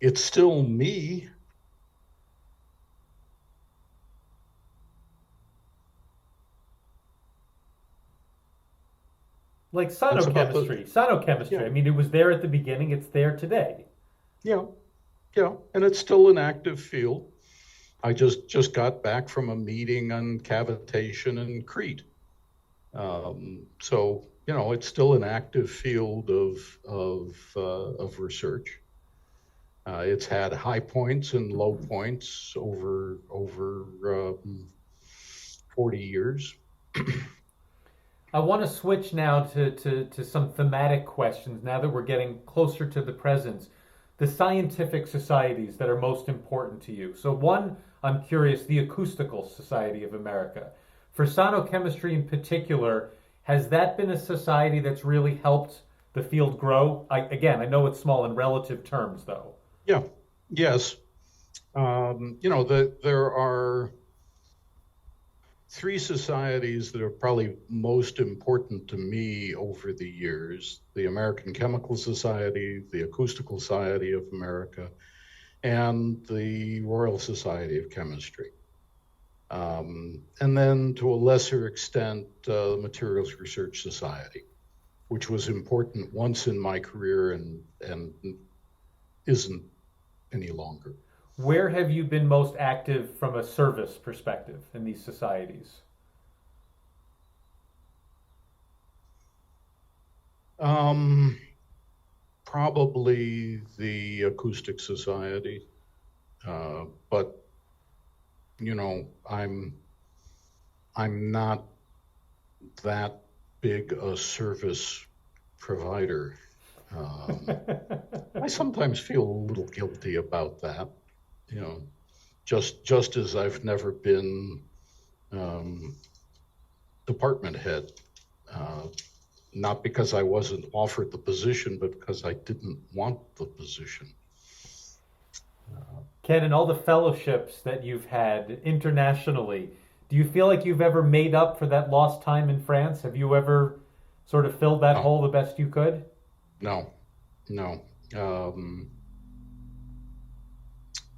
It's still me. Like It's about the cytochemistry. yeah, I mean, it was there at the beginning. It's there today. yeah, yeah, and it's still an active field. I just got back from a meeting on cavitation and Crete. So it's still an active field of research. It's had high points and low points over 40 years. I want to switch now to some thematic questions now that we're getting closer to the present. The scientific societies that are most important to you. So, one, I'm curious, the Acoustical Society of America. For sonochemistry in particular, has that been a society that's really helped the field grow? I know it's small in relative terms, though. Yeah, yes. There are three societies that are probably most important to me over the years: the American Chemical Society, the Acoustical Society of America, and the Royal Society of Chemistry. And then to a lesser extent, the Materials Research Society, which was important once in my career and isn't any longer. Where have you been most active from a service perspective in these societies? Um, Probably the Acoustic Society, but I'm not that big a service provider. Um, I sometimes feel a little guilty about that. You know, just as I've never been um, department head, uh, not because I wasn't offered the position, but because I didn't want the position. Ken, in all the fellowships that you've had internationally, do you feel like you've ever made up for that lost time in France? Have you ever sort of filled that No, hole the best you could? no, no,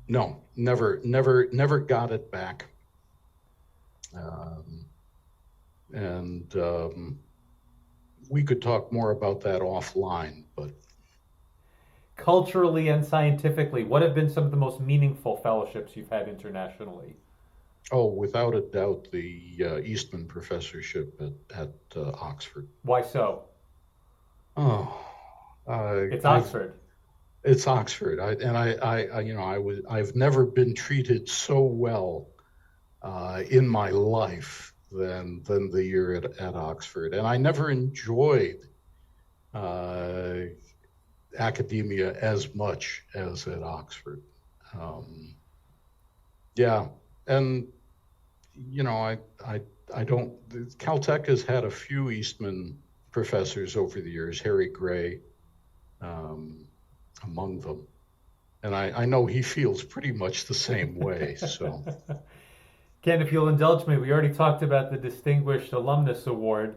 no, never got it back. Um, and we could talk more about that offline, but Culturally and scientifically, what have been some of the most meaningful fellowships you've had internationally? oh, without a doubt, the Eastman Professorship at Oxford. Why so? Oh, It's I've Oxford. it's Oxford, I've never been treated so well in my life than the year at Oxford, and I never enjoyed uh, academia as much as at Oxford. Um, yeah, and you know, I, I don't. Caltech has had a few Eastman professors over the years, Harry Gray um, among them, and I know he feels pretty much the same way. So, Ken, if you'll indulge me, we already talked about the Distinguished Alumnus Award.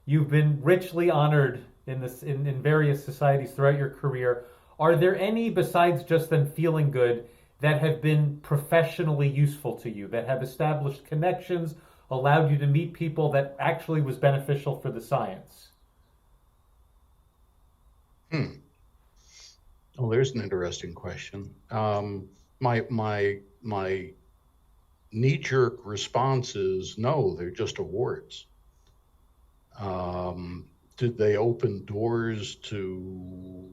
You've been richly honored in various societies throughout your career. Are there any besides just them feeling good that have been professionally useful to you, that have established connections, allowed you to meet people that actually was beneficial for the science? hmm. Oh, there's an interesting question. My knee-jerk response is no, they're just awards. Did they open doors to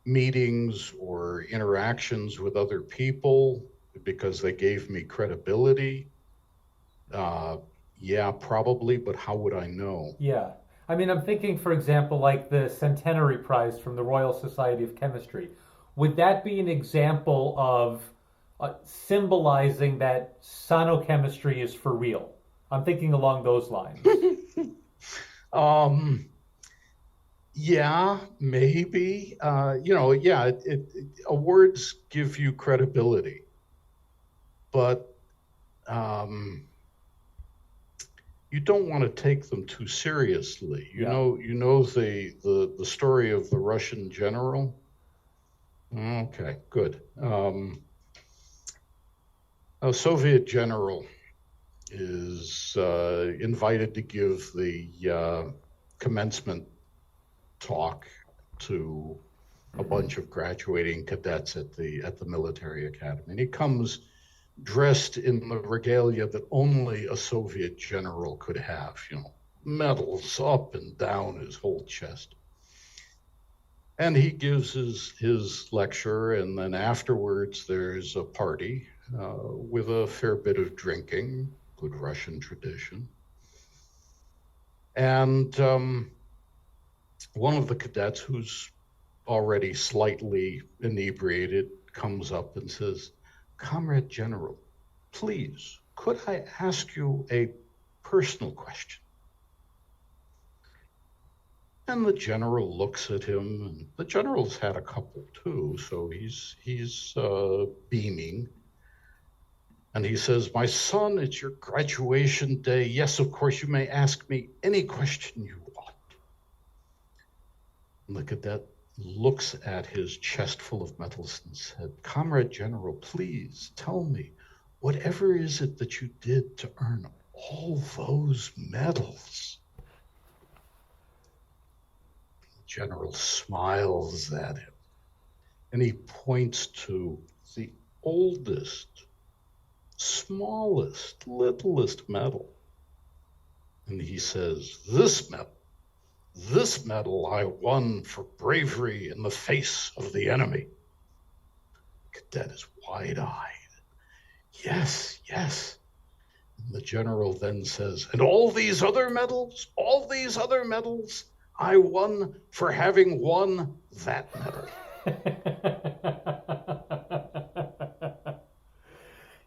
meetings or interactions with other people because they gave me credibility? Uh, yeah, probably, but how would I know? Yeah. I mean, I'm thinking, for example, like the Centenary Prize from the Royal Society of Chemistry. Would that be an example of symbolizing that sonochemistry is for real? I'm thinking along those lines. um, yeah, maybe. Yeah, awards give you credibility, but um, you don't want to take them too seriously. Yeah. You know the story of the Russian general. Okay, good. A Soviet general is invited to give the commencement talk to a bunch of graduating cadets at the military academy. And he comes dressed in the regalia that only a Soviet general could have, medals up and down his whole chest. And he gives his lecture, and then afterwards there's a party with a fair bit of drinking, good Russian tradition. And one of the cadets, who's already slightly inebriated, comes up and says, "Comrade General, please, could I ask you a personal question?" And the general looks at him, and the general's had a couple too, so he's beaming. And he says, "My son, it's your graduation day. Yes, of course, you may ask me any question you want." And the cadet looks at his chest full of medals and said, "Comrade General, please tell me, whatever is it that you did to earn all those medals?" The general smiles at him, and he points to the oldest, smallest, littlest medal. And he says, This medal I won for bravery in the face of the enemy." The cadet is wide-eyed. Yes, yes. And the general then says, "And all these other medals, I won for having won that medal."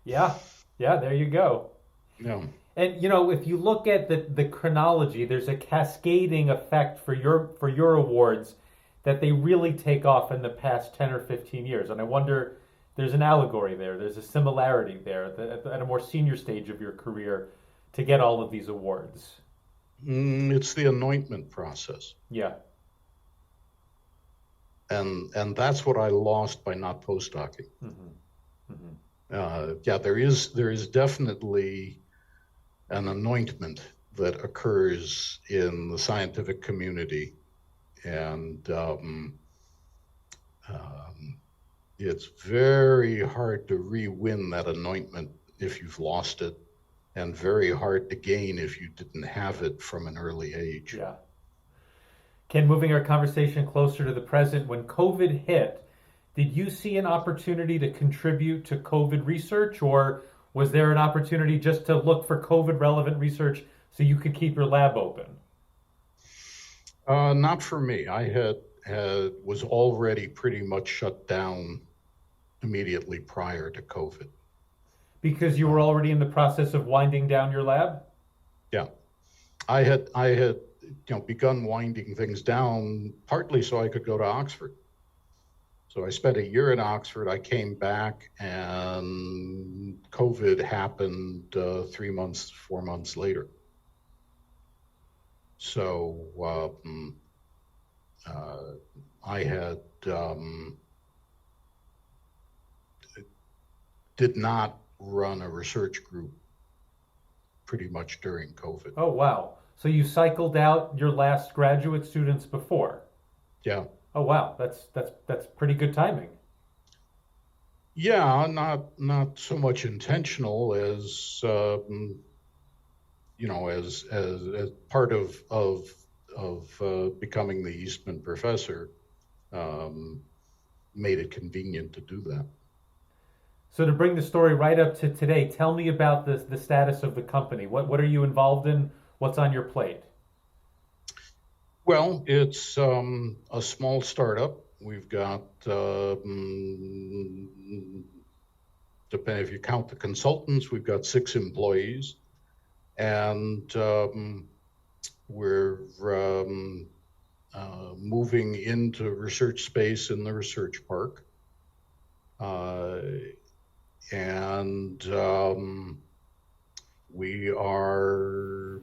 Yeah, there you go. Yeah. And if you look at the chronology, there's a cascading effect for your awards that they really take off in the past 10 or 15 years. And I wonder, there's an allegory there. There's a similarity there at a more senior stage of your career to get all of these awards. It's the anointment process. Yeah. And that's what I lost by not postdocing. Mm-hmm. Mm-hmm. There is definitely an anointment that occurs in the scientific community, and it's very hard to re-win that anointment if you've lost it, and very hard to gain if you didn't have it from an early age. Yeah. Ken, moving our conversation closer to the present, when COVID hit, did you see an opportunity to contribute to COVID research, or was there an opportunity just to look for COVID relevant research so you could keep your lab open? Not for me. I was already pretty much shut down immediately prior to COVID. Because you were already in the process of winding down your lab? Yeah. I had begun winding things down partly so I could go to Oxford. So I spent a year in Oxford. I came back, and COVID happened 3 months, 4 months later. So I had did not run a research group pretty much during COVID. Oh, wow. So you cycled out your last graduate students before? Yeah. Oh, wow. That's pretty good timing. Yeah, not so much intentional as as part of becoming the Eastman professor, made it convenient to do that. So to bring the story right up to today, tell me about the status of the company. What are you involved in? What's on your plate? Well, it's a small startup. We've got, depending if you count the consultants, we've got 6 employees, and we're moving into research space in the research park. And we are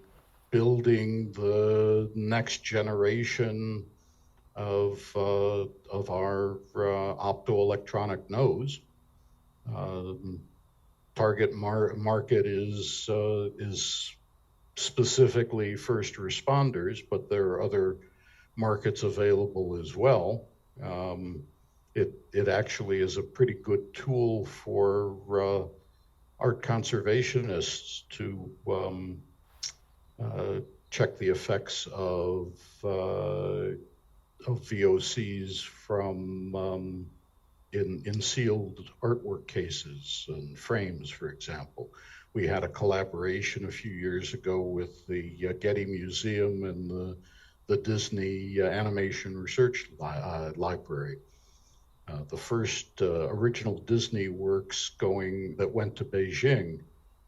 building the next generation of our optoelectronic nose. target market is specifically first responders, but there are other markets available as well. It actually is a pretty good tool for art conservationists to check the effects of VOCs from in sealed artwork cases and frames, for example. We had a collaboration a few years ago with the Getty Museum and the Disney Animation Research Library. The first original Disney works that went to Beijing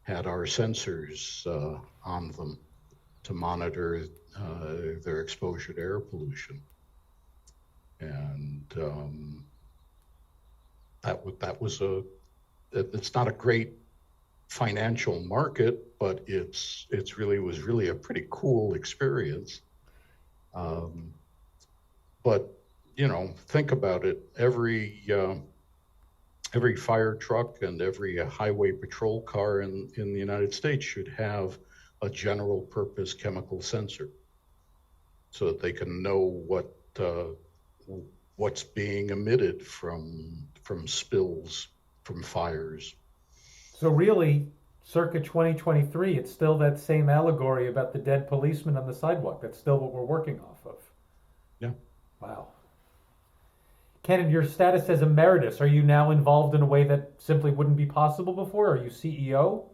had our sensors on them to monitor their exposure to air pollution. And that was it's not a great financial market, but it was really a pretty cool experience. But think about it. Every fire truck and every highway patrol car in the United States should have a general purpose chemical sensor, so that they can know what's being emitted from spills, from fires. So really, circa 2023, it's still that same allegory about the dead policeman on the sidewalk. That's still what we're working off of. Yeah. Wow. Ken, in your status as emeritus, are you now involved in a way that simply wouldn't be possible before? Are you CEO?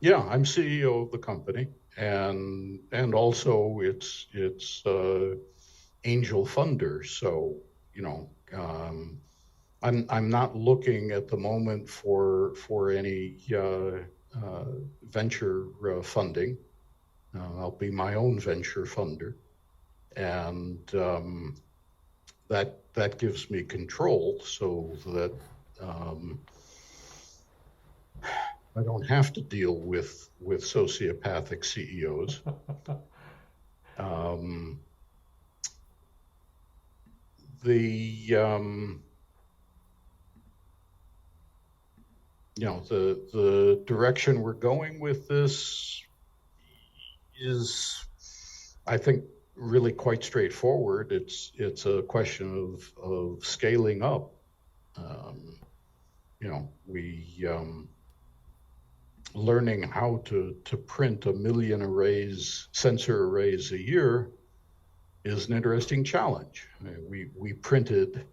Yeah, I'm CEO of the company, and also it's angel funder. So I'm not looking at the moment for any venture funding. I'll be my own venture funder, and that gives me control, so that I don't have to deal with sociopathic CEOs. The direction we're going with this is, I think, really quite straightforward. It's a question of scaling up. We learning how to print 1 million sensor arrays a year is an interesting challenge. We printed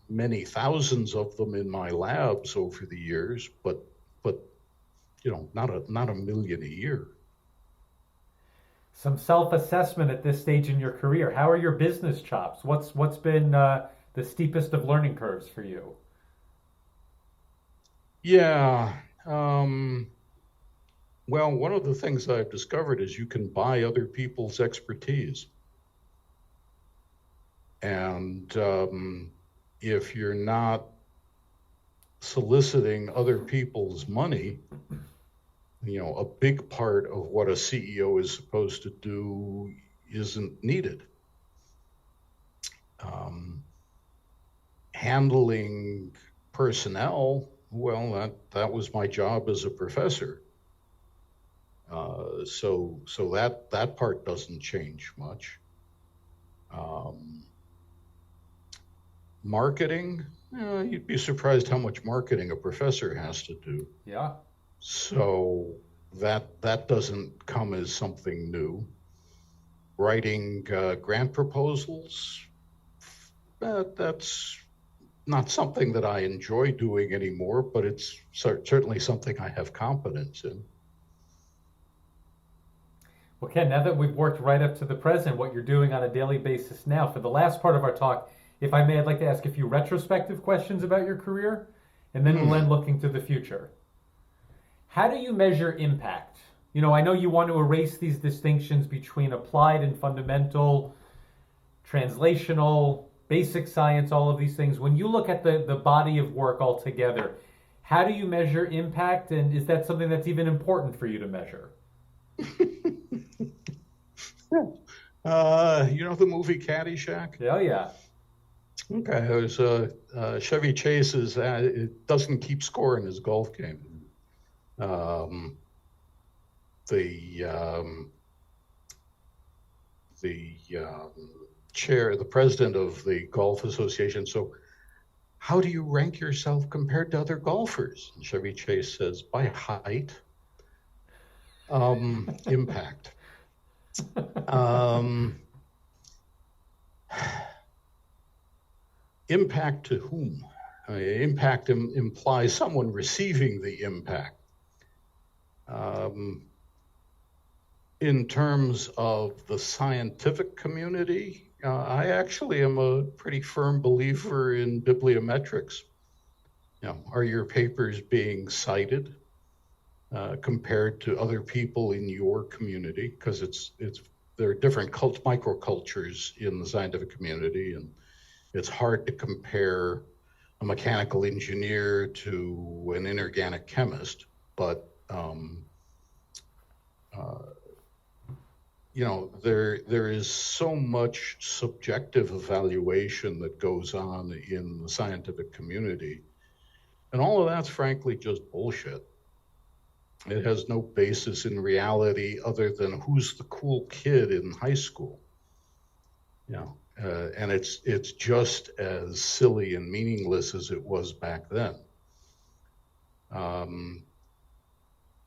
many thousands of them in my labs over the years, but not a million a year. Some self-assessment at this stage in your career. How are your business chops? What's been the steepest of learning curves for you? Yeah. Well, one of the things I've discovered is you can buy other people's expertise. And if you're not soliciting other people's money, a big part of what a CEO is supposed to do isn't needed. Handling personnel, well, that was my job as a professor. So that part doesn't change much. Marketing, you'd be surprised how much marketing a professor has to do. Yeah. So that doesn't come as something new. Writing grant proposals, that's not something that I enjoy doing anymore, but it's certainly something I have competence in. Well, Ken, now that we've worked right up to the present, what you're doing on a daily basis now, for the last part of our talk, if I may, I'd like to ask a few retrospective questions about your career, and then we'll end looking to the future. How do you measure impact? I know you want to erase these distinctions between applied and fundamental, translational, basic science, all of these things. When you look at the body of work altogether, how do you measure impact, and is that something that's even important for you to measure? The movie Caddyshack? Oh, yeah. Okay, there's Chevy Chase it doesn't keep score in his golf game. Um, the um, the the president of the golf association. So, how do you rank yourself compared to other golfers? And Chevy Chase says, by height, impact. Um, Impact to whom? Impact implies someone receiving the impact. Um, in terms of the scientific community, I actually am a pretty firm believer in bibliometrics. Are your papers being cited compared to other people in your community? Because there are different microcultures in the scientific community, and it's hard to compare a mechanical engineer to an inorganic chemist, but there is so much subjective evaluation that goes on in the scientific community, and all of that's frankly just bullshit. It has no basis in reality other than who's the cool kid in high school. And it's just as silly and meaningless as it was back then.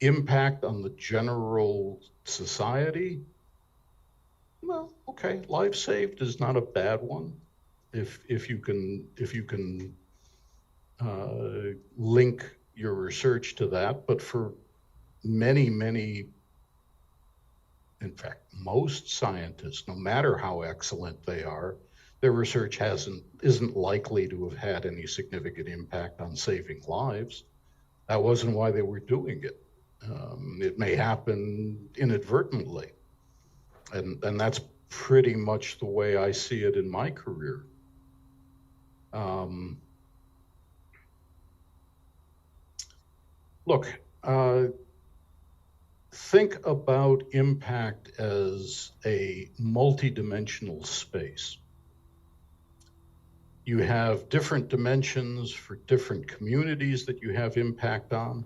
Impact on the general society. Well, okay, life saved is not a bad one. If you can link your research to that, but for many, in fact, most scientists, no matter how excellent they are, their research isn't likely to have had any significant impact on saving lives. That wasn't why they were doing it. It may happen inadvertently, and that's pretty much the way I see it in my career. Look, think about impact as a multidimensional space. You have different dimensions for different communities that you have impact on.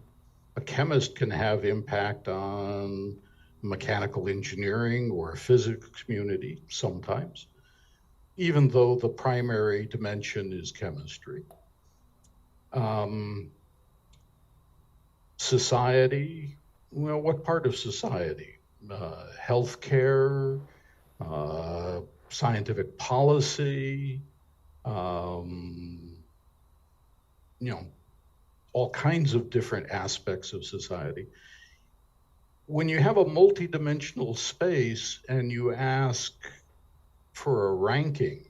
A chemist can have impact on mechanical engineering or a physics community sometimes, even though the primary dimension is chemistry. Society, well, what part of society? Healthcare, scientific policy, all kinds of different aspects of society. When you have a multidimensional space and you ask for a ranking,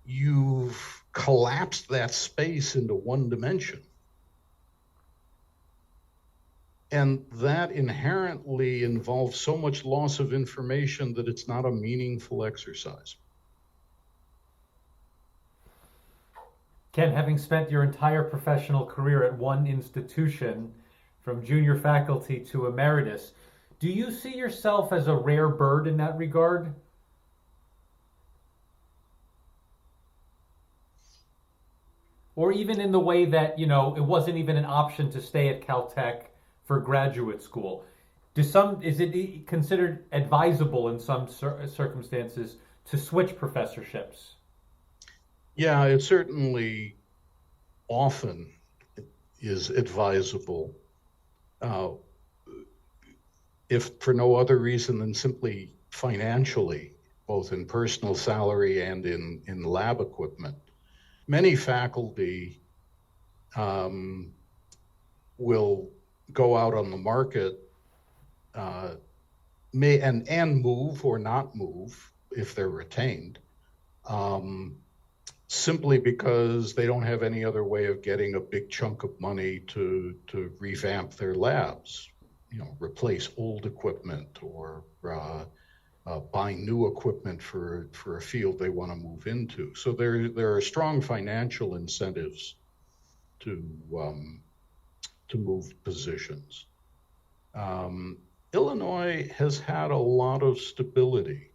you've collapsed that space into one dimension. And that inherently involves so much loss of information that it's not a meaningful exercise. Ken, having spent your entire professional career at one institution, from junior faculty to emeritus, do you see yourself as a rare bird in that regard? Or even in the way that, it wasn't even an option to stay at Caltech for graduate school. Is it considered advisable in some circumstances to switch professorships? Yeah, it certainly often is advisable, if for no other reason than simply financially, both in personal salary and in lab equipment. Many faculty will go out on the market, may and move or not move if they're retained, simply because they don't have any other way of getting a big chunk of money to revamp their labs, replace old equipment or buy new equipment for a field they want to move into. So there are strong financial incentives to move positions. Illinois has had a lot of stability.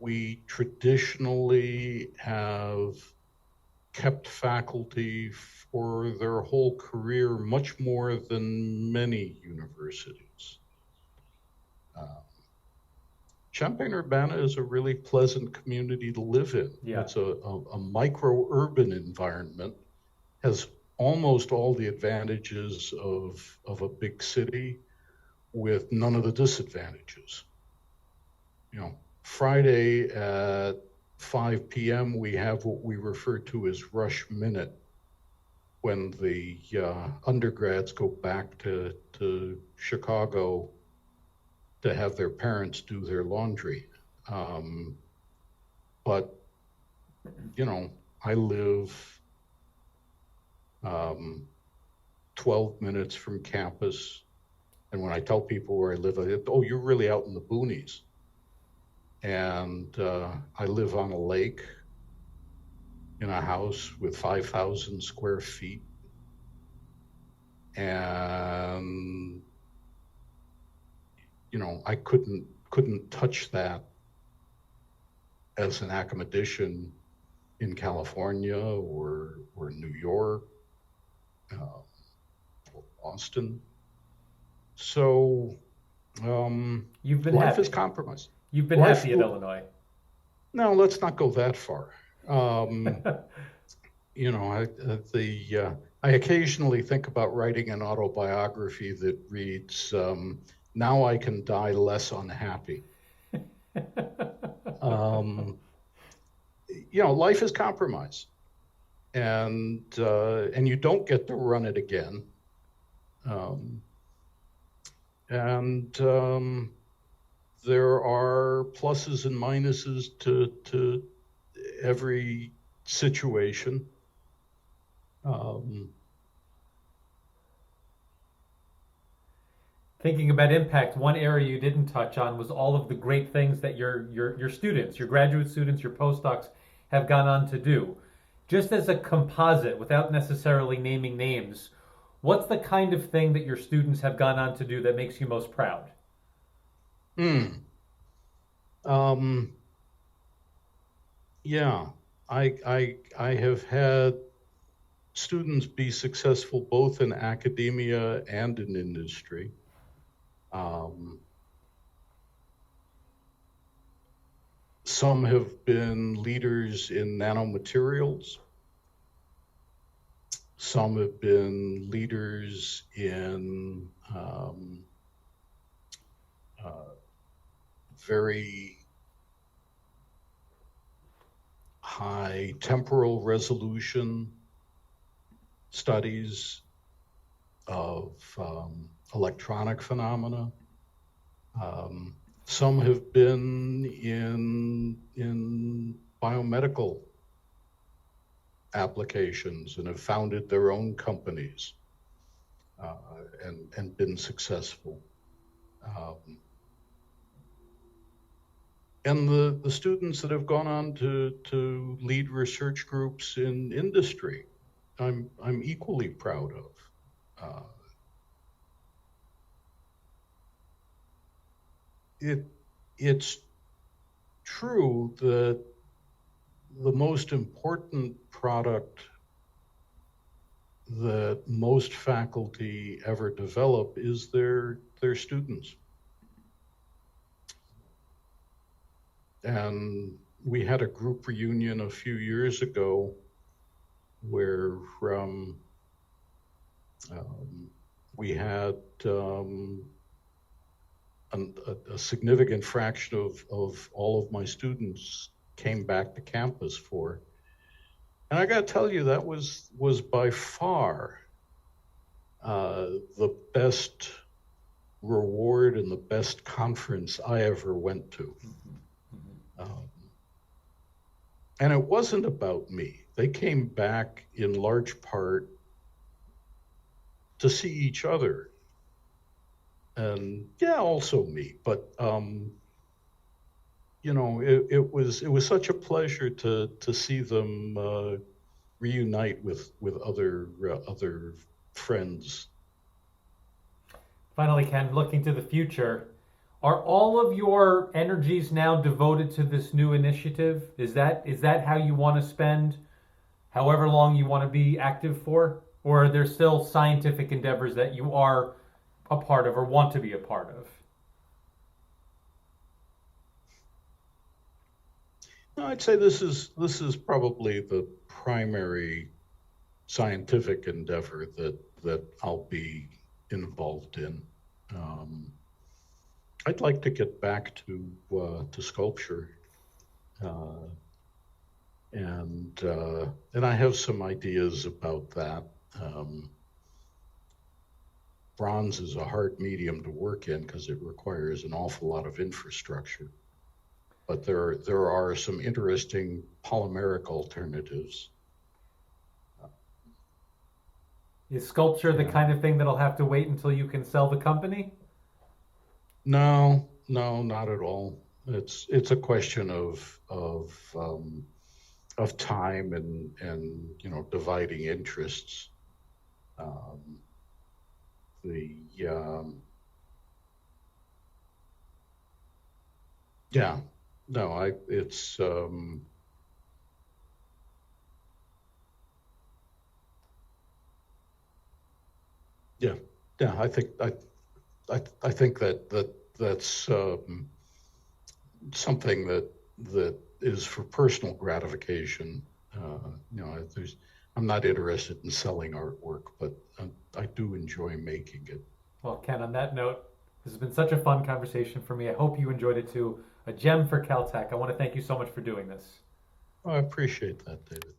we traditionally have kept faculty for their whole career much more than many universities. Champaign-Urbana is a really pleasant community to live in. Yeah. It's a micro-urban environment, has almost all the advantages of a big city with none of the disadvantages. Friday at 5 p.m., we have what we refer to as rush minute, when the undergrads go back to Chicago to have their parents do their laundry. But, I live 12 minutes from campus. And when I tell people where I live, oh, you're really out in the boonies. And I live on a lake in a house with 5,000 square feet. And, I couldn't touch that as an academician in California or New York or Boston. So You've been life happy. is compromised. You've been happy at Illinois. No, let's not go that far. I occasionally think about writing an autobiography that reads, "Now I can die less unhappy." Life is compromise, and you don't get to run it again. There are pluses and minuses to every situation. Thinking about impact, one area you didn't touch on was all of the great things that your students, your graduate students, your postdocs have gone on to do. Just as a composite, without necessarily naming names, what's the kind of thing that your students have gone on to do that makes you most proud? Yeah, I have had students be successful both in academia and in industry. Some have been leaders in nanomaterials. Some have been leaders in very high temporal resolution studies of electronic phenomena. Some have been in biomedical applications and have founded their own companies and been successful. And the students that have gone on to lead research groups in industry, I'm equally proud of. It's true that the most important product that most faculty ever develop is their students. And we had a group reunion a few years ago where we had a significant fraction of all of my students came back to campus for. And I got to tell you, that was by far the best reward and the best conference I ever went to. And it wasn't about me. They came back in large part to see each other. And yeah, also me, but it was such a pleasure to see them reunite with other friends. Finally, Ken, looking to the future, Are all of your energies now devoted to this new initiative? Is that how you want to spend however long you want to be active for? Or are there still scientific endeavors that you are a part of or want to be a part of? No, I'd say this is probably the primary scientific endeavor that I'll be involved in. Um, I'd like to get back to sculpture, uh, and I have some ideas about that. Um, Bronze is a hard medium to work in because it requires an awful lot of infrastructure. But there are some interesting polymeric alternatives. Is sculpture the Yeah. kind of thing that'll have to wait until you can sell the company? No, no, not at all. It's a question of time and dividing interests. Um, the Yeah, no, I it's yeah, yeah. I think that's something that is for personal gratification. There's I'm not interested in selling artwork, but I do enjoy making it. Well, Ken, on that note, this has been such a fun conversation for me. I hope you enjoyed it too. A gem for Caltech. I want to thank you so much for doing this. I appreciate that, David.